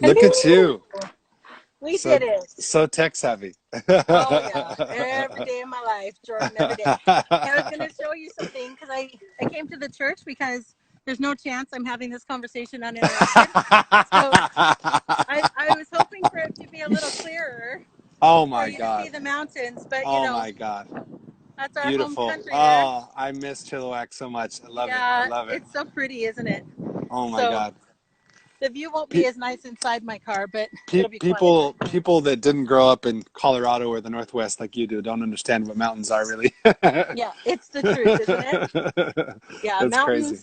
Look at you. We So, did it. so tech savvy. Oh yeah, every day of my life, Jordan, every day. I was going to show you something because I came to the church because there's no chance I'm having this conversation uninterrupted. So I was hoping for it to be a little clearer Oh for my you to see God. the mountains, but Oh my God. that's our home Beautiful. country there. Oh, I miss Chilliwack so much. I love it. I Yeah, love it. it's so pretty, isn't it? Oh my So God. the view won't be Pe- as nice inside my car, but it'll be quiet. people that didn't grow up in Colorado or the Northwest like you do don't understand what mountains are really. Yeah, it's the truth, isn't it? Yeah, That's crazy.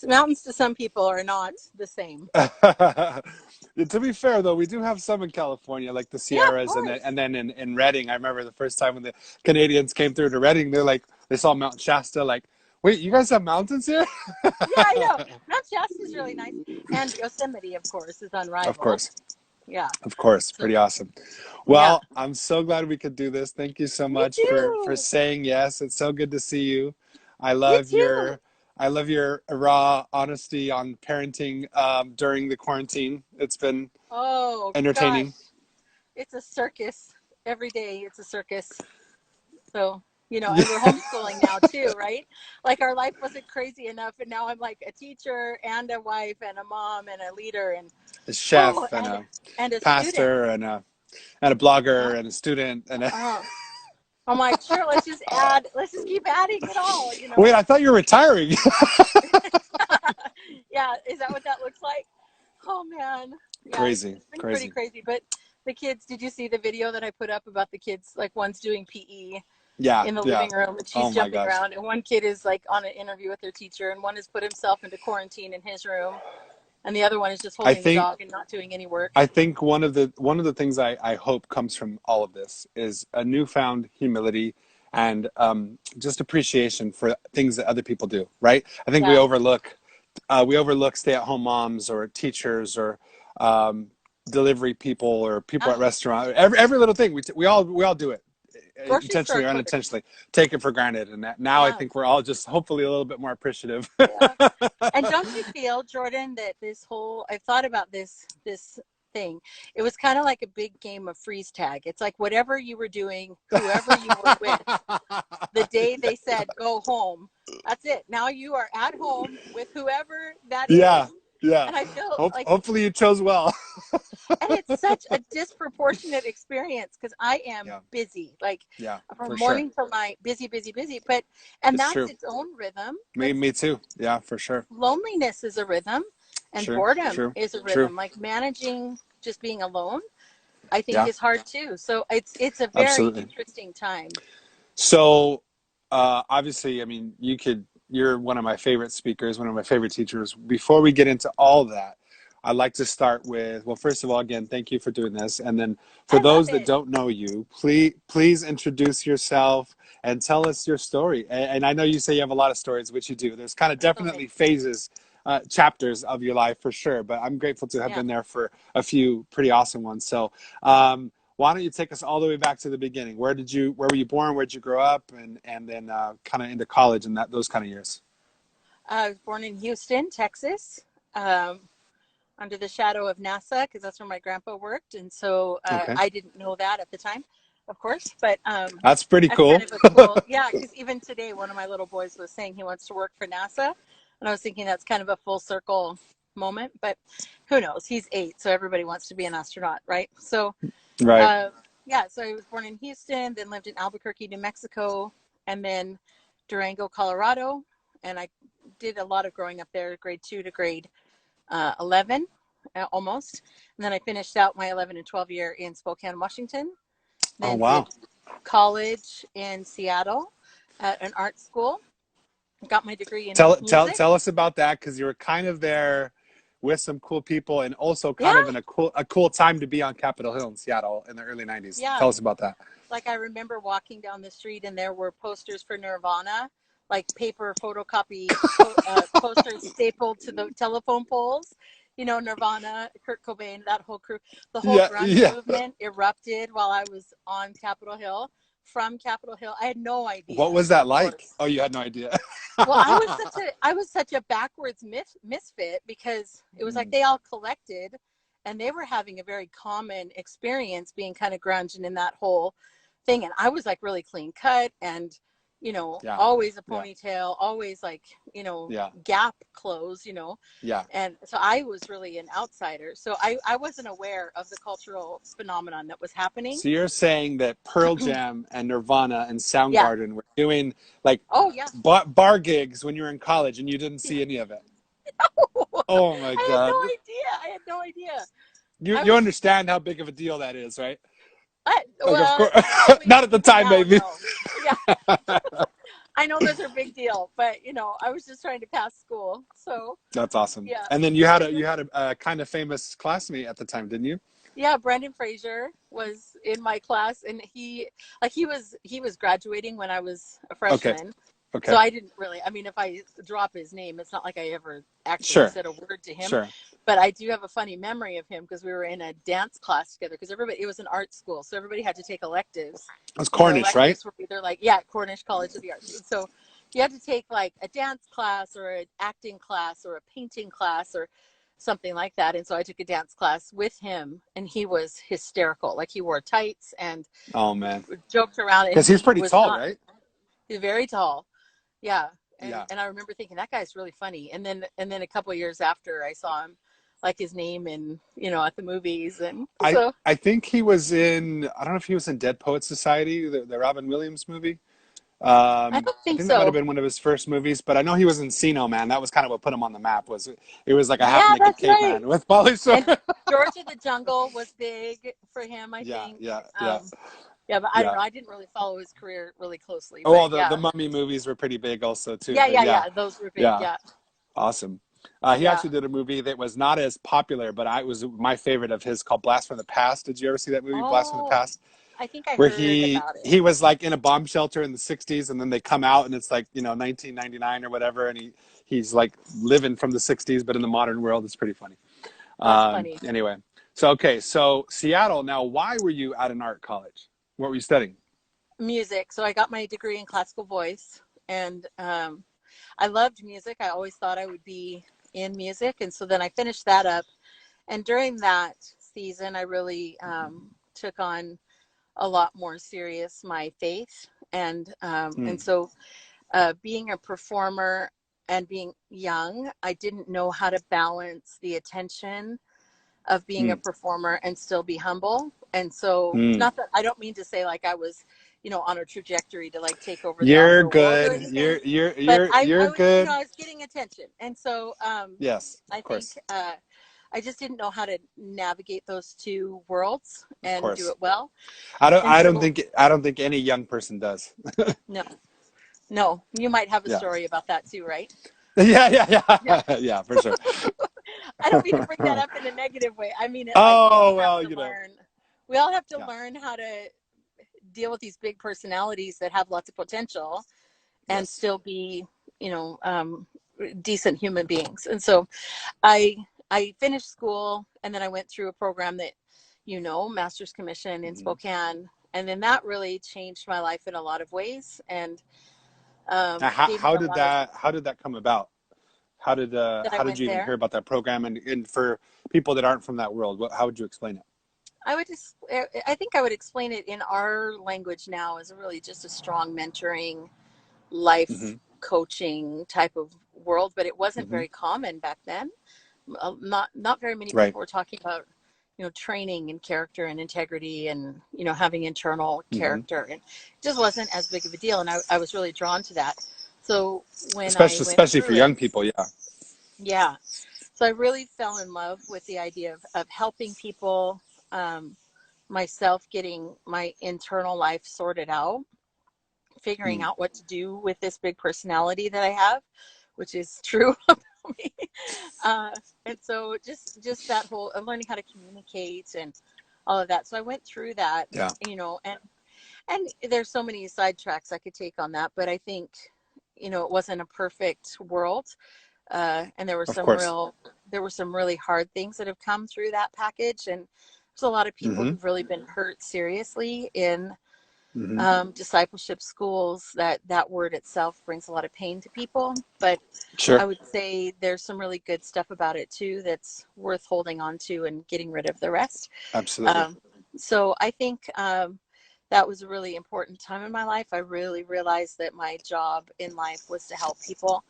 mountains to some people are not the same. To be fair, though, we do have some in California, like the Yeah, of Sierras, course. and then in Redding. I remember the first time when the Canadians came through to Redding, they're like, they saw Mount Shasta, like, wait, you guys have mountains here? Yeah, I know. Mount Shasta is really nice, and Yosemite, of course, is Of unrivaled. course, Yeah. of course, So pretty awesome. yeah, Well, I'm so glad we could do this. Thank you so me much for too. saying yes. It's so good to see you. I You love too. your I love your raw honesty on parenting during the quarantine. It's been Oh gosh, entertaining. it's a circus every day. It's a circus. So, and we're homeschooling now too, right? Like our life wasn't crazy enough, and now I'm like a teacher and a wife and a mom and a leader and A oh, chef and and a and a student. pastor and a Yeah. blogger and a student and a Oh, I'm like, sure, let's just keep adding it all. wait, I thought you were retiring. Yeah, is that what that looks like? Oh man, yeah, Crazy, it's been pretty crazy. crazy. But the kids, did you see the video that I put up about the kids? Like one's doing PE Yeah, in the yeah. living room and she's Oh my jumping gosh. around, and one kid is like on an interview with their teacher, and one has put himself into quarantine in his room, and the other one is just I holding the think dog and not doing any work. I think one of the things I hope comes from all of this is a newfound humility and just appreciation for things that other people do. Right? I think Yeah, we overlook stay-at-home moms or teachers or um, delivery people or people yeah. at restaurants. Every little thing we all do it Grocery store intentionally or clerk. unintentionally. Take it for granted, and that now I Yeah, think we're all just hopefully a little bit more appreciative. yeah. And don't you feel, Jordan, that I've thought about this thing. It was kind of like a big game of freeze tag. It's like whatever you were doing, whoever you were with, the day they said go home, that's it. Now you are at home with whoever that is. Yeah, yeah. And I feel like, Hopefully you chose well. and it's such a disproportionate experience because I am Yeah, busy, like yeah, from for sure. morning till night, busy, busy, busy. And It's that's true. its own rhythm. But Me too. Yeah, for sure. loneliness is a rhythm, and True, boredom true, is a true. rhythm. Like managing just being alone, I think Yeah, is hard too. So it's a very absolutely. interesting time. So, obviously, I mean, you're one of my favorite speakers, one of my favorite teachers. Before we get into all that, I'd like to start with, well, first of all, again, thank you for doing this. And then for I love those that it. don't know you, please introduce yourself and tell us your story. And I know you say you have a lot of stories, which you do. There's kind of So many. definitely phases, chapters of your life for sure, but I'm grateful to have Yeah. been there for a few pretty awesome ones. So, why don't you take us all the way back to the beginning? Where were you born? Where did you grow up? And then kind of into college and those kind of years. I was born in Houston, Texas, um, under the shadow of NASA because that's where my grandpa worked, and so Okay. I didn't know that at the time, of course. But That's pretty that's kind cool. of a cool, yeah. Because even today, one of my little boys was saying he wants to work for NASA, and I was thinking that's kind of a full circle moment. But who knows? He's 8, so everybody wants to be an astronaut, right? So Right. Uh, yeah, so I was born in Houston, then lived in Albuquerque, New Mexico, and then Durango, Colorado. And I did a lot of growing up there, grade 2 to grade 11, almost. And then I finished out my 11 and 12 year in Spokane, Washington. Oh, Then wow. did college in Seattle at an art school. Got my degree in music. Tell us about that because you were kind of there with some cool people and also Yeah, kind of in a cool time to be on Capitol Hill in Seattle in the early 90s. yeah. Tell us about that. Like I remember walking down the street and there were posters for Nirvana, like paper photocopy posters stapled to the telephone poles. Nirvana, Kurt Cobain, that whole crew. The whole Yeah, grunge yeah. movement erupted while I was on Capitol Hill. From Capitol Hill, I had no What idea, was that of like? course. Oh, you had no idea. Well, I was such a backwards misfit because it was like they all collected, and they were having a very common experience being kind of grunge and in that whole thing. And I was like really clean cut and, Yeah. always a Yeah. ponytail, always like, Yeah. Gap clothes, Yeah. and so I was really an outsider. So I wasn't aware of the cultural phenomenon that was happening. So you're saying that Pearl Jam and Nirvana and Yeah. Soundgarden were doing like Oh yeah. bar gigs when you were in college and you didn't see any of it. Oh my I had no God. idea. I had no idea. You I you was, understand how big of a deal that is, right? Like, of well, course, actually, not at the time, now, maybe. no. Yeah, I know those are a big deal, but I was just trying to pass school. So That's awesome. yeah, And then you had a kind of famous classmate at the time, didn't you? yeah. Brendan Fraser was in my class, and he was graduating when I was a Okay. freshman. So Okay. I didn't really, I mean, if I drop his name, it's not like I ever actually Sure. said a word to him, Sure. but I do have a funny memory of him because we were in a dance class together because it was an art school. So everybody had to take electives, It was and the Cornish, right? electives were either like, yeah, Cornish College of the Arts. And so you had to take like a dance class or an acting class or a painting class or something like that. And so I took a dance class with him, and he was hysterical. Like he wore tights and Oh man. joked around, and Because he's he pretty was tall, not, right? he was very tall. Yeah. And Yeah. I remember thinking that guy's really funny. And then a couple of years after I saw him, like his name in, at the movies. And I so I think he was in, I don't know if he was in Dead Poet Society, the Robin Williams movie. I don't I think think that might have so. been one of his first movies, but I know he was in Encino Man. That was kind of what put him on the map. It was like a half Yeah, naked that's right. caveman with Pauly Shore. And George of the Jungle was big for him, I Yeah, think. yeah, yeah, Um, yeah, but I don't yeah. know. I didn't really follow his career really closely, Oh, but well, the yeah. Mummy movies were pretty big also too. Yeah, But yeah, yeah, yeah. Those were big. yeah, Yeah. awesome. He Yeah. actually did a movie that was not as popular, but it was my favorite of his called Blast from the Past. Did you ever see that movie, Blast from the Oh, Past? I think I Where heard he about it. he was like in a bomb shelter in the 60s, and then they come out and it's like 1999 or whatever, and he's like living from the 60s but in the modern world. It's pretty funny. That's funny. Anyway, so okay, so Seattle. Now, why were you at an art college? What were you studying? Music. So I got my degree in classical voice, and I loved music. I always thought I would be in music. And so then I finished that up. And during that season, I really took on a lot more serious my faith. And Hmm. so being a performer and being young, I didn't know how to balance the attention of being a Hmm. performer and still be humble. And so, Hmm. not that I don't mean to say like I was, on a trajectory to like take over the You're outdoor world or good. anything, You're but you're I you're was, good. I was getting attention. And so, Yes, I of think course, I just didn't know how to navigate those two worlds of and do course. it well. I don't. And I don't so, think. I don't think any young person does. no, no, you might have a Yeah. story about that too, right? Yeah. Yeah. Yeah. Yeah. Yeah. For sure. I don't mean to bring that up in a negative way. I mean it like we Oh all have well, to learn. We all have to Yeah. learn how to deal with these big personalities that have lots of potential and Yes. still be, you know, um, decent human beings. And so I I finished school, and then I went through a program that, Master's Commission in Hmm. Spokane, and then that really changed my life in a lot of ways and Now, gave me a lot of how did that come about? that I How did went you even hear there. about that program? And for people that aren't from that world, how would you explain it? I think I would explain it in our language now as really just a strong mentoring life Hmm. coaching type of world, but it wasn't Hmm. very common back then. Not very many Right. people were talking about training and character and integrity and having internal Hmm. character, and it just wasn't as big of a deal. And I was really drawn to that. So when I went Especially for through it, young people. Yeah. yeah, so I really fell in love with the idea of helping people, um, myself getting my internal life sorted out, figuring Hmm. out what to do with this big personality that I have, which is true about me. Uh, and so just that whole learning how to communicate and all of that. So I went through that, Yeah. and there's so many sidetracks I could take on that, but I think it wasn't a perfect world, and Of course. there were some really hard things that have come through that package, and there's a lot of people Hmm. who've really been hurt seriously in Hmm. discipleship schools, that word itself brings a lot of pain to people, but I Sure. would say there's some really good stuff about it too that's worth holding on to and getting rid of the rest. Absolutely. Um, so I think that was a really important time in my life. I really realized that my job in life was to help people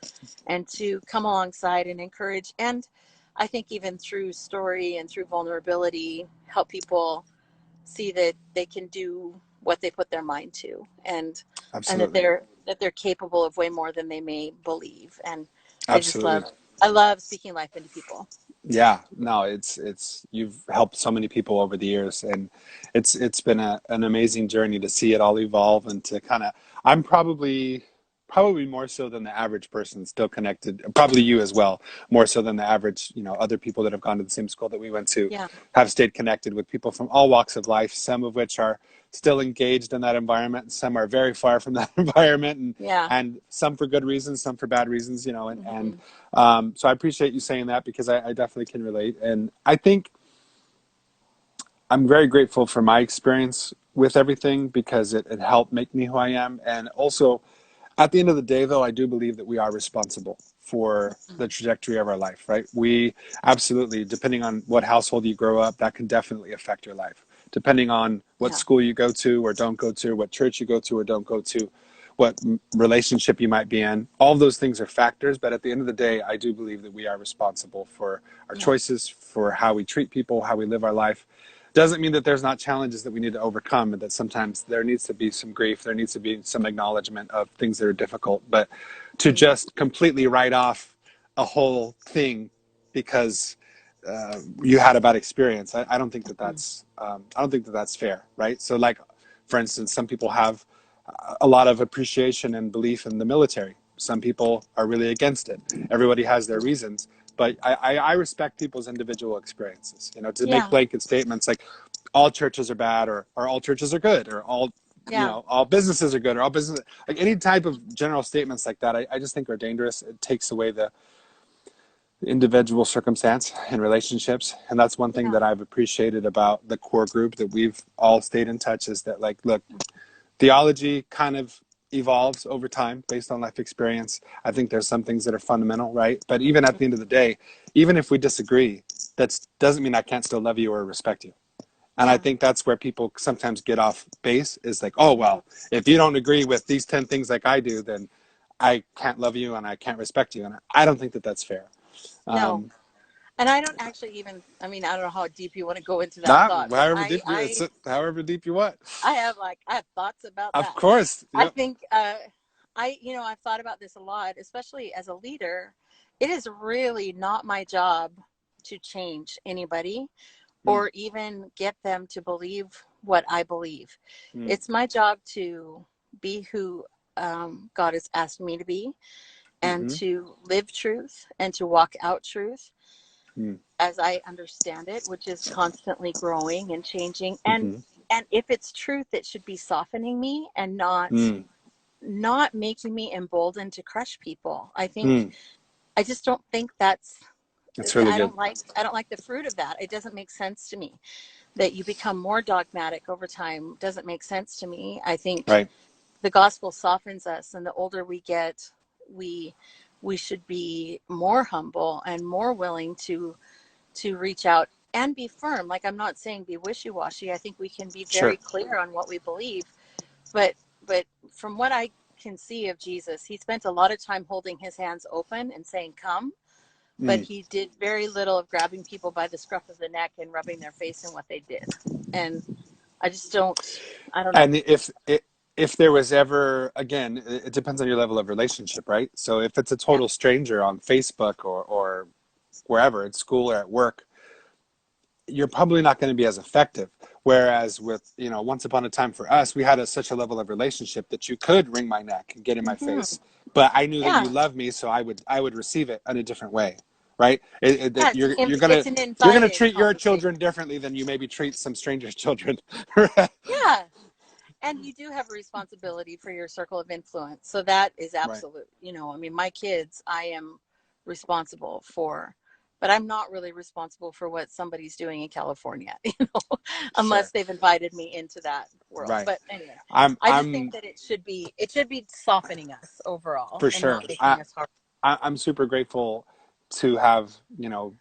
and to come alongside and encourage. And I think even through story and through vulnerability, help people see that they can do what they put their mind to, and Absolutely. that they're capable of way more than they may believe. And I just Absolutely. love speaking life into people. Yeah, no, it's you've helped so many people over the years, and it's been an amazing journey to see it all evolve and to kind of. I'm probably more so than the average person still connected. Probably you as well, more so than the average. Other people that have gone to the same school that we went to Yeah, have stayed connected with people from all walks of life. Some of which are still engaged in that environment, and some are very far from that environment, and yeah. and some for good reasons, some for bad reasons. And Hmm. so I appreciate you saying that because I definitely can relate. And I think I'm very grateful for my experience with everything because it helped make me who I am. And also, at the end of the day, though, I do believe that we are responsible for the trajectory of our life, right? We absolutely, depending on what household you grow up, that can definitely affect your life. Depending on what Yeah, school you go to or don't go to, what church you go to or don't go to, what relationship you might be in, all of those things are factors. But at the end of the day, I do believe that we are responsible for our yeah, choices, for how we treat people, how we live our life. Doesn't mean that there's not challenges that we need to overcome and that sometimes there needs to be some grief, there needs to be some acknowledgement of things that are difficult. But to mm, just completely write off a whole thing because you had a bad experience, I don't think that mm, I don't think that that's fair, right? So, like, for instance, some people have a lot of appreciation and belief in the military. Some people are really against it. Everybody has their mm. reasons, but I respect people's individual experiences. To make Yeah, blanket statements like all churches are bad or all churches are good or yeah, all businesses are good or all business, like any type of general statements like that, I just think are dangerous. It takes away the individual circumstance and relationships. And that's one thing yeah, that I've appreciated about the core group that we've all stayed in touch is that, like, look, theology kind of evolves over time based on life experience. I think there's some things that are fundamental, right? But even at the end of the day, even if we disagree, that doesn't mean I can't still love you or respect you. And I yeah. think that's where people sometimes get off base is like, oh, Hmm. well, if you don't agree with these 10 things like I do, then I can't love you and I can't respect you. And I don't think that that's fair. No, Um, and I don't actually even. I mean, I don't know how deep you want to go into that not thought, but however deep however deep you want. I have thoughts about Of that. course. I Yep. think I've thought about this a lot, especially as a leader. It is really not my job to change anybody Mm, or even get them to believe what I believe. mm, It's my job to be who God has asked me to be and mm-hmm, to live truth and to walk out truth mm, as I understand it, which is constantly growing and changing. And mm-hmm, if it's truth, it should be softening me and mm, not making me emboldened to crush people. mm. I just don't think That's really good. I don't like the fruit of that. It doesn't make sense to me that you become more dogmatic over time. Doesn't make sense to me. I think Right. the gospel softens us, and the older we get, we we should be more humble and more willing to reach out and be firm. Like, I'm not saying be wishy-washy. I think we can be very Sure. clear on what we believe, but from what I can see of Jesus, he spent a lot of time holding his hands open and saying come, but Mm. he did very little of grabbing people by the scruff of the neck and rubbing their face in what they did. And I just I don't know. And if there was ever, again, it depends on your level of relationship, right? So if it's a Yeah. total stranger on Facebook or wherever at school or at work, you're probably not going to be as effective. Whereas with, once upon a time for us, we had such a level of relationship that you could wring my neck and get in my Hmm. face, but I knew that you Yeah. loved me, so I would receive it in a different way, right? That Yeah. It's an you're gonna invited treat your children conversation. differently than you maybe treat some strangers' children. Right. Yeah. And you do have a responsibility for your circle of influence. So that is Right. absolute. I mean, my kids, I am responsible for but I'm not really responsible for what somebody's doing in California, Sure. unless they've invited me into that world. Right. But anyway, I'm I just think I'm that it should be softening us overall for and not sure. making us hard. I'm super grateful to have,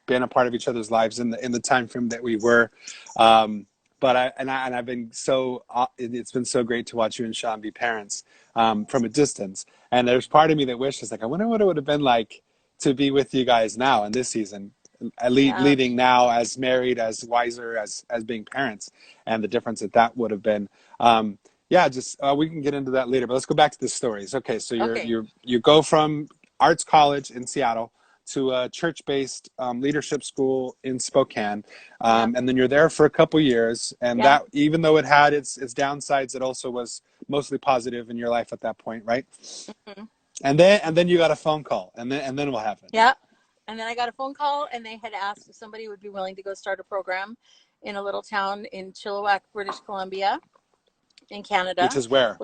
been a part of each other's lives in the time frame that we were. Um, but I've been it's been so great to watch you and Sean be parents from a distance. And there's part of me that wishes, like, I wonder what it would have been like to be with you guys now in this season, Yeah. leading now as married, as wiser, as being parents, and the difference that would have been. Yeah, just we can get into that later, but let's go back to the stories. Okay, so Okay. you go from arts college in Seattle to a church-based leadership school in Spokane, Yeah. and then you're there for a couple years. And Yeah. that, even though it had its downsides, it also was mostly positive in your life at that point, right? Hmm. And then you got a phone call, and then what happened? Yeah. And then I got a phone call, and they had asked if somebody would be willing to go start a program in a little town in Chilliwack, British Columbia, in Which Canada. is where?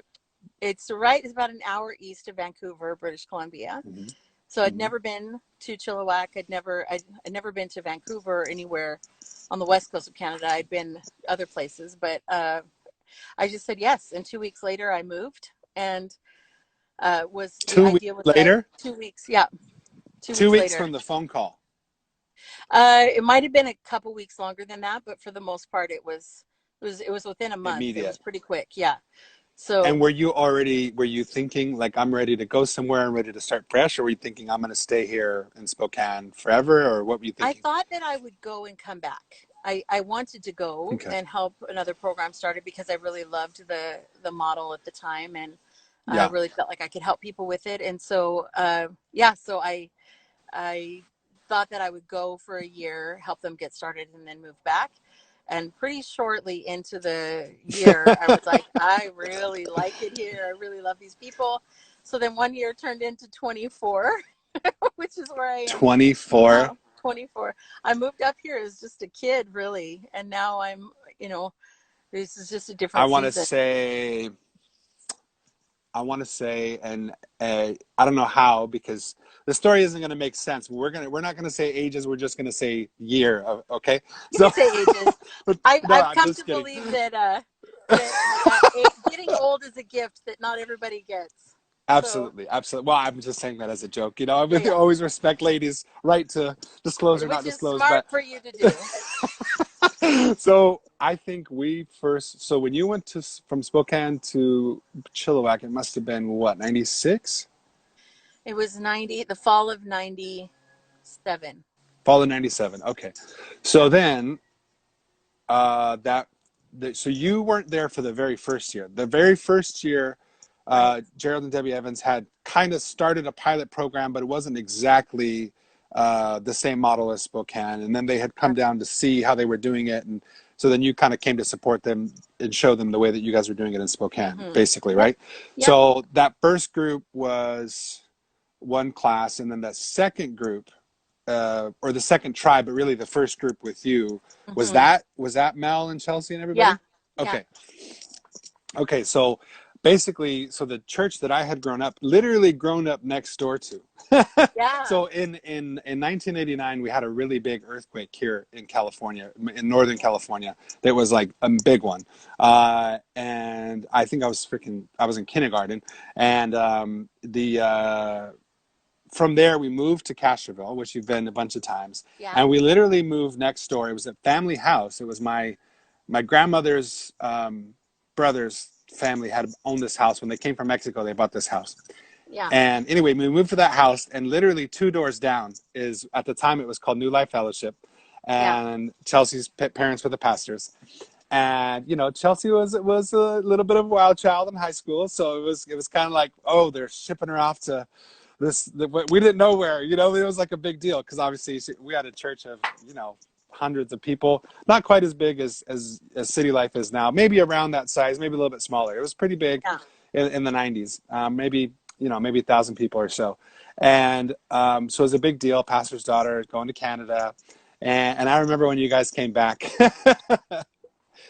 It's about an hour east of Vancouver, British Columbia. Hmm. So I'd Hmm. never been to Chilliwack. I'd never been to Vancouver or anywhere on the west coast of Canada. I'd been other places, but I just said yes. And 2 weeks later, I moved, and was the 2 weeks idea was that later, 2 weeks, yeah, two two weeks weeks later. from the phone call, It might have been a couple weeks longer than that, but for the most part, it was within a month. It was immediate. pretty quick, yeah. So And were you thinking, like, I'm ready to go somewhere, I'm ready to start fresh, or were you thinking I'm going to stay here in Spokane forever, or what were you I thinking? thought that I would go and come back. I wanted to go Okay. and help another program started because I really loved the model at the time, and I Yeah. really felt like I could help people with it. And so yeah, so I thought that I would go for a year, help them get started, and then move back. And pretty shortly into the year, I was like, I really like it here. I really love these people. So then one year turned into 24, which is where I am 24. now. 24. I moved up here as just a kid, really. And now you know, this is just a I different want to season. say, and I don't know how, because the story isn't going to make sense. We're not going to say ages. We're just going to say year. Okay. You can So, say ages. no, I've I'm come just to kidding. believe that getting old is a gift that not everybody gets. So Absolutely, absolutely. Well, I'm just saying that as a joke. I yeah, would yeah, always respect ladies' right to disclose or not which is disclose, smart but for you to do. so I think we first. So when you went from Spokane to Chilliwack, it must have been what, 96, It was the fall of 97. fall of 97. Okay, so Yeah, then so you weren't there for the very first year. The very first year, right. Gerald and Debbie Evans had kind of started a pilot program, but it wasn't exactly the same model as Spokane. And then they had come Yeah. down to see how they were doing it, and so then you kind of came to support them and show them the way that you guys were doing it in Spokane, Mm-hmm. basically, Yep. right? Yep. So that first group was one class, and then that second group, or the second tribe, but really the first group with you, was Mm-hmm. that Mel and Chelsea and Yeah. everybody? Yeah. Okay. Okay, so basically, so the church that I had literally grown up next door to. Yeah. So in 1989, we had a really big earthquake here in California, in Northern California. That was like a big one, and I think I was in kindergarten, and the from there we moved to Castroville, which you've been a bunch of times, Yeah. and we literally moved next door. It was a family house. It was my grandmother's brother's family had owned this house. When they came from Mexico, they bought this house. Yeah. And anyway, we moved to that house, and literally 2 doors down is, at the time, it was called New Life Fellowship, Yeah. and Chelsea's parents were the pastors. And Chelsea was a little bit of a wild child in high school, so it was kind of like, oh, they're shipping her off to we didn't know where. It was like a big deal, because obviously we had a church of hundreds of people, not quite as big as City Life is now, maybe around that size, maybe a little bit smaller. It was pretty big Yeah. in the 90s, maybe 1,000 people or so. And so it was a big deal. Pastor's daughter going to Canada, and I remember when you guys came back.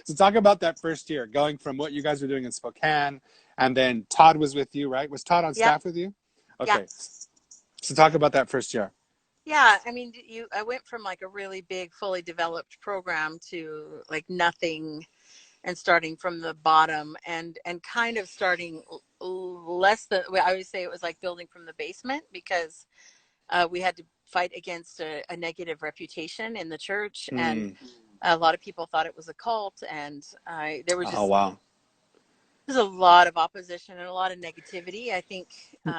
So talk about that first year, going from what you guys were doing in Spokane, and then Todd was with you, right? Was Todd on Yeah. staff with you? Yeah. Okay. So talk about that first year. Yeah, I mean, I went from like a really big, fully developed program to like nothing and starting from the bottom and kind of starting less than, well, I always say it was like building from the basement because we had to fight against a negative reputation in the church, and Hmm. a lot of people thought it was a cult, and there was Oh, just wow. there's a lot of opposition and a lot of negativity. I think,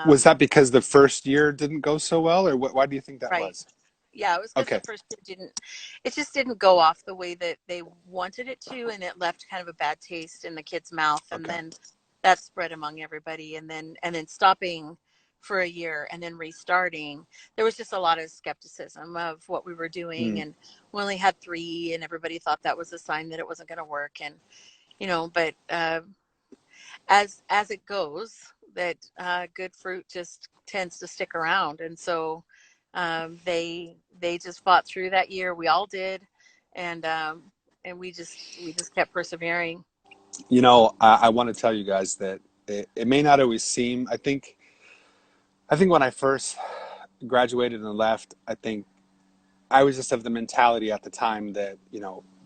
Was that because the first year didn't go so well, or what, why do you think that right. was? Yeah, it was because the Okay. first year didn't, it just didn't go off the way that they wanted it to, and it left kind of a bad taste in the kid's mouth, and Okay. then that spread among everybody, and then stopping for a year and then restarting, there was just a lot of skepticism of what we were doing, Hmm. and we only had three, and everybody thought that was a sign that it wasn't going to work, and but as it goes, that good fruit just tends to stick around, and so they just fought through that year. We all did, and we just kept persevering. I want to tell you guys that it may not always seem. I think when I first graduated and left, I think I was just of the mentality at the time that,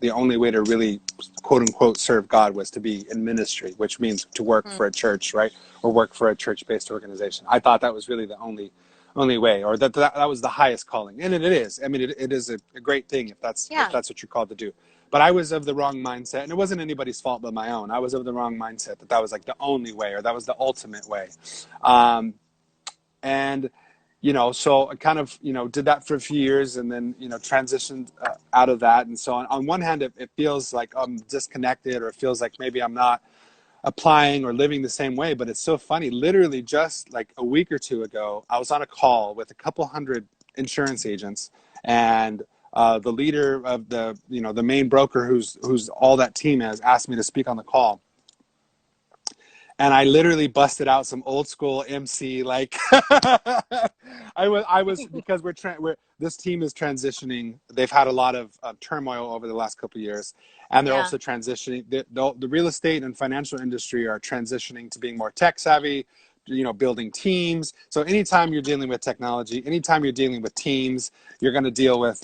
the only way to really quote unquote serve God was to be in ministry, which means to work Mm, for a church, right? Or work for a church-based organization. I thought that was really the only way, or that was the highest calling. And it is. I mean, it is a great thing if that's yeah, what you're called to do. But I was of the wrong mindset, and it wasn't anybody's fault but my own. I was of the wrong mindset that was like the only way, or that was the ultimate way. Um, and so I kind of did that for a few years, and then transitioned out of that. And so on one hand, it feels like I'm disconnected, or it feels like maybe I'm not applying or living the same way. But it's so funny, literally just like a week or two ago, I was on a call with a couple hundred insurance agents, and the leader of the main broker, who's all that team has, asked me to speak on the call. And I literally busted out some old school MC, like I was because we're this team is transitioning. They've had a lot of turmoil over the last couple of years, and they're yeah, also transitioning. The real estate and financial industry are transitioning to being more tech savvy. Building teams. So anytime you're dealing with technology, anytime you're dealing with teams, you're going to deal with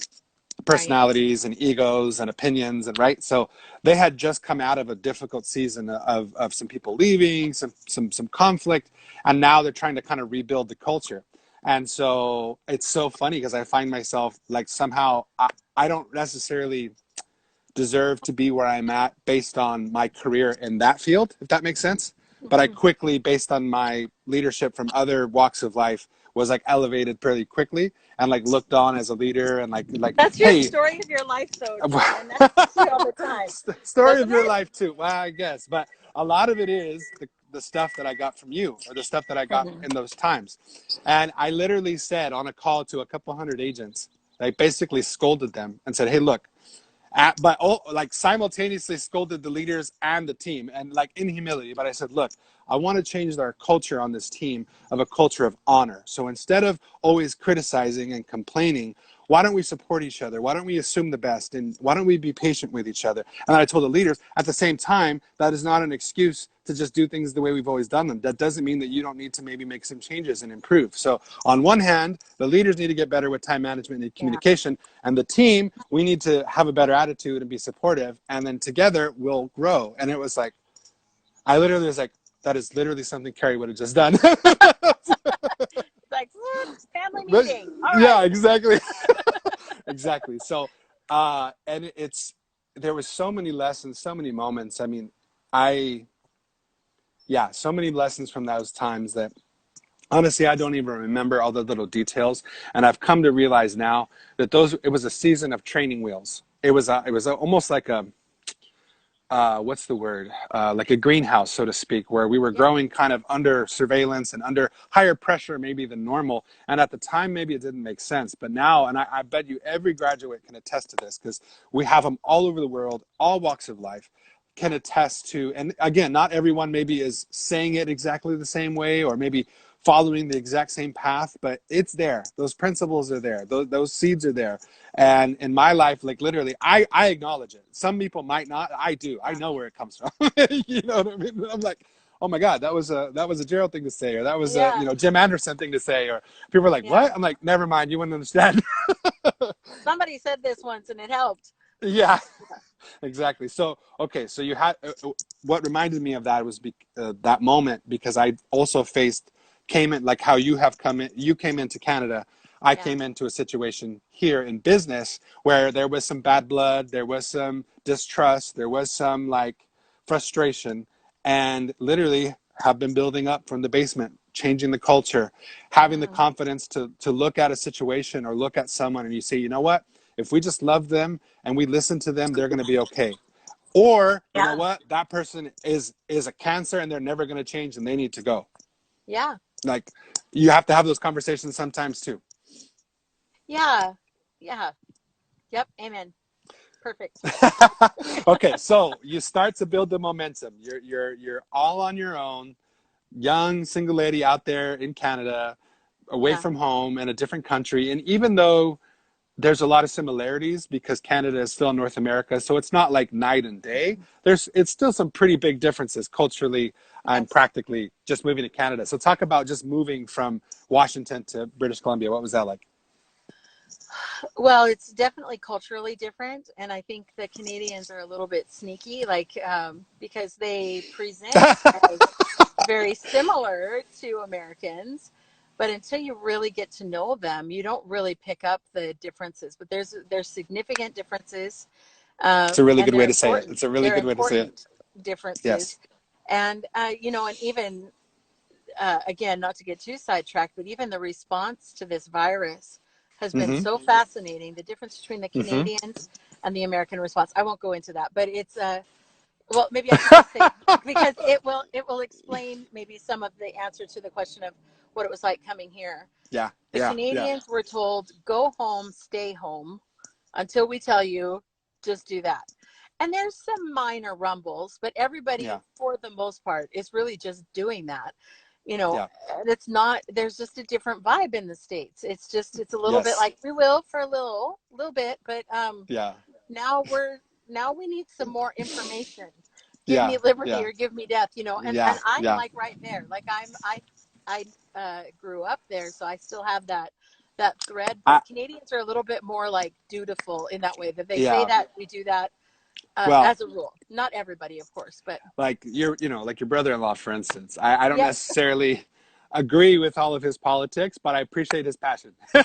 right, personalities and egos and opinions, and right. So they had just come out of a difficult season of some people leaving, some conflict, and now they're trying to kind of rebuild the culture. And so it's so funny because I find myself like somehow I don't necessarily deserve to be where I'm at based on my career in that field, if that makes sense. But I hmm, quickly, based on my leadership from other walks of life, was like elevated pretty quickly, and like looked on as a leader, and like that's your hey, story of your life, though, Jordan. That happens to you all the time, story of doesn't your it? life too. Well, I guess, but a lot of it is the stuff that I got from you, or the stuff that I got Hmm. in those times. And I literally said on a call to a couple hundred agents, I basically scolded them and said, "Hey, look, but like simultaneously scolded the leaders and the team, and like in humility. But I said, look, I want to change our culture on this team of a culture of honor. So instead of always criticizing and complaining, why don't we support each other? Why don't we assume the best? And why don't we be patient with each other?" And I told the leaders at the same time, that is not an excuse to just do things the way we've always done them. That doesn't mean that you don't need to maybe make some changes and improve. So on one hand, the leaders need to get better with time management and Yeah, communication, and the team, we need to have a better attitude and be supportive, and then together we'll grow. And it was like, I literally was like, that is literally something Keri would have just done. it's like family But meeting. All yeah, right. exactly. Exactly. So and there was so many lessons, so many moments. I mean, I yeah, so many lessons from those times that honestly I don't even remember all the little details. And I've come to realize now that it was a season of training wheels. It was almost like a what's the word? Like a greenhouse, so to speak, where we were Yeah, growing kind of under surveillance and under higher pressure maybe than normal. And at the time, maybe it didn't make sense. But now, and I bet you every graduate can attest to this, because we have them all over the world, all walks of life, can yeah, attest to. And again, not everyone maybe is saying it exactly the same way, or maybe following the exact same path, but it's there. Those principles are there. Those seeds are there. And in my life, like literally, I acknowledge it. Some people might not. I do. I yeah. know where it comes from. You know what I mean? I'm like, oh my God, that was a Gerald thing to say, or that was a, Yeah, Jim Anderson thing to say, or people are like, yeah. what? I'm like, never mind, you wouldn't understand. Somebody said this once and it helped. Yeah, exactly. So, okay, so you had what reminded me of that was that moment, because I also came in like how you came into Canada. I Yeah. came into a situation here in business where there was some bad blood, there was some distrust, there was some like frustration, and literally have been building up from the basement, changing the culture, having the Mm, confidence to look at a situation or look at someone and you say, you know what? If we just love them and we listen to them, they're going to be okay. Or, you know yeah. what? That person is a cancer and they're never going to change and they need to go. Yeah. Like, you have to have those conversations sometimes too. Yeah. Yeah. Yep. Amen. Perfect. Okay, so you start to build the momentum. You're all on your own, young single lady out there in Canada, away Yeah. from home in a different country. And even though there's a lot of similarities because Canada is still in North America, so it's not like night and day. It's still some pretty big differences culturally and Yes. practically just moving to Canada. So talk about just moving from Washington to British Columbia. What was that like? Well, it's definitely culturally different, and I think the Canadians are a little bit sneaky, like because they present as very similar to Americans, but until you really get to know them, you don't really pick up the differences. But there's significant differences, It's a really and good they're way to say it. important. It's a really They're good way to say it. important differences, Yes. and and even again, not to get too sidetracked, but even the response to this virus has been Mm-hmm. so fascinating. The difference between the Mm-hmm. Canadians and the American response. I won't go into that, but it's well, maybe I should just say because it will explain maybe some of the answer to the question of what it was like coming here. Yeah. The Yeah. Yeah. Canadians were told, go home, stay home until we tell you, just do that. And there's some minor rumbles, but everybody, Yeah. for the most part, is really just doing that. You know, Yeah. and it's not, there's just a different vibe in the States. It's a little bit Yes. like we will for a little bit, but Yeah. now now we need some more information. Give Yeah. me liberty Yeah. or give me death, and Yeah. I'm Yeah. like right there. Like I grew up there, so I still have that thread, I, but Canadians are a little bit more like dutiful in that way, that they say yeah. that we do that Well, as a rule. Not everybody, of course, but like like your brother-in-law, for instance. I don't yeah, necessarily agree with all of his politics, but I appreciate his passion. yeah,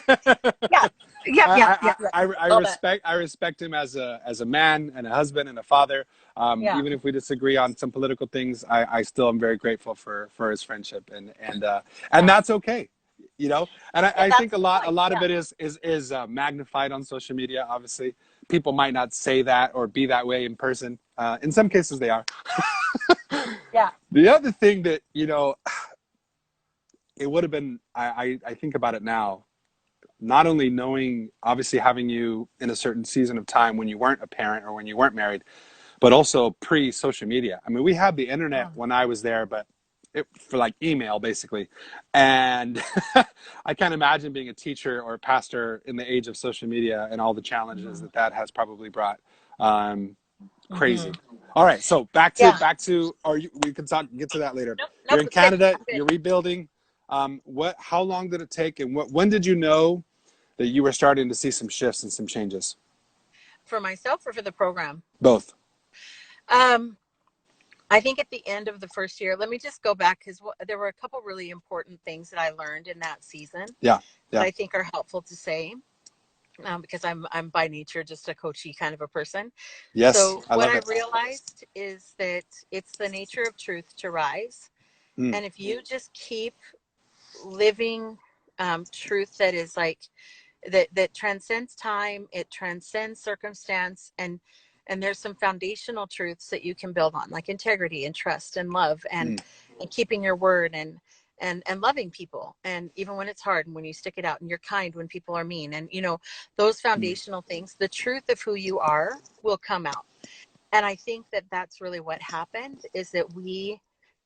yep, yep, I, yep, yep. I Love it. respect him as a man and a husband and a father. Yeah, Even if we disagree on some political things, I still am very grateful for his friendship, and yeah, that's okay. And yeah. I think That's a the lot a point. lot of Yeah, it is magnified on social media. Obviously, people might not say that or be that way in person. In some cases, they are. yeah, The other thing that it would have been, I think about it now, not only knowing, obviously having you in a certain season of time when you weren't a parent or when you weren't married, but also pre social media. I mean, we had the internet mm, when I was there, but for like email basically. And I can't imagine being a teacher or a pastor in the age of social media and all the challenges mm-hmm. that has probably brought. Um, Mm-hmm. Crazy. All right, so Yeah. or we can get to that later. Nope, You're nope. in It's good. Canada, I'm good. you're rebuilding. How long did it take, and when did you know that you were starting to see some shifts and some changes? For myself or for the program? Both. Um, I think at the end of the first year, let me just go back because there were a couple really important things that I learned in that season Yeah. that Yeah. I think are helpful to say, because I'm by nature just a coachy kind of a person. Yes, So I what love I it. realized is that it's the nature of truth to rise, Mm, and if you just keep living truth that is like that transcends time, it transcends circumstance, and there's some foundational truths that you can build on, like integrity and trust and love mm, and keeping your word and loving people, and even when it's hard, and when you stick it out, and you're kind when people are mean, and those mm, foundational things, the truth of who you are will come out. And I think that that's really what happened, is that we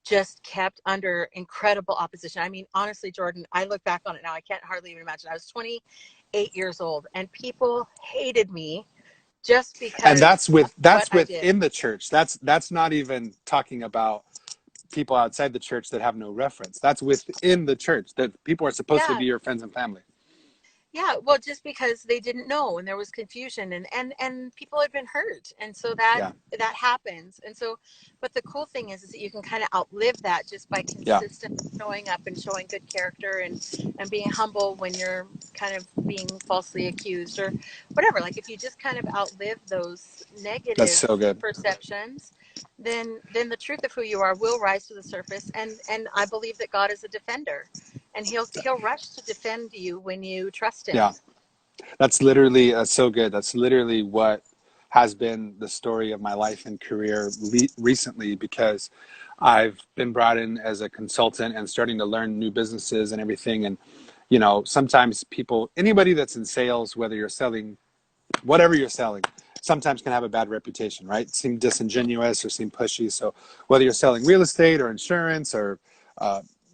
just kept under incredible opposition. I mean, honestly, Jordan, I look back on it now, I can't hardly even imagine. I was 28 years old and people hated me just and because of what that's I did. within the church. That's not even talking about people outside the church that have no reference. That's within the church that people are supposed to Yeah. be your friends and family. Yeah, well, just because they didn't know and there was confusion and people had been hurt, and so that Yeah. that happens. And so, but the cool thing is that you can kind of outlive that just by Yeah. consistent showing up and showing good character and being humble when you're kind of being falsely accused or whatever. Like if you just kind of outlive those That's negative so good. perceptions, then the truth of who you are will rise to the surface. And I believe that God is a defender, and he'll rush to defend you when you trust him. Yeah. That's literally so good. That's literally what has been the story of my life and career recently, because I've been brought in as a consultant and starting to learn new businesses and everything. And, you know, sometimes people, anybody that's in sales, whether you're selling whatever you're selling, sometimes can have a bad reputation, right? Seem disingenuous or seem pushy. So whether you're selling real estate or insurance or,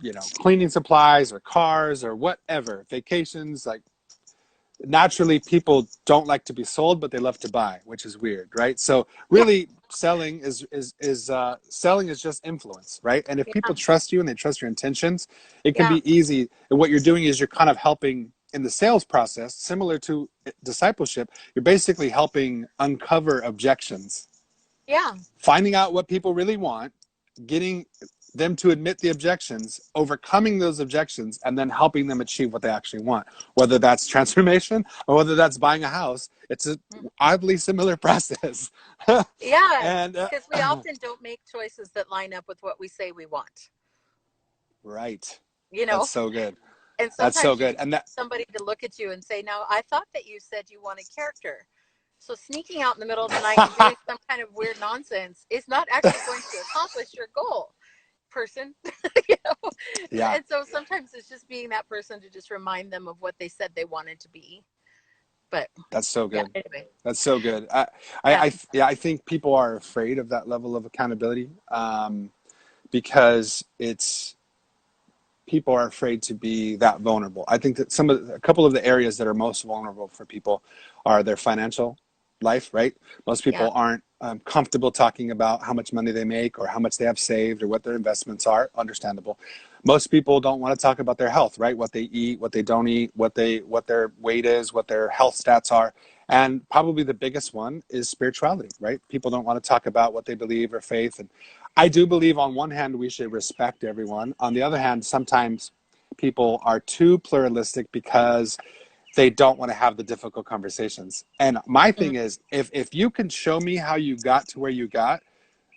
you know, cleaning supplies or cars or whatever, vacations, like naturally people don't like to be sold, but they love to buy, which is weird, right? So Yeah, really selling is selling is just influence, right? And if yeah, people trust you and they trust your intentions, it can yeah, be easy. And what you're doing is you're kind of helping in the sales process, similar to discipleship. You're basically helping uncover objections, yeah. finding out what people really want, getting them to admit the objections, overcoming those objections, and then helping them achieve what they actually want. Whether that's transformation or whether that's buying a house, it's an oddly similar process. Yeah, And because we often don't make choices that line up with what we say we want, right, you that's know? so good. And That's so sometimes you good. just And that need somebody to look at you and say, "Now, I thought that you said you wanted character." So sneaking out in the middle of the night and doing some kind of weird nonsense is not actually going to accomplish your goal, person. you know? yeah, And so sometimes it's just being that person to just remind them of what they said they wanted to be. But that's so yeah, good. anyway. That's so good. Yeah. Yeah, I think people are afraid of that level of accountability, because it's people are afraid to be that vulnerable. I think that a couple of the areas that are most vulnerable for people are their financial life, right? Most Yeah. people aren't comfortable talking about how much money they make or how much they have saved or what their investments are. Understandable. Most people don't want to talk about their health, right? What they eat, what they don't eat, what their weight is, what their health stats are. And probably the biggest one is spirituality, right? People don't want to talk about what they believe or faith. And I do believe on one hand, we should respect everyone. On the other hand, sometimes people are too pluralistic because they don't want to have the difficult conversations. And my Mm. thing is, if you can show me how you got to where you got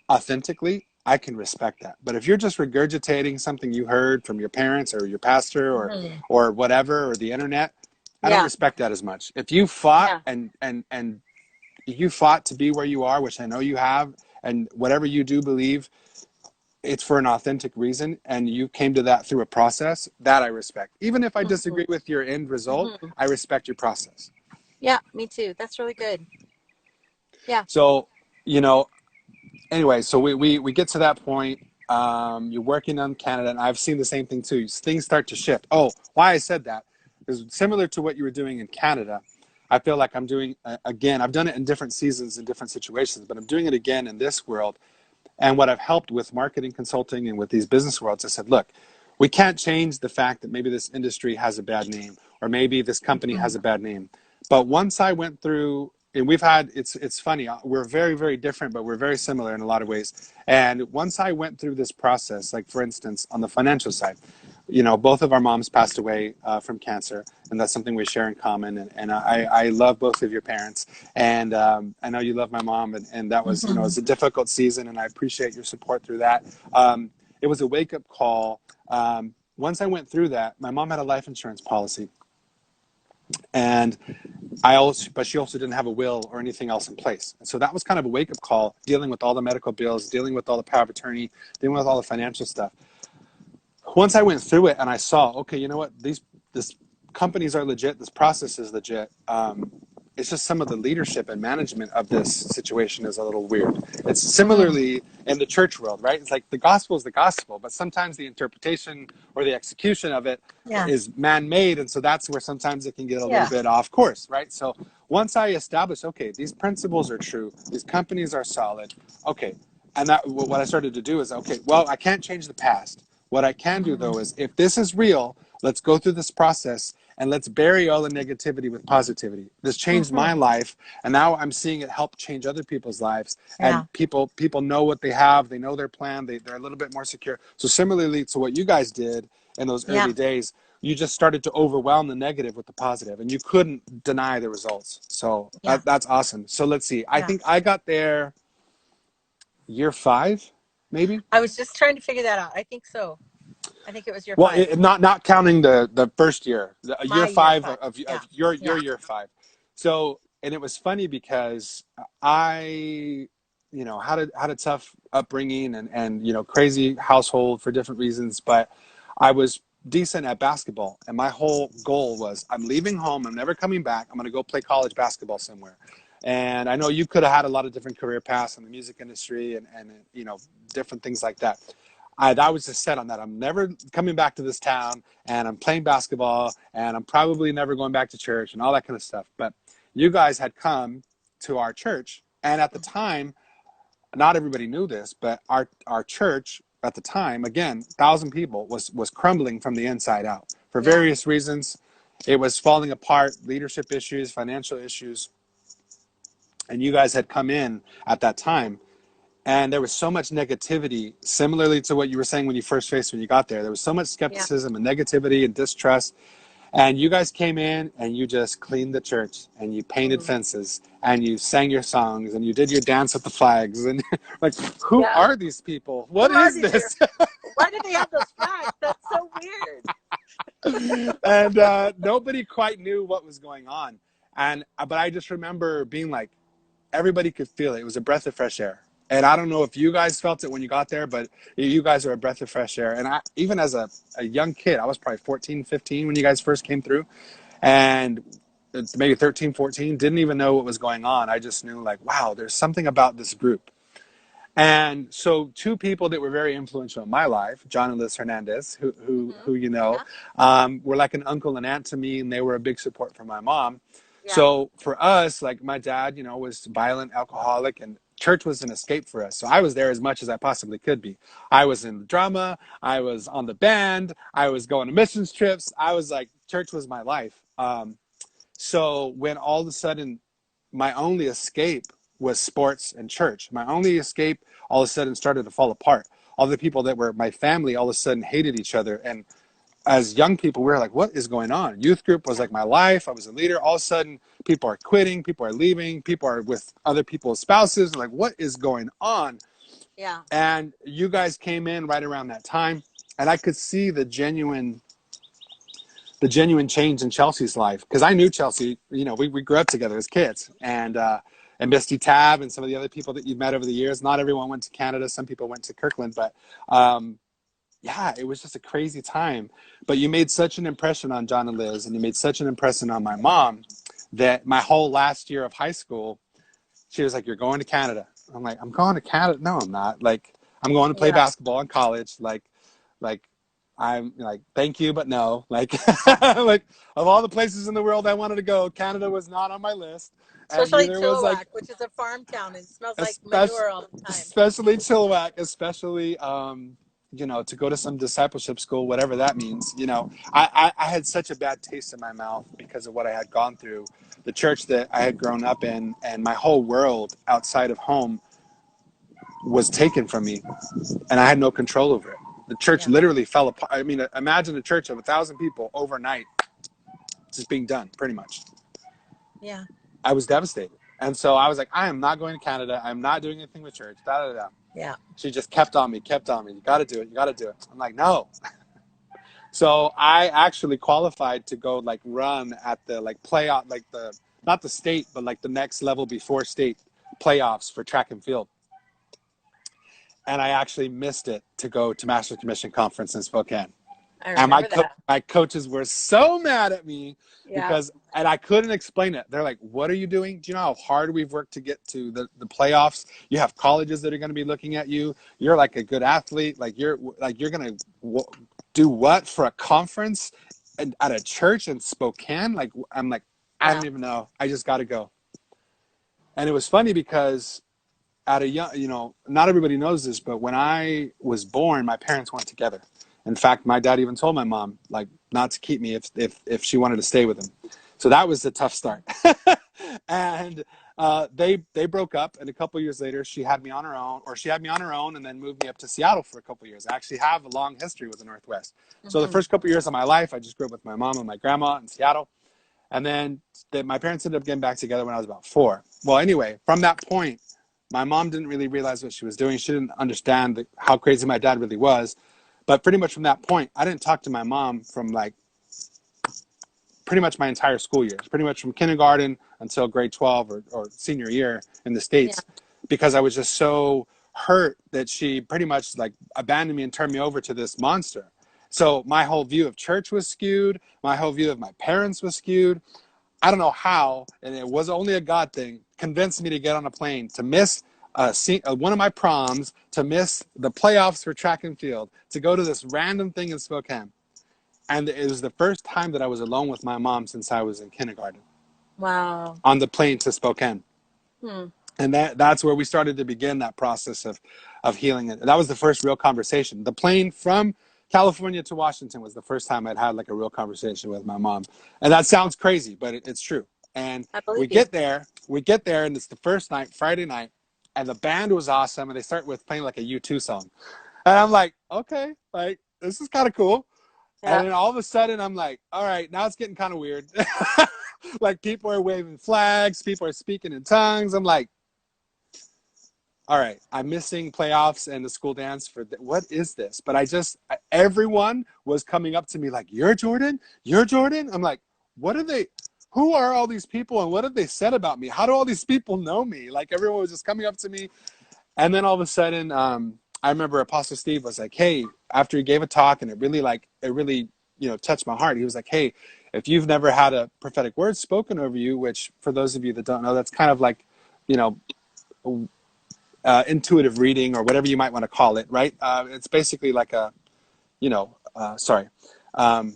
authentically, I can respect that. But if you're just regurgitating something you heard from your parents or your pastor Mhm. or whatever or the internet, I don't Yeah. respect that as much. If you fought Yeah. and you fought to be where you are, which I know you have, and whatever you do believe, it's for an authentic reason, and you came to that through a process that I respect. Even if I Mhm. disagree with your end result, Mhm. I respect your process. Yeah, me too. That's really good. Yeah. So, you know, anyway, so we get to that point. You're working on Canada, and I've seen the same thing too. Things start to shift. Oh, why I said that is similar to what you were doing in Canada. I feel like I'm doing again. I've done it in different seasons in different situations, but I'm doing it again in this world. And what I've helped with marketing consulting and with these business worlds, I said, look, we can't change the fact that maybe this industry has a bad name or maybe this company has Mhm. a bad name. But once I went through, and we've had, it's funny, we're very, very different, but we're very similar in a lot of ways. And once I went through this process, like for instance, on the financial side, you know, both of our moms passed away from cancer, and that's something we share in common. And I love both of your parents, and I know you love my mom, and that was, you know, it Mhm. was a difficult season, and I appreciate your support through that. It was a wake up call. Once I went through that, my mom had a life insurance policy, and but she also didn't have a will or anything else in place. And so that was kind of a wake up call, dealing with all the medical bills, dealing with all the power of attorney, dealing with all the financial stuff. Once I went through it and I saw, okay, you know what, this companies are legit, this process is legit. It's just some of the leadership and management of this situation is a little weird. It's Mhm. similarly in the church world, right? It's like the gospel is the gospel, but sometimes the interpretation or the execution of it Yeah. is man-made, and so that's where sometimes it can get a little Yeah. bit off course, right? So once I established, okay, these principles are true, these companies are solid, okay, and that what I started to do is, okay, well, I can't change the past. What I can do Mm-hmm. though is, if this is real, let's go through this process and let's bury all the negativity with positivity. This changed Mm-hmm. my life, and now I'm seeing it help change other people's lives. Yeah. And people know what they have, they know their plan, they're a little bit more secure. So similarly to what you guys did in those Yeah. early days, you just started to overwhelm the negative with the positive, and you couldn't deny the results. So Yeah. that's awesome. So let's see. I Yeah. think I got there year 5, maybe. I was just trying to figure that out. I think so. I think it was year Well, 5. not counting the first year, My year year 5 5. Yeah. of your Yeah. year 5. So, and it was funny because I, had a tough upbringing, and crazy household for different reasons, but I was decent at basketball, and my whole goal was, I'm leaving home, I'm never coming back, I'm going to go play college basketball somewhere. And I know you could have had a lot of different career paths in the music industry, and different things like that. I was just set on that. I'm never coming back to this town, and I'm playing basketball, and I'm probably never going back to church and all that kind of stuff. But you guys had come to our church, and at the time, not everybody knew this, but our church at the time, again, 1,000 people, was crumbling from the inside out for Yeah. various reasons. It was falling apart, leadership issues, financial issues, and you guys had come in at that time, and there was so much negativity, similarly to what you were saying when you first faced when you got there. There was so much Yeah. skepticism and negativity and distrust. And you guys came in and you just cleaned the church, and you painted Mm. fences, and you sang your songs, and you did your dance with the flags. And like, who Yeah. are these people? Who What are is these here? this? Why did they have those flags? That's so weird. And nobody quite knew what was going on. But I just remember being like, everybody could feel it. It was a breath of fresh air. And I don't know if you guys felt it when you got there, but you guys are a breath of fresh air. And even as a young kid, I was probably 14, 15 when you guys first came through. And it's maybe 13, 14, didn't even know what was going on. I just knew, like, wow, there's something about this group. And so two people that were very influential in my life, John and Liz Hernandez, Mm-hmm. who Yeah. were like an uncle and aunt to me, and they were a big support for my mom. Yeah. So for us, like, my dad, was violent, alcoholic, and church was an escape for us. So I was there as much as I possibly could be. I was in the drama, I was on the band, I was going to missions trips. I was like, church was my life. So when all of a sudden my only escape was sports and church, my only escape all of a sudden started to fall apart. All the people that were my family all of a sudden hated each other. And as young people, we were like, what is going on? Youth group was Yeah. like my life. I was a leader. All of a sudden, people are quitting, people are leaving, people are with other people's spouses. Like, what is going on? Yeah. And you guys came in right around that time, and I could see the genuine change in Chelsea's life, because I knew Chelsea. We grew up together as kids, and Misty Tab and some of the other people that you've met over the years. Not everyone went to Canada. Some people went to Kirkland, but yeah, it was just a crazy time. But you made such an impression on John and Liz, and you made such an impression on my mom, that my whole last year of high school, she was like, "You're going to Canada." I'm like, "I'm going to Canada? No, I'm not. Like, I'm going to play Yeah. basketball in college. Like, I'm like, thank you, but no." Like, like, of all the places in the world I wanted to go, Canada was not on my list, and Especially neither was, like, Chilliwack, which is a farm town and smells like especially manure all the time. especially Chilliwack, especially to go to some discipleship school, whatever that means. I had such a bad taste in my mouth because of what I had gone through, the church that I had grown up in, and my whole world outside of home was taken from me, and I had no control over it. The church Yeah. literally fell apart. I mean, imagine a church of 1,000 people overnight just being done, pretty much. Yeah. I was devastated. And so I was like, I am not going to Canada. I'm not doing anything with church. Da, da, da. Yeah. She just kept on me, kept on me. You got to do it. You got to do it. I'm like, no. So I actually qualified to go, like, run at the, like, playoff, like, not the state, but like the next level before state playoffs for track and field. And I actually missed it to go to Master Commission Conference in Spokane. I And remember that. my coaches were so mad at me Yeah. because, and I couldn't explain it. They're like, "What are you doing? Do you know how hard we've worked to get to the playoffs? You have colleges that are going to be looking at you. You're like a good athlete. You're going to do what for a conference and at a church in Spokane?" Like, I Yeah. don't even know. I just got to go. And it was funny because at a young, not everybody knows this, but when I was born, my parents weren't together. In fact, my dad even told my mom like not to keep me if she wanted to stay with him. So that was a tough start. And they broke up, and a couple years later, she had me on her own, or she had me on her own, and then moved me up to Seattle for a couple years. I actually have a long history with the Northwest. So the Mm-hmm. first couple years of my life, I just grew up with my mom and my grandma in Seattle. And then my parents ended up getting back together when I was about 4. Well, anyway, from that point, my mom didn't really realize what she was doing. She didn't understand how crazy my dad really was. But pretty much from that point, I didn't talk to my mom from like pretty much my entire school years, pretty much from kindergarten until grade 12 or senior year in the Yeah. States, because I was just so hurt that she pretty much like abandoned me and turned me over to this monster. So my whole view of church was skewed. My whole view of my parents was skewed. I don't know how, and it was only a God thing, convinced me to get on a plane, to miss one of my proms, to miss the playoffs for track and field, to go to this random thing in Spokane. And it was the first time that I was alone with my mom since I was in kindergarten Wow. on the plane to Spokane. Hmm. And that's where we started to begin that process of healing it. That was the first real conversation. The plane from California to Washington was the first time I'd had like a real conversation with my mom. And that sounds crazy, but it's true. And I believe you. we get there, and it's the first night, Friday night, and the band was awesome, and they start with playing like a U2 song. And I'm like, okay, like this is kind of cool. And Yeah. then all of a sudden, I'm like, all right, now it's getting kind of weird. Like people are waving flags, people are speaking in tongues. I'm like, all right, I'm missing playoffs and the school dance what is this? But everyone was coming up to me like, you're Jordan? You're Jordan? I'm like, what are they? Who are all these people and what have they said about me? How do all these people know me? Like everyone was just coming up to me. And then all of a sudden, I remember Apostle Steve was like, hey, after he gave a talk and it really, touched my heart. He was like, hey, if you've never had a prophetic word spoken over you, which for those of you that don't know, that's kind of like, you know, intuitive reading or whatever you might want to call it, right? It's basically like um,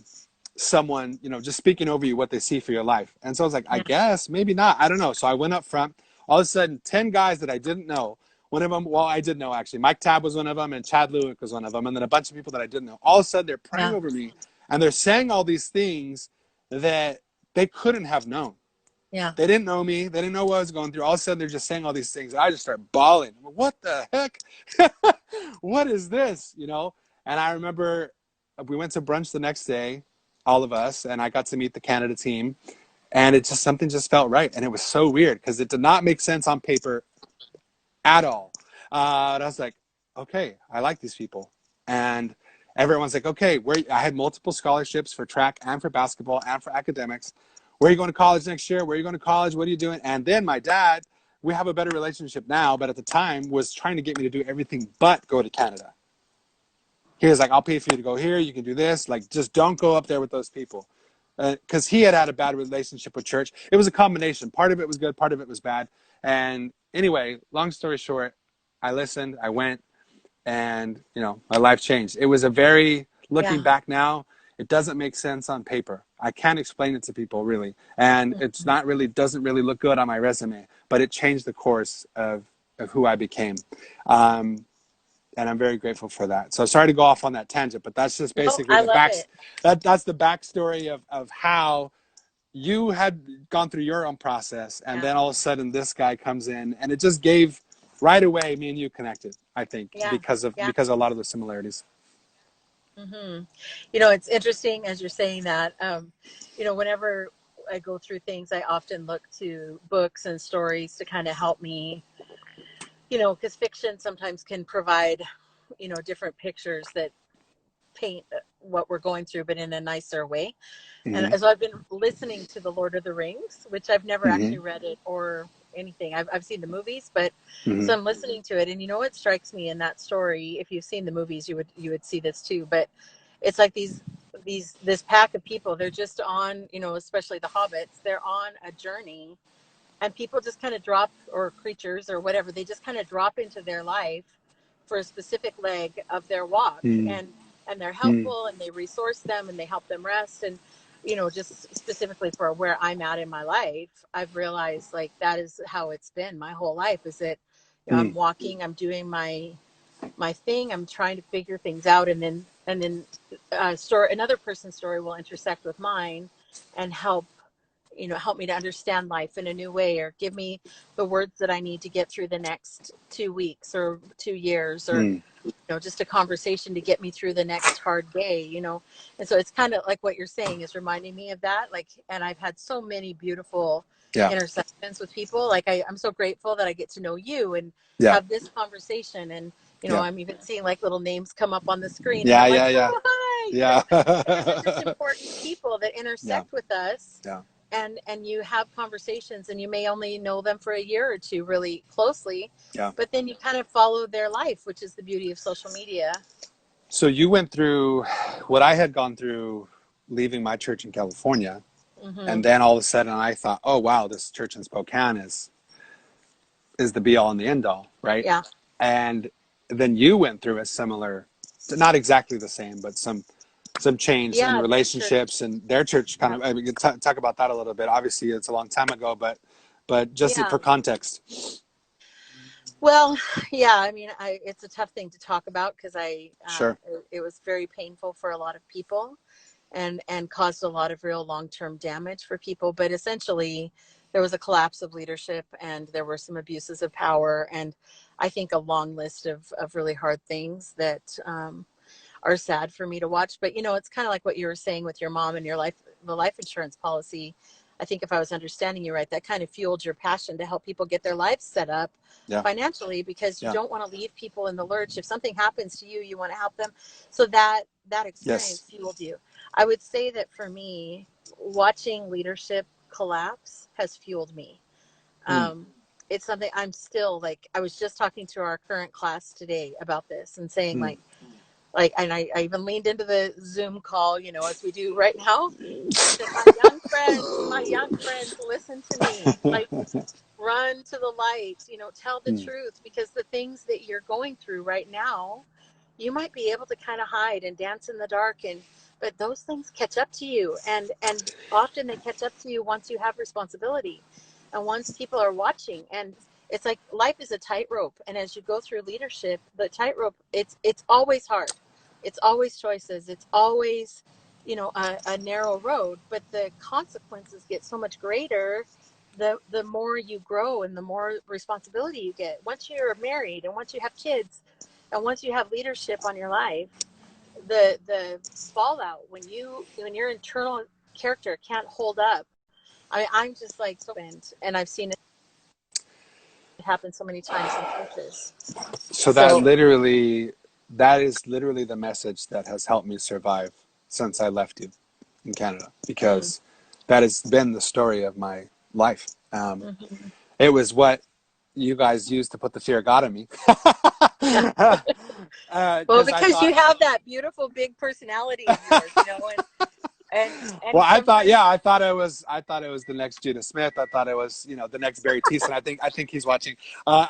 someone, just speaking over you what they see for your life. And so I was like, I Yeah. guess, maybe not. I don't know. So I went up front. All of a sudden, 10 guys that I didn't know. One of them, well, I did know actually. Mike Tabb was one of them, and Chad Lewick was one of them. And then a bunch of people that I didn't know. All of a sudden, they're praying Yeah. over me, and they're saying all these things that they couldn't have known. Yeah. They didn't know me. They didn't know what I was going through. All of a sudden, they're just saying all these things. And I just start bawling. What the heck? What is this? And I remember we went to brunch the next day, all of us, and I got to meet the Canada team. And something just felt right. And it was so weird because it did not make sense on paper at all. And I was like, okay, I like these people. And everyone's like, okay, I had multiple scholarships for track and for basketball and for academics. Where are you going to college next year? Where are you going to college? What are you doing? And then my dad, we have a better relationship now, but at the time was trying to get me to do everything but go to Canada. He was like, I'll pay for you to go here. You can do this. Like, just don't go up there with those people. Because he had a bad relationship with church. It was a combination. Part of it was good. Part of it was bad. And anyway, long story short, I listened. I went. And, my life changed. It was looking Yeah. back now, it doesn't make sense on paper. I can't explain it to people really. And it's not really, doesn't really look good on my resume, but it changed the course of who I became. And I'm very grateful for that. So sorry to go off on that tangent, but that's just No, basically I love it. that's the backstory of how you had gone through your own process, and Yeah. then all of a sudden this guy comes in, and it just gave right away me and you connected. I think Yeah. because of Yeah. a lot of the similarities. Hmm. It's interesting as you're saying that. Whenever I go through things, I often look to books and stories to kind of help me, because fiction sometimes can provide, different pictures that paint what we're going through, but in a nicer way. And Mm-hmm. so I've been listening to The Lord of the Rings, which I've never Mm-hmm. actually read it or anything. I've seen the movies, but Mm-hmm. so I'm listening to it. And what strikes me in that story, if you've seen the movies, you would see this too. But it's like this pack of people, they're just on, especially the hobbits, they're on a journey, and people just kind of drop, or creatures or whatever, they just kind of drop into their life for a specific leg of their walk, and they're Mm-hmm. helpful, and they resource them, and they help them rest. And just specifically for where I'm at in my life, I've realized like that is how it's been my whole life, is that Mm. I'm walking, I'm doing my thing, I'm trying to figure things out, and then another person's story will intersect with mine and help me to understand life in a new way, or give me the words that I need to get through the next 2 weeks or 2 years, or Mm. just a conversation to get me through the next hard day. And so it's kind of like what you're saying is reminding me of that. Like, and I've had so many beautiful Yeah. intersections with people. Like, I'm so grateful that I get to know you and Yeah. have this conversation. And, Yeah. I'm even seeing like little names come up on the screen, and Yeah. I'm like, Yeah. Yeah. oh, hi, Yeah. these are just important people that Yeah. intersect with us. Yeah. And you have conversations, and you may only know them for a year or two really closely, Yeah. but then you kind of follow their life, which is the beauty of social media. So you went through what I had gone through leaving my church in California. Hmm. And then all of a sudden I thought, oh, wow, this church in Spokane is the be all and the end all, right? Yeah. And then you went through a similar, not exactly the same, but some change in Yeah, their church. relationships, and their church kind Yeah. of, I mean, talk about that a little bit. Obviously it's a long time ago, but just Yeah. for context. Well, yeah, I mean, it's a tough thing to talk about because Sure. it was very painful for a lot of people, and caused a lot of real long-term damage for people. But essentially, there was a collapse of leadership, and there were some abuses of power, and I think a long list of really hard things that are sad for me to watch. But it's kind of like what you were saying with your mom and the life insurance policy. I think if I was understanding you right, that kind of fueled your passion to help people get their lives set up Yeah. financially, because you Yeah. don't want to leave people in the lurch. If something happens to you, you want to help them. So that Yes. experience fueled you. I would say that for me, watching leadership collapse has fueled me. Mm. Um, it's something I'm still like. I was just talking to our current class today about this and saying Mm. and I even leaned into the Zoom call, as we do right now. I said, my young friends, listen to me. Like, run to the light, tell the Mm. truth, because the things that you're going through right now, you might be able to kind of hide and dance in the dark, but those things catch up to you, and often they catch up to you once you have responsibility, and once people are watching. And it's like life is a tightrope, and as you go through leadership, the tightrope, it's always hard. It's always choices. It's always a narrow road, but the consequences get so much greater the more you grow and the more responsibility you get. Once you're married, and once you have kids, and once you have leadership on your life, the fallout when your internal character can't hold up. I'm just like so bent, and I've seen it happen so many times in churches. So So that is literally the message that has helped me survive since I left you in Canada, mm, because that has been the story of my life. mhm. It was what you guys used to put the fear of God in me. Yeah. Well, Because I because you thought, have that beautiful big personality of yours, and well, sometimes I thought it was the next Judah Smith. I thought it was, the next Barry Thiessen. I think he's watching. I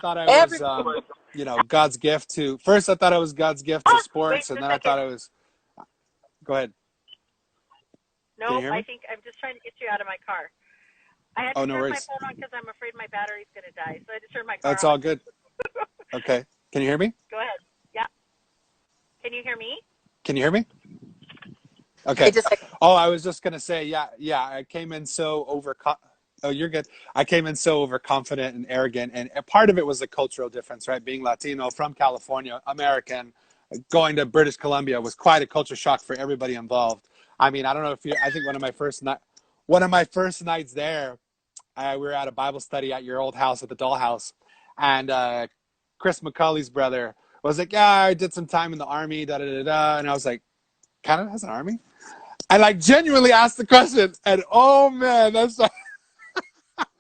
thought I was, everyone. God's gift to. First, I thought it was God's gift to Wait sports, and a then I second. thought it was. Go ahead. Can you Nope, hear I me? think I'm just trying to get you out of my car. I had Oh, to no turn my worries. phone on because I'm afraid my battery's going to die. So I had to turn my car That's on. all good. Okay. Can you hear me? Go ahead. Yeah. Can you hear me? Can you hear me? Okay. Wait just a second. Oh, I was just gonna say, yeah, yeah. I came in so Oh, you're good. I came in so overconfident and arrogant, and part of it was the cultural difference, right? Being Latino from California, American, going to British Columbia was quite a culture shock for everybody involved. I mean, I don't know if you. I think one of my first nights there, we were at a Bible study at your old house at the Dollhouse, and Chris McCauley's brother was like, "Yeah, I did some time in the army, da da da da," and I was like, "Canada has an army?" I like genuinely asked the question, and oh man, that's like,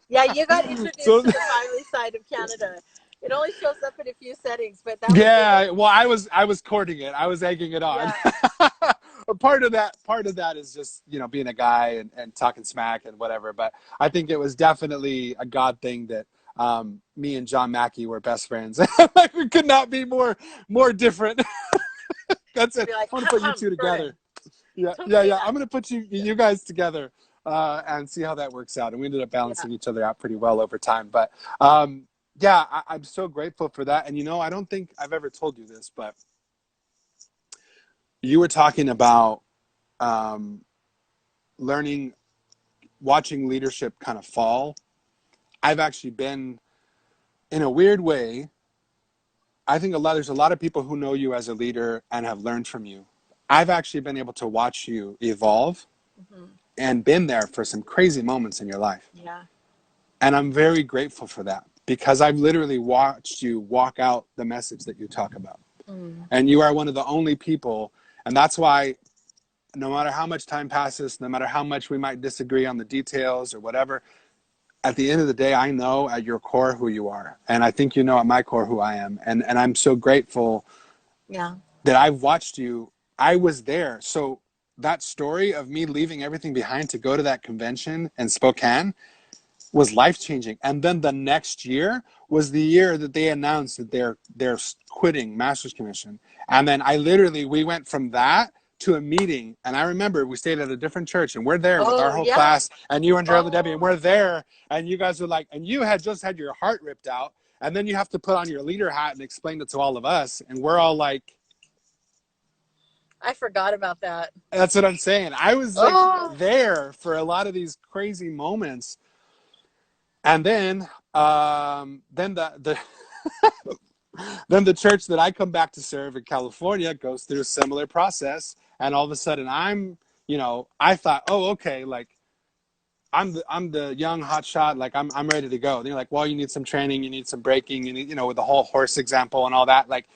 Yeah, you got introduced so. to the Filey side of Canada. It only shows up in a few settings, but that was it. Yeah, well, I was courting it. I was egging it on. Yeah. Part of that is just being a guy and talking smack and whatever. But I think it was definitely a God thing that me and John Mackey were best friends. Like we could not be more different. That's it. Be like, I want to put you two Jordan, together. Yeah, don't yeah, say yeah. that. I'm gonna put you guys together and see how that works out. And we ended up Yeah. balancing each other out pretty well over time. But yeah, I'm so grateful for that. And, you know, I don't think I've ever told you this, but you were talking about um, learning, watching leadership kind of fall. I've actually been, in a weird way, I think there's a lot of people who know you as a leader and have learned from you. I've actually been able to watch you evolve Hmm. and been there for some crazy moments in your life. Yeah. And I'm very grateful for that because I've literally watched you walk out the message that you talk about. Mm. And you are one of the only people. And that's why no matter how much time passes, no matter how much we might disagree on the details or whatever, at the end of the day, I know at your core who you are. And I think you know at my core who I am. And I'm so grateful Yeah. that I've watched you. I was there. So that story of me leaving everything behind to go to that convention in Spokane was life changing. And then the next year was the year that they announced that they're quitting Master's Commission. And then we went from that to a meeting. And I remember we stayed at a different church and we're there with our Oh, whole yeah. class and you and Gerald and Debbie, and Oh, we're there. And you guys were like, and you had just had your heart ripped out. And then you have to put on your leader hat and explain it to all of us. And we're all like, I forgot about that. that's what I'm saying. I was like Oh, there for a lot of these crazy moments. And then then the church that I come back to serve in California goes through a similar process. And all of a sudden I thought, oh, okay, like I'm the young hot shot, like I'm ready to go. And they're like, well, you need some training, you need some braking, you need, with the whole horse example and all that. Like,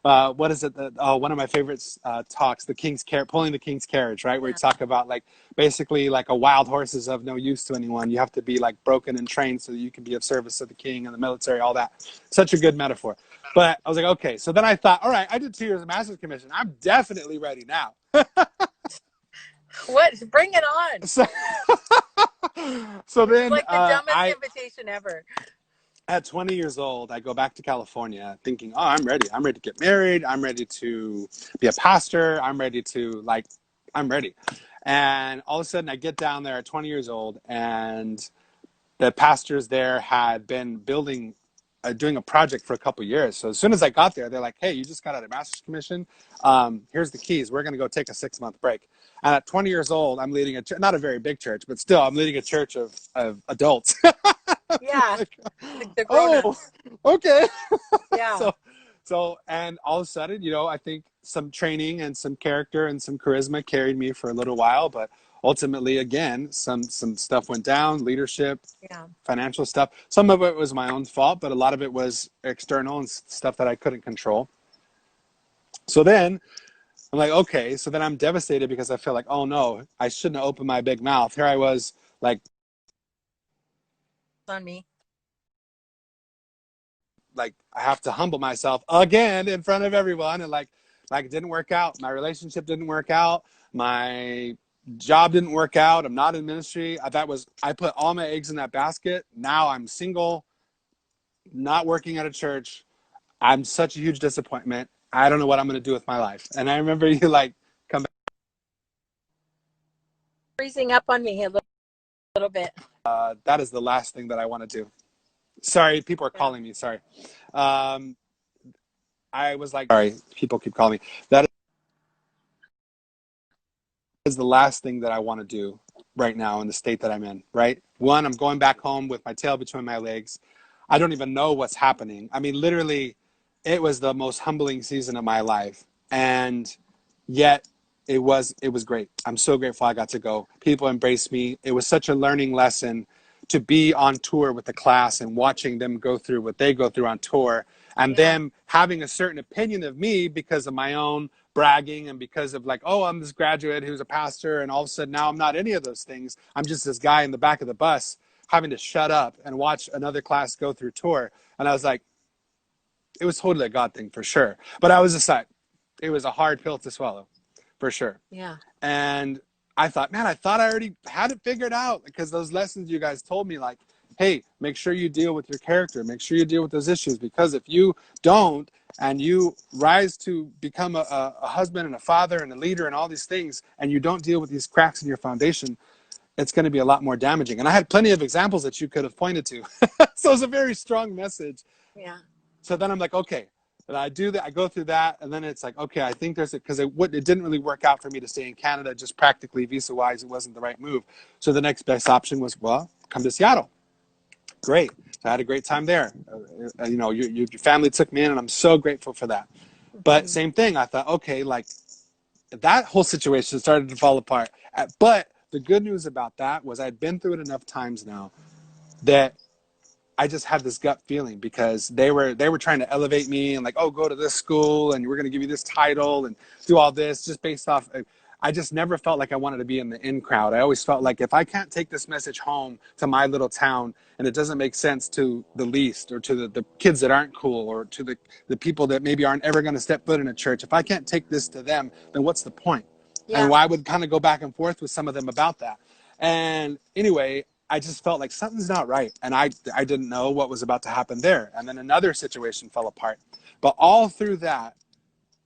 what is it? One of my favorite talks, pulling the king's carriage, right? Where you yeah. talk about like basically like a wild horse is of no use to anyone. You have to be like broken and trained so that you can be of service to the king and the military, all that. Such a good metaphor. But I was like, okay. So then I thought, all right, I did 2 years of master's commission. I'm definitely ready now. What? Bring it on. So, so This is then like the dumbest invitation ever. at 20 years old, I go back to California thinking, oh, I'm ready. I'm ready to get married. I'm ready to be a pastor. I'm ready. And all of a sudden I get down there at 20 years old and the pastors there had been doing a project for a couple of years. So as soon as I got there, they're like, hey, you just got out of master's commission. Here's the keys. We're going to go take a 6-month break. And at 20 years old, I'm leading not a very big church, but still I'm leading a church of adults. Yeah. Like, The oh, grown-ups. okay. Yeah. so and all of a sudden, I think some training and some character and some charisma carried me for a little while, but ultimately, again, some stuff went down, leadership, Yeah. financial stuff. Some of it was my own fault, but a lot of it was external and stuff that I couldn't control. So then I'm like, okay. So then I'm devastated because I feel like, oh no, I shouldn't have opened my big mouth. Here I was On me. like I have to humble myself again in front of everyone, and like it didn't work out. My relationship didn't work out. My job didn't work out. I'm not in ministry. I put all my eggs in that basket. Now I'm single, not working at a church. I'm such a huge disappointment. I don't know what I'm going to do with my life. And I remember you like come back. Freezing up on me a little bit. That is the last thing that I want to do. Sorry, people are Yeah. calling me. Sorry. Um, I was like, sorry, people keep calling me. That is the last thing that I want to do right now in the state that I'm in, right? One, I'm going back home with my tail between my legs. I don't even know what's happening. I mean, literally, it was the most humbling season of my life. And yet it was great. I'm so grateful I got to go. People embraced me. It was such a learning lesson to be on tour with the class and watching them go through what they go through on tour and Yeah. them having a certain opinion of me because of my own bragging and because of like, oh, I'm this graduate who's a pastor, and all of a sudden now I'm not any of those things. I'm just this guy in the back of the bus having to shut up and watch another class go through tour. And I was like, it was totally a God thing for sure. But I was aside. It was a hard pill to swallow for sure. Yeah. And I thought, man, I thought I already had it figured out because those lessons you guys told me, like, hey, make sure you deal with your character, make sure you deal with those issues, because if you don't and you rise to become a husband and a father and a leader and all these things, and you don't deal with these cracks in your foundation, it's going to be a lot more damaging. And I had plenty of examples that you could have pointed to. So it was a very strong message. Yeah. So then I'm like, okay, and I do that. I go through that, and then it's like, okay, I think there's because it didn't really work out for me to stay in Canada, just practically visa wise, it wasn't the right move. So the next best option was, well, come to Seattle. Great. So I had a great time there. You know, your family took me in, and I'm so grateful for that. But Mm-hmm. same thing, I thought, okay, like that whole situation started to fall apart. But the good news about that was I'd been through it enough times now that I just had this gut feeling, because they were trying to elevate me and like, oh, go to this school and we're going to give you this title and do all this just based off. I just never felt like I wanted to be in the in crowd. I always felt like if I can't take this message home to my little town and it doesn't make sense to the least, or to the kids that aren't cool, or to the people that maybe aren't ever going to step foot in a church, if I can't take this to them, then what's the point? And Yeah. I would kind of go back and forth with some of them about that. And anyway, I just felt like something's not right. And I didn't know what was about to happen there. And then another situation fell apart. But all through that,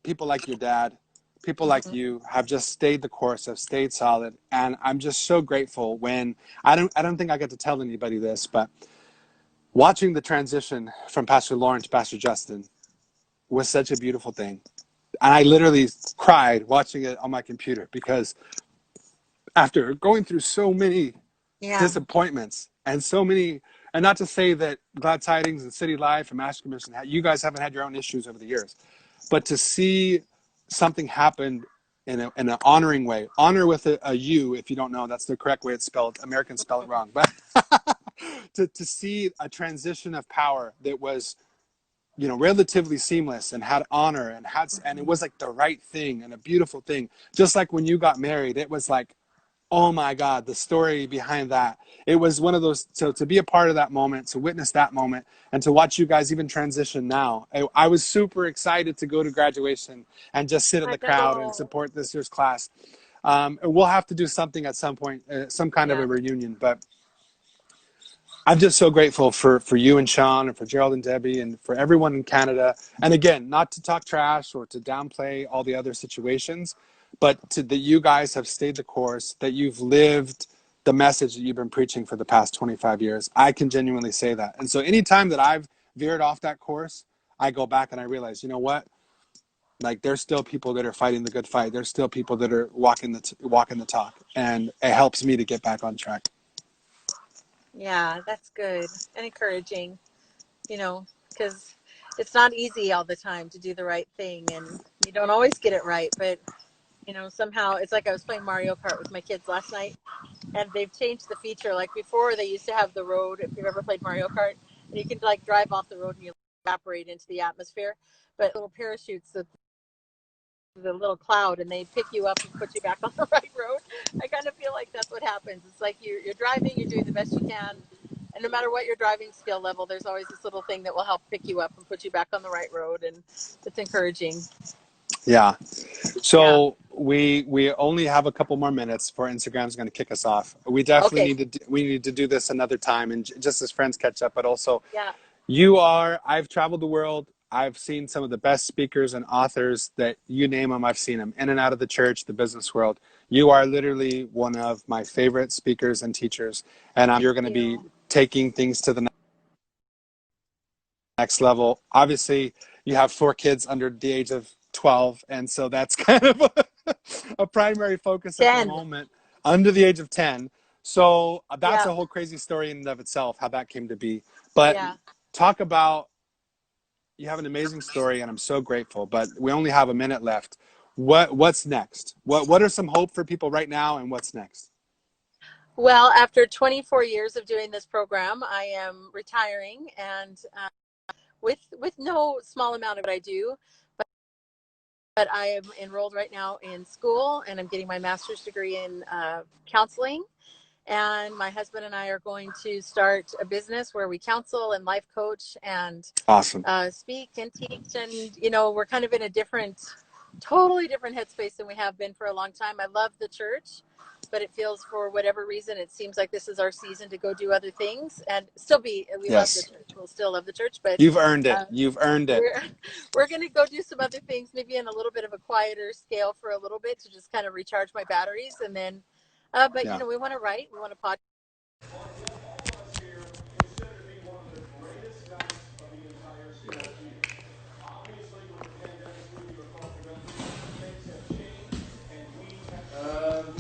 people like your dad, people like Mm-hmm. you have just stayed the course, have stayed solid. And I'm just so grateful when I don't think I get to tell anybody this, but watching the transition from Pastor Lauren to Pastor Justin was such a beautiful thing. And I literally cried watching it on my computer, because after going through so many Yeah. disappointments and so many, and not to say that Glad Tidings and City Life and Master Commission, you guys haven't had your own issues over the years, but to see something happen in an honoring way, honor with a U, if you don't know, that's the correct way it's spelled. Americans spell it wrong, but to see a transition of power that was, you know, relatively seamless and had honor and it was like the right thing and a beautiful thing. Just like when you got married, it was like, oh my God, the story behind that. It was one of those, so to be a part of that moment, to witness that moment, and to watch you guys even transition now. I was super excited to go to graduation and just sit in I the crowd and know. support this year's class. We'll have to do something at some point, some kind of Yeah. a reunion, but I'm just so grateful for you and Sean, and for Gerald and Debbie, and for everyone in Canada. And again, not to talk trash or to downplay all the other situations, but that you guys have stayed the course, that you've lived the message that you've been preaching for the past 25 years. I can genuinely say that. And so anytime that I've veered off that course, I go back and I realize, you know what? Like, there's still people that are fighting the good fight. There's still people that are walking the talk, and it helps me to get back on track. Yeah, that's good and encouraging, you know, because it's not easy all the time to do the right thing, and you don't always get it right. But, you know, somehow it's like I was playing Mario Kart with my kids last night, and they've changed the feature. Like before, they used to have the road, if you've ever played Mario Kart, and you can like drive off the road and you evaporate into the atmosphere. But little parachutes, the little cloud, and they pick you up and put you back on the right road. I kind of feel like that's what happens. It's like you're driving, you're doing the best you can, and no matter what your driving skill level, there's always this little thing that will help pick you up and put you back on the right road, and it's encouraging. Yeah. Yeah. So we only have a couple more minutes before Instagram's going to kick us off. We definitely Okay. need to do this another time, and just as friends catch up. But also, Yeah. I've traveled the world. I've seen some of the best speakers and authors that you name them. I've seen them in and out of the church, the business world. You are literally one of my favorite speakers and teachers, and you're going to Thank be you. taking things to the next level. Obviously, you have 4 kids under the age of 12, and so that's kind of a primary focus at the 10. moment, under the age of 10. So that's Yeah. a whole crazy story in and of itself, how that came to be. But Yeah. talk about, you have an amazing story, and I'm so grateful, but we only have a minute left. What's next? What are some hope for people right now, and what's next? Well, after 24 years of doing this program, I am retiring, and with no small amount of what I do, but I am enrolled right now in school, and I'm getting my master's degree in counseling. And my husband and I are going to start a business where we counsel and life coach and Awesome. speak and teach. And, you know, we're kind of in a totally different headspace than we have been for a long time. I love the church, but it feels, for whatever reason, it seems like this is our season to go do other things and still we love the Yes. church. We'll still love the church, but You've earned it. uh, You've earned it. we're we're going to go do some other things, maybe in a little bit of a quieter scale for a little bit, to just kind of recharge my batteries, and then But Yeah. we want to write, we want to pod.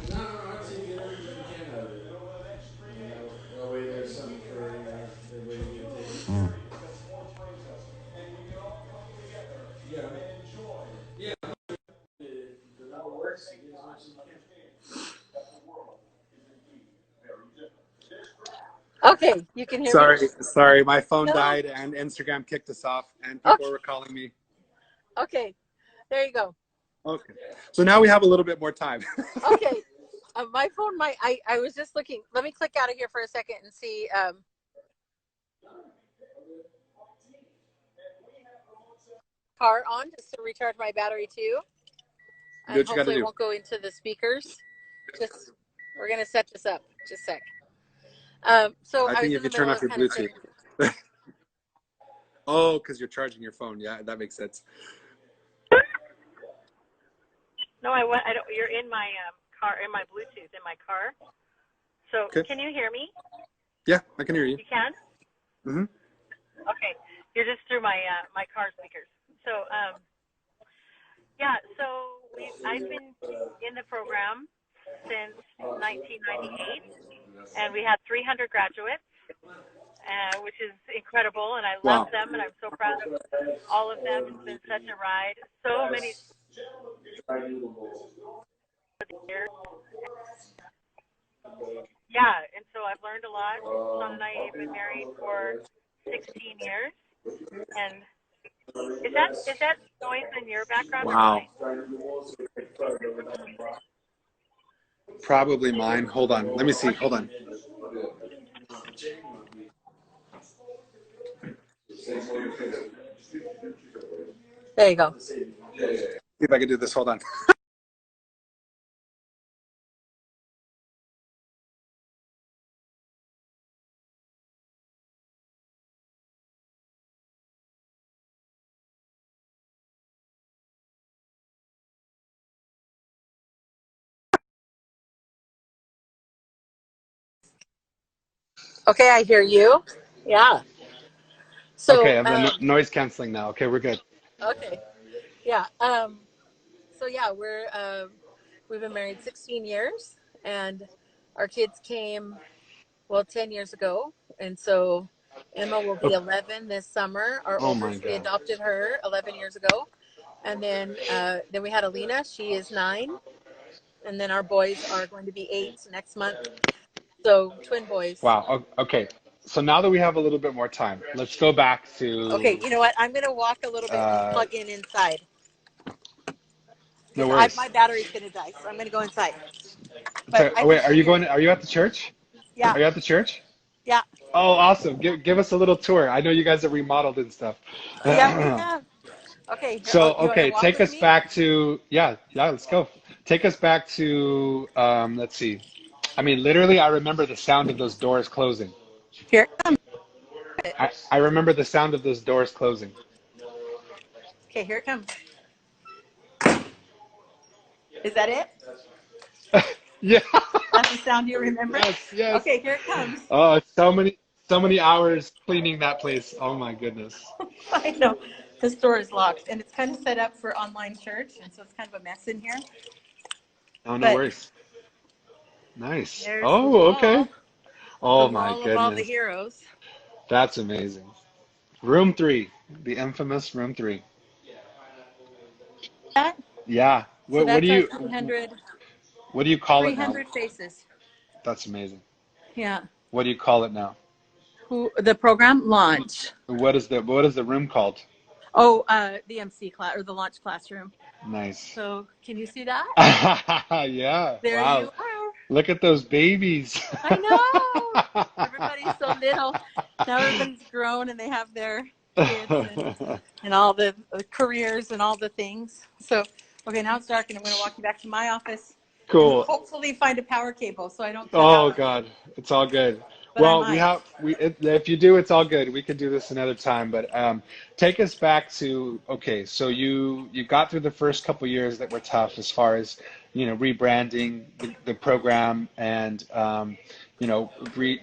No, I'd say get everything you can out of it. That way there's something for everybody to give and take. Yeah. Yeah. The more works, you get as much as you can. Okay, you can hear me? Sorry, my phone No. died and Instagram kicked us off, and people Okay. were calling me. Okay. There you go. Okay, so now we have a little bit more time. Okay. My phone, I was just looking. Let me click out of here for a second and see. Car on just to recharge my battery too. Do And what you got to hopefully it do. won't go into the speakers. Just, we're going to set this up. Just a sec. So I I think was if in you the turn middle off of your kind of Bluetooth. setting. Oh, because you're charging your phone. Yeah, that makes sense. No, I don't. You're in my car, in my Bluetooth, in my car. So Okay. can you hear me? Yeah, I can hear you. You can? Mm-hmm. Okay. You're just through my my car speakers. So yeah. So I've been in the program since 1998, and we had 300 graduates, which is incredible, and I love Wow. them, and I'm so proud of all of them. It's been such a ride. So many years. Yeah, and so I've learned a lot. Sean and I have been married for 16 years, and is that noise in your background or Wow. mine? Probably mine. Hold on. Let me see. Hold on. There you go. See if I can do this. Hold on. Okay, I hear you. Yeah. So Okay, I'm the noise canceling now. Okay, we're good. okay, yeah. So yeah, we've been married 16 years, and our kids came 10 years ago, and so Emma will be Okay. 11 this summer. Our Oh my oldest, we God. adopted her 11 years ago, and then we had Alina. She is 9, and then our boys are going to be 8 next month. So twin boys. Wow. Okay. So now that we have a little bit more time, let's go back Okay, to you know what? I'm going to walk a little bit and uh, plug in inside no because worries. my battery's going to die. So I'm going to go inside. But So, I can wait, are still you hear going? you. Are you at the church? Yeah, Are you at the church? yeah, Oh, awesome. Give us a little tour. I know you guys have remodeled and stuff. yeah. We have. Okay, here. Oh, So, you want to okay, walk take with us me? back to, yeah, let's go. Take us back to, let's see. I mean, literally, I remember the sound of those doors closing. Here. I remember the sound of those doors closing. Okay, here it comes. Is that it? Yeah. That's the sound you remember? Yes, yes. Okay, here it comes. Oh, so many hours cleaning that place. Oh my goodness. I know. This door is locked, and it's kind of set up for online church, and so it's kind of a mess in here. Oh, no But worries. Nice. there's Oh, okay. the Oh my wall of all the goodness. heroes. That's amazing. Room 3, the infamous room 3. That Yeah. so What do that's our you 300 what do you call it now? 300 faces. That's amazing. Yeah. What do you call it now? Who the program launch? What is the room called? Oh, the MC class or the launch classroom. Nice. So can you see that? Yeah. There you Wow. are. Look at those babies. I know. Everybody's so little. Now everybody's grown and they have their kids and all the careers and all the things. So, okay, now it's dark and I'm going to walk you back to my office and Cool. hopefully find a power cable so I don't cut Oh out. God, it's all good. But I Well, might. if you do, it's all good. We could do this another time. But take us back to okay. So you got through the first couple years that were tough as far as rebranding the program and,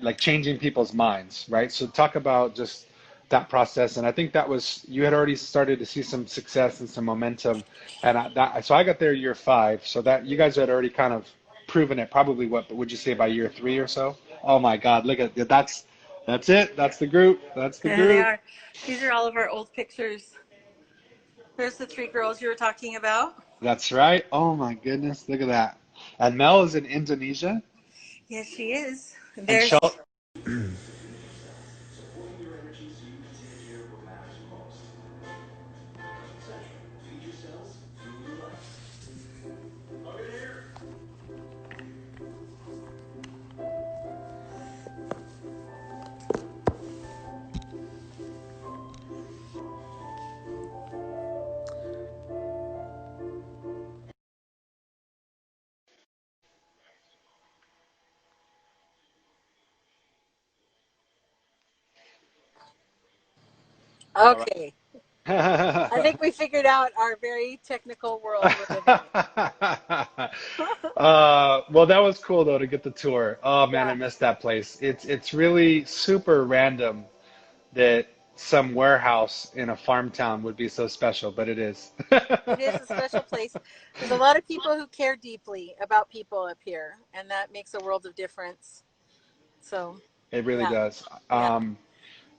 like changing people's minds, right? So talk about just that process. And I think that was, you had already started to see some success and some momentum. And so I got there year 5. So that you guys had already kind of proven it, probably what would you say by year 3 or so? Oh my God, look at that's it. That's the group. That's the There they group. are. These are all of our old pictures. There's the 3 girls you were talking about. That's right. Oh my goodness, look at that. And Mel is in Indonesia. Yes, she is. And There's Chel All okay. I right. think we figured out our very technical world we're living in. Well, that was cool though to get the tour. Oh man, I Yeah, missed that place. It's really super random that some warehouse in a farm town would be so special, but it is. it is a special place. There's a lot of people who care deeply about people up here, and that makes a world of difference. So, It really yeah, does. yeah.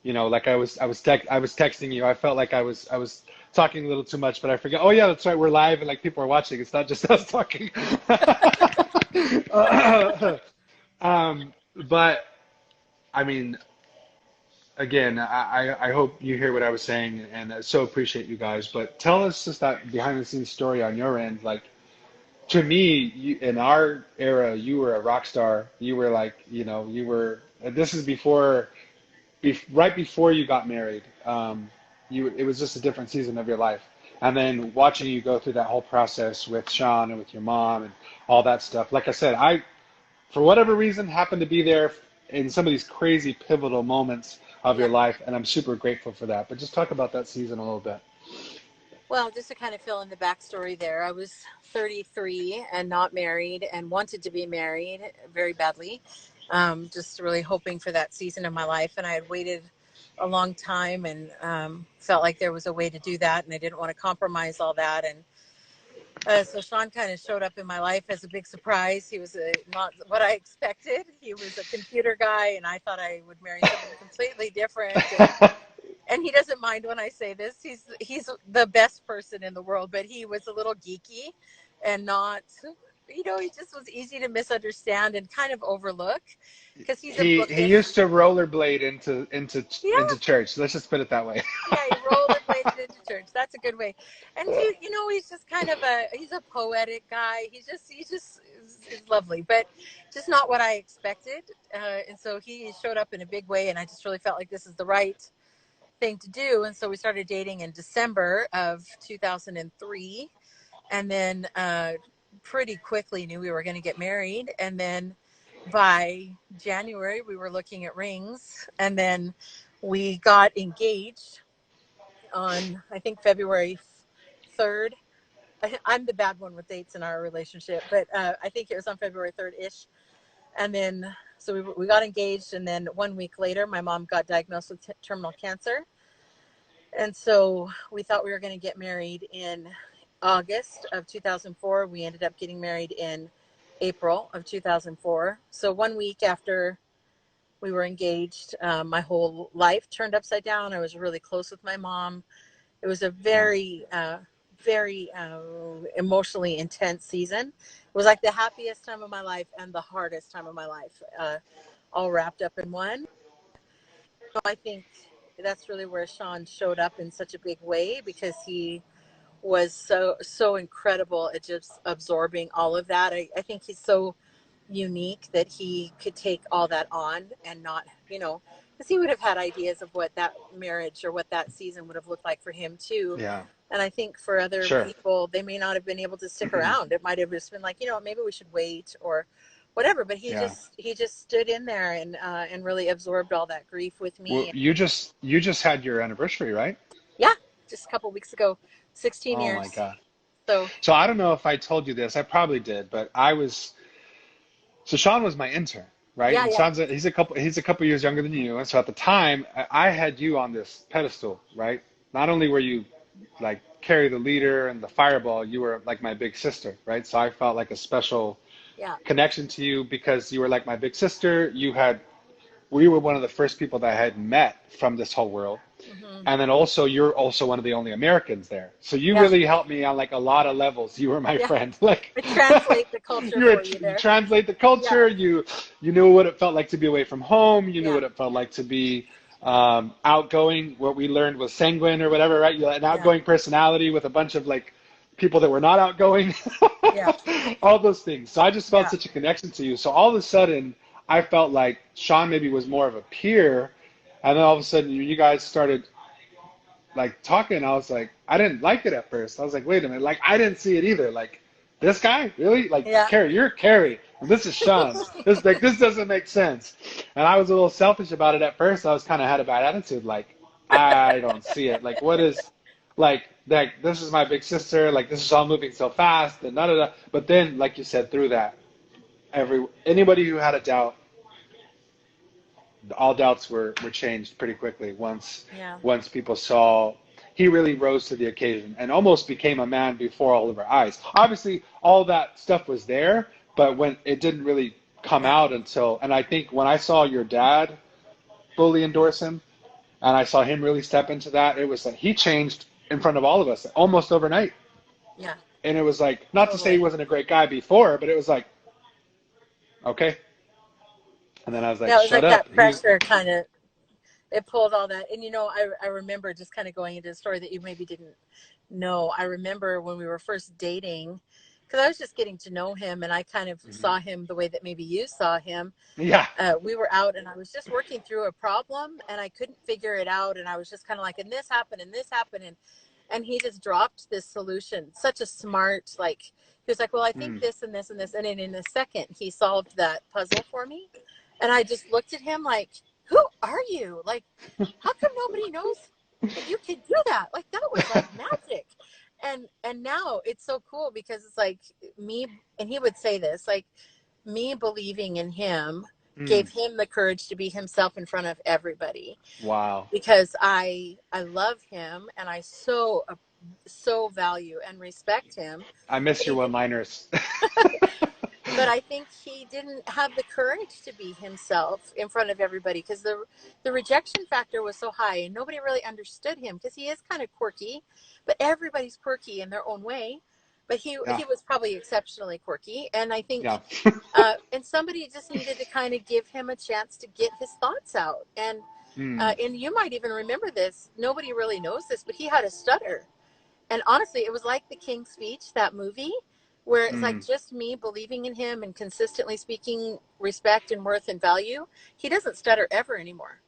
Like I was texting you. I felt like I was talking a little too much, but I forget. Oh yeah, that's right. We're live and like people are watching. It's not just us talking. But I mean, again, I hope you hear what I was saying, and I so appreciate you guys. But tell us just that behind the scenes story on your end. Like to me, in our era, you were a rock star. You were like, you were. This is right before you got married. It was just a different season of your life. And then watching you go through that whole process with Sean and with your mom and all that stuff. Like I said, for whatever reason, happened to be there in some of these crazy pivotal moments of Yeah. your life, and I'm super grateful for that. But just talk about that season a little bit. Well, just to kind of fill in the backstory there, I was 33 and not married and wanted to be married very badly. Just really hoping for that season of my life. And I had waited a long time and felt like there was a way to do that. And I didn't want to compromise all that. And so Sean kind of showed up in my life as a big surprise. He was not what I expected. He was a computer guy, and I thought I would marry someone completely different. And he doesn't mind when I say this. He's the best person in the world, but he was a little geeky and not, he just was easy to misunderstand and kind of overlook because he's a He bookish. used to rollerblade into Yeah, church. Let's just put it that way. yeah, he rollerbladed into church. That's a good way. And he's just kind of he's a poetic guy. He just is lovely, but just not what I expected. And so he showed up in a big way, and I just really felt like this is the right thing to do. And so we started dating in December of 2003, and then pretty quickly knew we were going to get married. And then by January, we were looking at rings, and then we got engaged on, I think, February 3rd. I'm the bad one with dates in our relationship, but I think it was on February 3rd ish. And then, so we got engaged. And then 1 week later, my mom got diagnosed with terminal cancer. And so we thought we were going to get married in August of 2004. We ended up getting married in April of 2004. So 1 week after we were engaged, my whole life turned upside down. I was really close with my mom. It was a Yeah. very emotionally intense season. It was like the happiest time of my life and the hardest time of my life, all wrapped up in one. So I think that's really where Sean showed up in such a big way, because he was so incredible at just absorbing all of that. I think he's so unique that he could take all that on and not, because he would have had ideas of what that marriage or what that season would have looked like for him too. Yeah. And I think for other Sure. people, they may not have been able to stick around. It might have just been like, maybe we should wait or whatever. But he Yeah. just he just stood in there and really absorbed all that grief with Well, me. you just had your anniversary, right? Yeah, just a couple weeks ago, 16 Oh my years. God. So So I don't know if I told you this. I probably did, but so Sean was my intern, right? yeah, And yeah, he's a couple years younger than you. And so at the time, I had you on this pedestal, right? Not only were you like Keri the leader and the fireball, you were like my big sister, right? So I felt like a special yeah. connection to you because you were like my big sister. We were one of the first people that I had met from this whole world. Hmm. And then also, you're also one of the only Americans there. So you Yeah, really helped me on like a lot of levels. You were my yeah. friend. Like I translate the culture for you you there. translate the Yeah, culture. You knew what it felt like to be away from home. You knew yeah, what it felt like to be outgoing. What we learned was sanguine or whatever, right? You had an yeah, outgoing personality with a bunch of like people that were not outgoing. yeah, All those things. So I just felt yeah, such a connection to you. So all of a sudden, I felt like Sean maybe was more of a peer, and then all of a sudden you guys started like talking. I was like, I didn't like it at first. I was like, wait a minute, like I didn't see it either. Like this guy, really? Like yeah. Keri, you're Keri. This is Sean. This doesn't make sense. And I was a little selfish about it at first. I was kind of had a bad attitude. Like I don't see it. Like what is like this is my big sister. Like this is all moving so fast and da da da. But then, like you said, through that, anybody who had a doubt, all doubts were changed pretty quickly Yeah. once people saw he really rose to the occasion and almost became a man before all of our eyes. Obviously, all that stuff was there, but when it didn't really come Yeah. out until, and I think when I saw your dad fully endorse him and I saw him really step into that, it was like he changed in front of all of us almost overnight. Yeah. And it was like, not to say he Totally. wasn't a great guy before, but it was like, okay. And then I was like, Yeah, it was shut like up. that pressure kind of, it pulled all that. And I remember just kind of going into a story that you maybe didn't know. I remember when we were first dating, because I was just getting to know him and I kind of Mhm. saw him the way that maybe you saw him. Yeah. We were out and I was just working through a problem and I couldn't figure it out. And I was just kind of like, and this happened and this happened. And he just dropped this solution. Such a smart, like, he was like, well, I think Mm. this and this and this. And then in a second, he solved that puzzle for me. And I just looked at him like, who are you? Like, how come nobody knows that you can do that? Like, that was like magic. And now it's so cool because it's like me, and he would say this, like, me believing in him Mm. gave him the courage to be himself in front of everybody Wow. because I love him and I so value and respect him. I miss But your he one-liners. but I think he didn't have the courage to be himself in front of everybody because the rejection factor was so high and nobody really understood him because he is kind of quirky, but everybody's quirky in their own way. But Yeah. he was probably exceptionally quirky, and I think Yeah. and somebody just needed to kind of give him a chance to get his thoughts out. Mm. And you might even remember this. Nobody really knows this, but he had a stutter. And honestly, it was like the King's Speech, that movie, where it's like Mm. just me believing in him and consistently speaking respect and worth and value. He doesn't stutter ever anymore.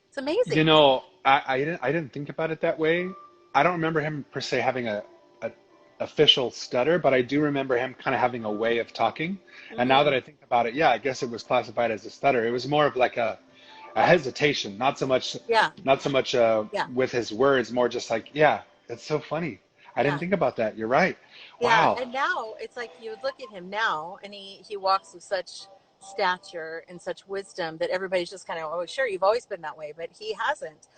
It's You amazing. know, I didn't think about it that way. I don't remember him per se having a official stutter, but I do remember him kind of having a way of talking. And now Hmm. that I think about it, yeah, I guess it was classified as a stutter. It was more of like a hesitation, Yeah, not so much yeah, with his words, more just like, yeah, it's so funny. I didn't yeah. think about that. You're right. Yeah, Wow. and now it's like you would look at him now, and he walks with such stature and such wisdom that everybody's just kind of, oh, sure, you've always been that way, but he hasn't.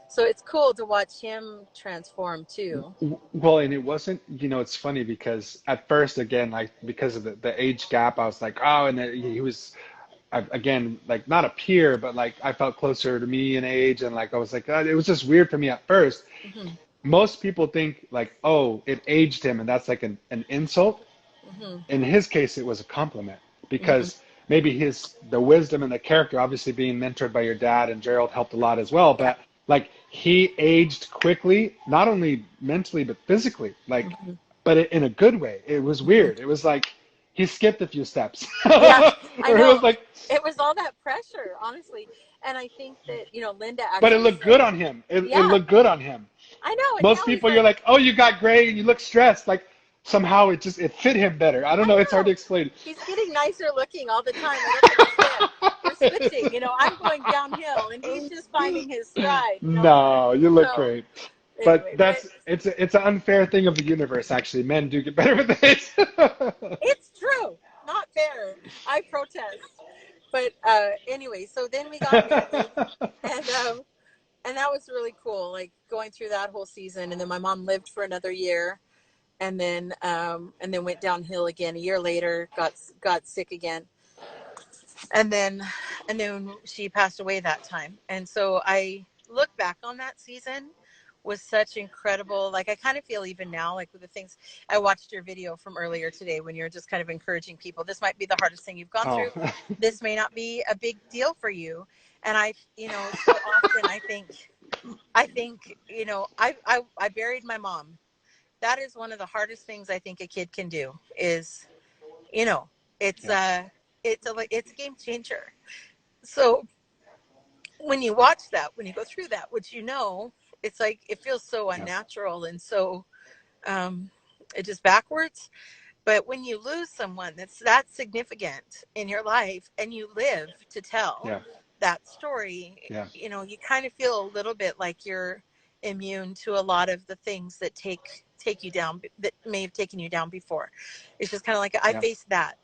So it's cool to watch him transform too. Well, and it wasn't, it's funny because at first, again, like because of the age gap, I was like, oh, and he was, again, like not a peer, but like I felt closer to me in age. And like I was like, it was just weird for me at first. Hmm. Most people think like, oh, it aged him, and that's like an insult. Hmm. In his case, it was a compliment Hmm. because maybe the wisdom and the character, obviously being mentored by your dad and Gerald helped a lot as well. Yeah. But like he aged quickly, not only mentally but physically, like, Hmm. but in a good way. It was Hmm. weird. It was like he skipped a few steps, Yeah, I or it know. was like, It was all that pressure, honestly. And I think that, Linda but it actually looked said, good on him. It yeah, looked good on him. I know. And Most now he's people, you're like, like, oh, you got gray and you look stressed. Like somehow it fit him better. I don't I know. It's hard to know. explain. He's getting nicer looking all the time. And that's what he said. We're switching. I'm going downhill and he's just finding his stride. No, you look So, great. But Anyway, but it's an unfair thing of the universe. Actually, men do get better with age. it's true. Not fair. I protest. But anyway, so then we got married, and that was really cool. Like going through that whole season, and then my mom lived for another year, and then went downhill again. A year later, got sick again, and then she passed away that time. And so I look back on that season was such incredible. Like I kind of feel even now, like with the things I watched your video from earlier today when you're just kind of encouraging people. This might be the hardest thing you've gone Oh, through. This may not be a big deal for you. And so often I think, I buried my mom. That is one of the hardest things I think a kid can do is, you know, it's yeah, it's a game changer. So when you watch that, when you go through that, which it's like it feels so yeah, unnatural and so um, it just backwards. But when you lose someone that's that significant in your life and you live to tell yeah, that story, yeah, you kind of feel a little bit like you're immune to a lot of the things that take you down that may have taken you down before. It's just kind of like I yeah. faced that,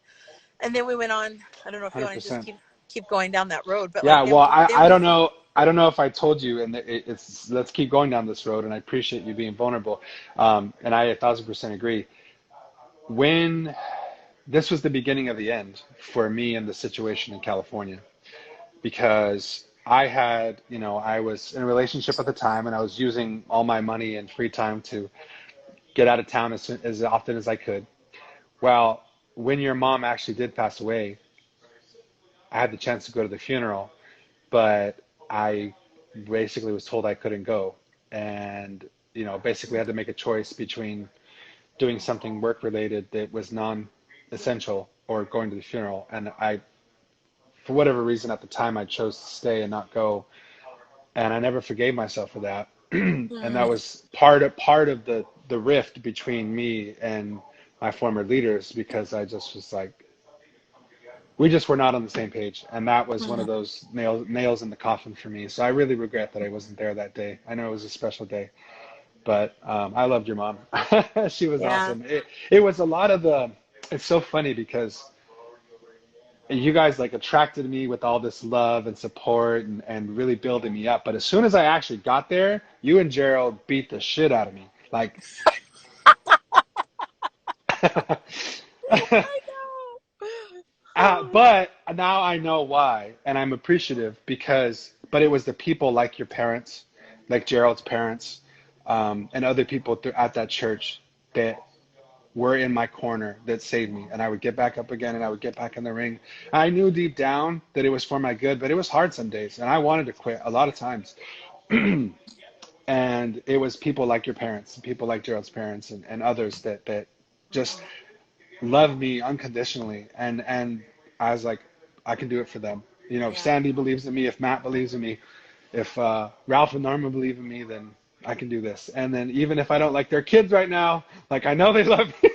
and then we went on. I don't know if you want to just 100%. keep going down that road, but Yeah. like Well, then I we don't know. I don't know if I told you, and it's let's keep going down this road. And I appreciate you being vulnerable. And I 1,000% agree. When this was the beginning of the end for me and the situation in California, because I was in a relationship at the time, and I was using all my money and free time to get out of town as often as I could. Well, when your mom actually did pass away, I had the chance to go to the funeral, but I basically was told I couldn't go. And, basically had to make a choice between doing something work related that was non-essential or going to the funeral. And for whatever reason at the time, I chose to stay and not go. And I never forgave myself for that. And that mm, was part of the rift between me and my former leaders, because I just was like, we just were not on the same page, and that was one of mm, those nails in the coffin for me. So I really regret that I wasn't there that day. I know it was a special day, but I loved your mom. She was yeah. awesome. It was a lot of the. It's so funny because you guys like attracted me with all this love and support and really building me up. But as soon as I actually got there, you and Gerald beat the shit out of me. Like, I know. but now I know why, and I'm appreciative but it was the people like your parents, like Gerald's parents, and other people at that church that were in my corner that saved me. And I would get back up again and I would get back in the ring. I knew deep down that it was for my good, but it was hard some days, and I wanted to quit a lot of times. And it was people like your parents, people like Gerald's parents, and others that just love me unconditionally, and I was like, I can do it for them. If Yeah. Sandy believes in me, if Matt believes in me, if Ralph and Norma believe in me, then I can do this. And then even if I don't like their kids right now, like I know they love me.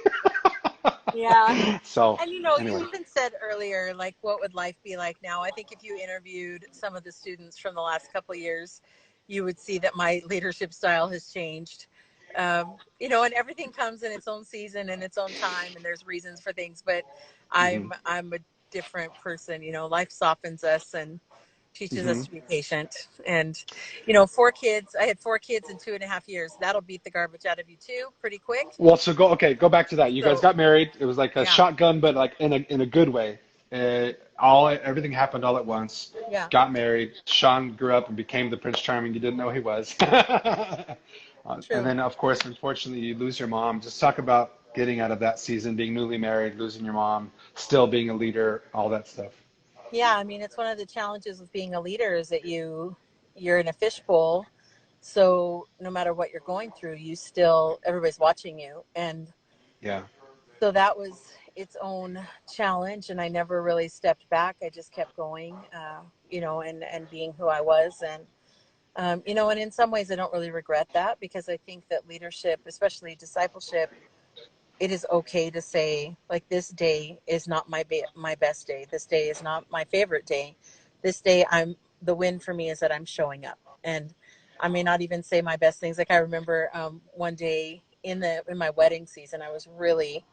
Yeah. So And you anyway, even said earlier, like, what would life be like now? I think if you interviewed some of the students from the last couple of years, you would see that my leadership style has changed. And everything comes in its own season and its own time, and there's reasons for things. But hmm I'm a different person. Life softens us and teaches us hmm to be patient. And 4 kids. I had 4 kids in 2.5 years. That'll beat the garbage out of you too, pretty quick. well, so go back to that. You guys So got married. It was like a yeah, shotgun, but like in a good way. Everything happened all at once. yeah, Got married. Sean grew up and became the Prince Charming you didn't know he was. And true. then, of course, unfortunately, you lose your mom. Just talk about getting out of that season, being newly married, losing your mom, still being a leader, all that stuff. Yeah, I mean, it's one of the challenges with being a leader is that you're in a fishbowl. So no matter what you're going through, everybody's watching you. And Yeah. so that was its own challenge. And I never really stepped back. I just kept going, and being who I was. And in some ways I don't really regret that because I think that leadership, especially discipleship, it is okay to say like this day is not my best day. This day is not my favorite day. This day the win for me is that I'm showing up. And I may not even say my best things. Like I remember one day in my wedding season, I was really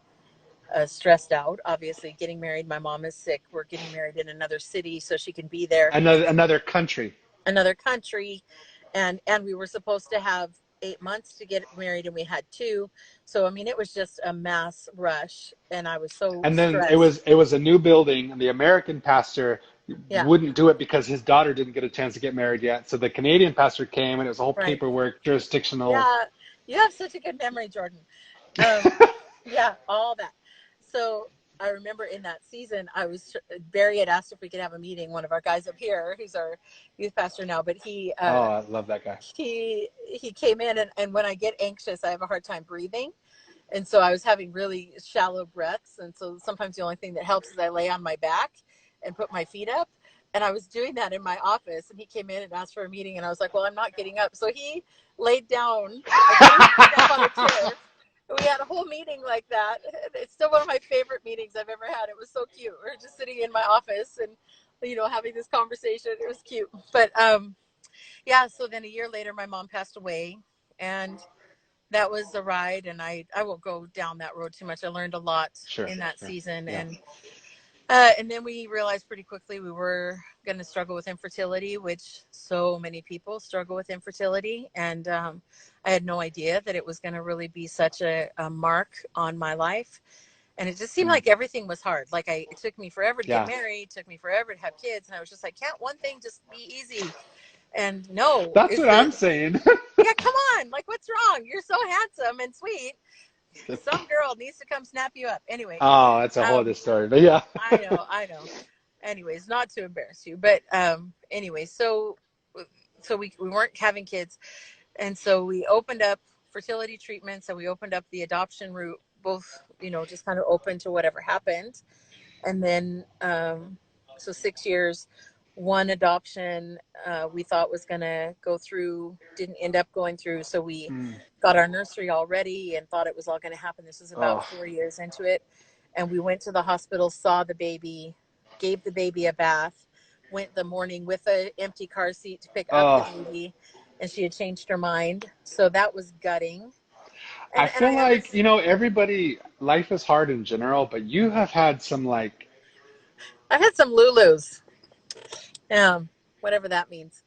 stressed out. Obviously, getting married. My mom is sick. We're getting married in another city, so she can be there. Another country. Another country, and we were supposed to have 8 months to get married, and we had two. So I mean, it was just a mass rush, and I was so And then it stressed. was it was a new building, and the American pastor Yeah, wouldn't do it because his daughter didn't get a chance to get married yet. So the Canadian pastor came, and it was a whole right. paperwork, jurisdictional. Yeah, you have such a good memory, Jordan. Um, yeah, all that. So I remember in that season, Barry had asked if we could have a meeting. One of our guys up here, who's our youth pastor now, but Oh, I love that guy. he came in, and when I get anxious, I have a hard time breathing. And so I was having really shallow breaths. And so sometimes the only thing that helps is I lay on my back and put my feet up. And I was doing that in my office, and he came in and asked for a meeting, and I was like, well, I'm not getting up. So he laid down and put his feet up on a chair. And we had a whole meeting like that. It's still one of my favorite meetings I've ever had. It was so cute. We were just sitting in my office and, having this conversation. It was cute. But yeah, so then a year later, my mom passed away, and that was the ride. And I won't go down that road too much. I learned a lot Sure, in that sure. season. Yeah. And then we realized pretty quickly we were going to struggle with infertility, which so many people struggle with infertility. And I had no idea that it was going to really be such a mark on my life. And it just seemed Mm. like everything was hard. Like it took me forever to get Yeah. married, it took me forever to have kids. And I was just like, can't one thing just be easy? And no, That's what I'm saying. yeah, come on. Like, what's wrong? You're so handsome and sweet. Some girl needs to come snap you up. Anyway, Oh, that's a whole other um, story. But yeah. I know. Anyways, not to embarrass you, but anyway, so we weren't having kids, and so we opened up fertility treatments, and we opened up the adoption route, both just kind of open to whatever happened. And then so 6 years, one adoption we thought was going to go through didn't end up going through, so we Mm. got our nursery all ready and thought it was all going to happen. This was about Oh. 4 years into it, and we went to the hospital, saw the baby, gave the baby a bath, went the morning with an empty car seat to pick up the Oh. baby, and she had changed her mind, so that was gutting. I And feel I like, understand. everybody, life is hard in general, but you have had some like, I've had some Lulus, whatever that means.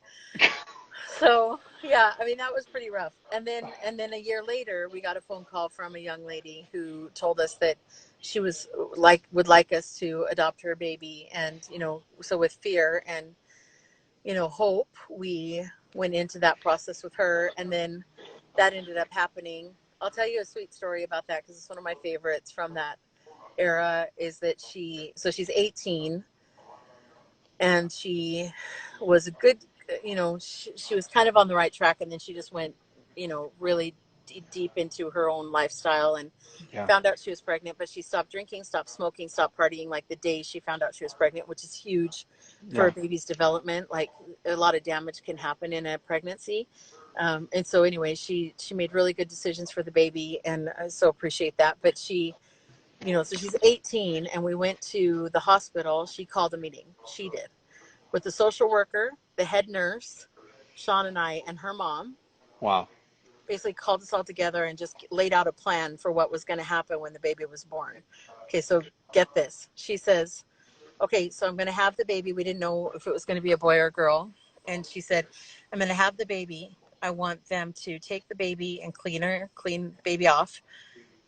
So yeah, I mean that was pretty rough. And then a year later, we got a phone call from a young lady who told us that she would like us to adopt her baby. And so with fear and hope, we went into that process with her, and then that ended up happening. I'll tell you a sweet story about that because it's one of my favorites from that era. Is that she's 18, and she was a good, she was kind of on the right track, and then she just went really deep into her own lifestyle, and yeah, found out she was pregnant. But she stopped drinking, stopped smoking, stopped partying like the day she found out she was pregnant, which is huge for yeah. a baby's development. Like, a lot of damage can happen in a pregnancy. And so anyway, she made really good decisions for the baby, and I so appreciate that. But so she's 18, and we went to the hospital. She called a meeting. She did, with the social worker, the head nurse, Sean and I, and her mom. Wow. Basically called us all together and just laid out a plan for what was going to happen when the baby was born. Okay, so get this. She says, okay, so I'm going to have the baby. We didn't know if it was going to be a boy or a girl. And she said, I'm going to have the baby. I want them to take the baby and clean baby off,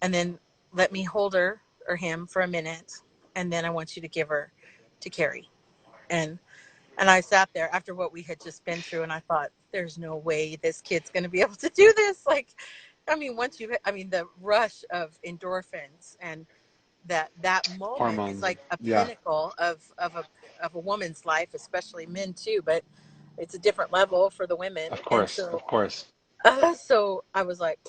and then let me hold her or him for a minute. And then I want you to give her to Keri. And I sat there after what we had just been through, and I thought, there's no way this kid's going to be able to do this. Like, I mean, the rush of endorphins, and that moment is Hormones. like a Yeah. pinnacle of a woman's life, especially men too, but it's a different level for the women. Of And course. so, Of course. so I was like,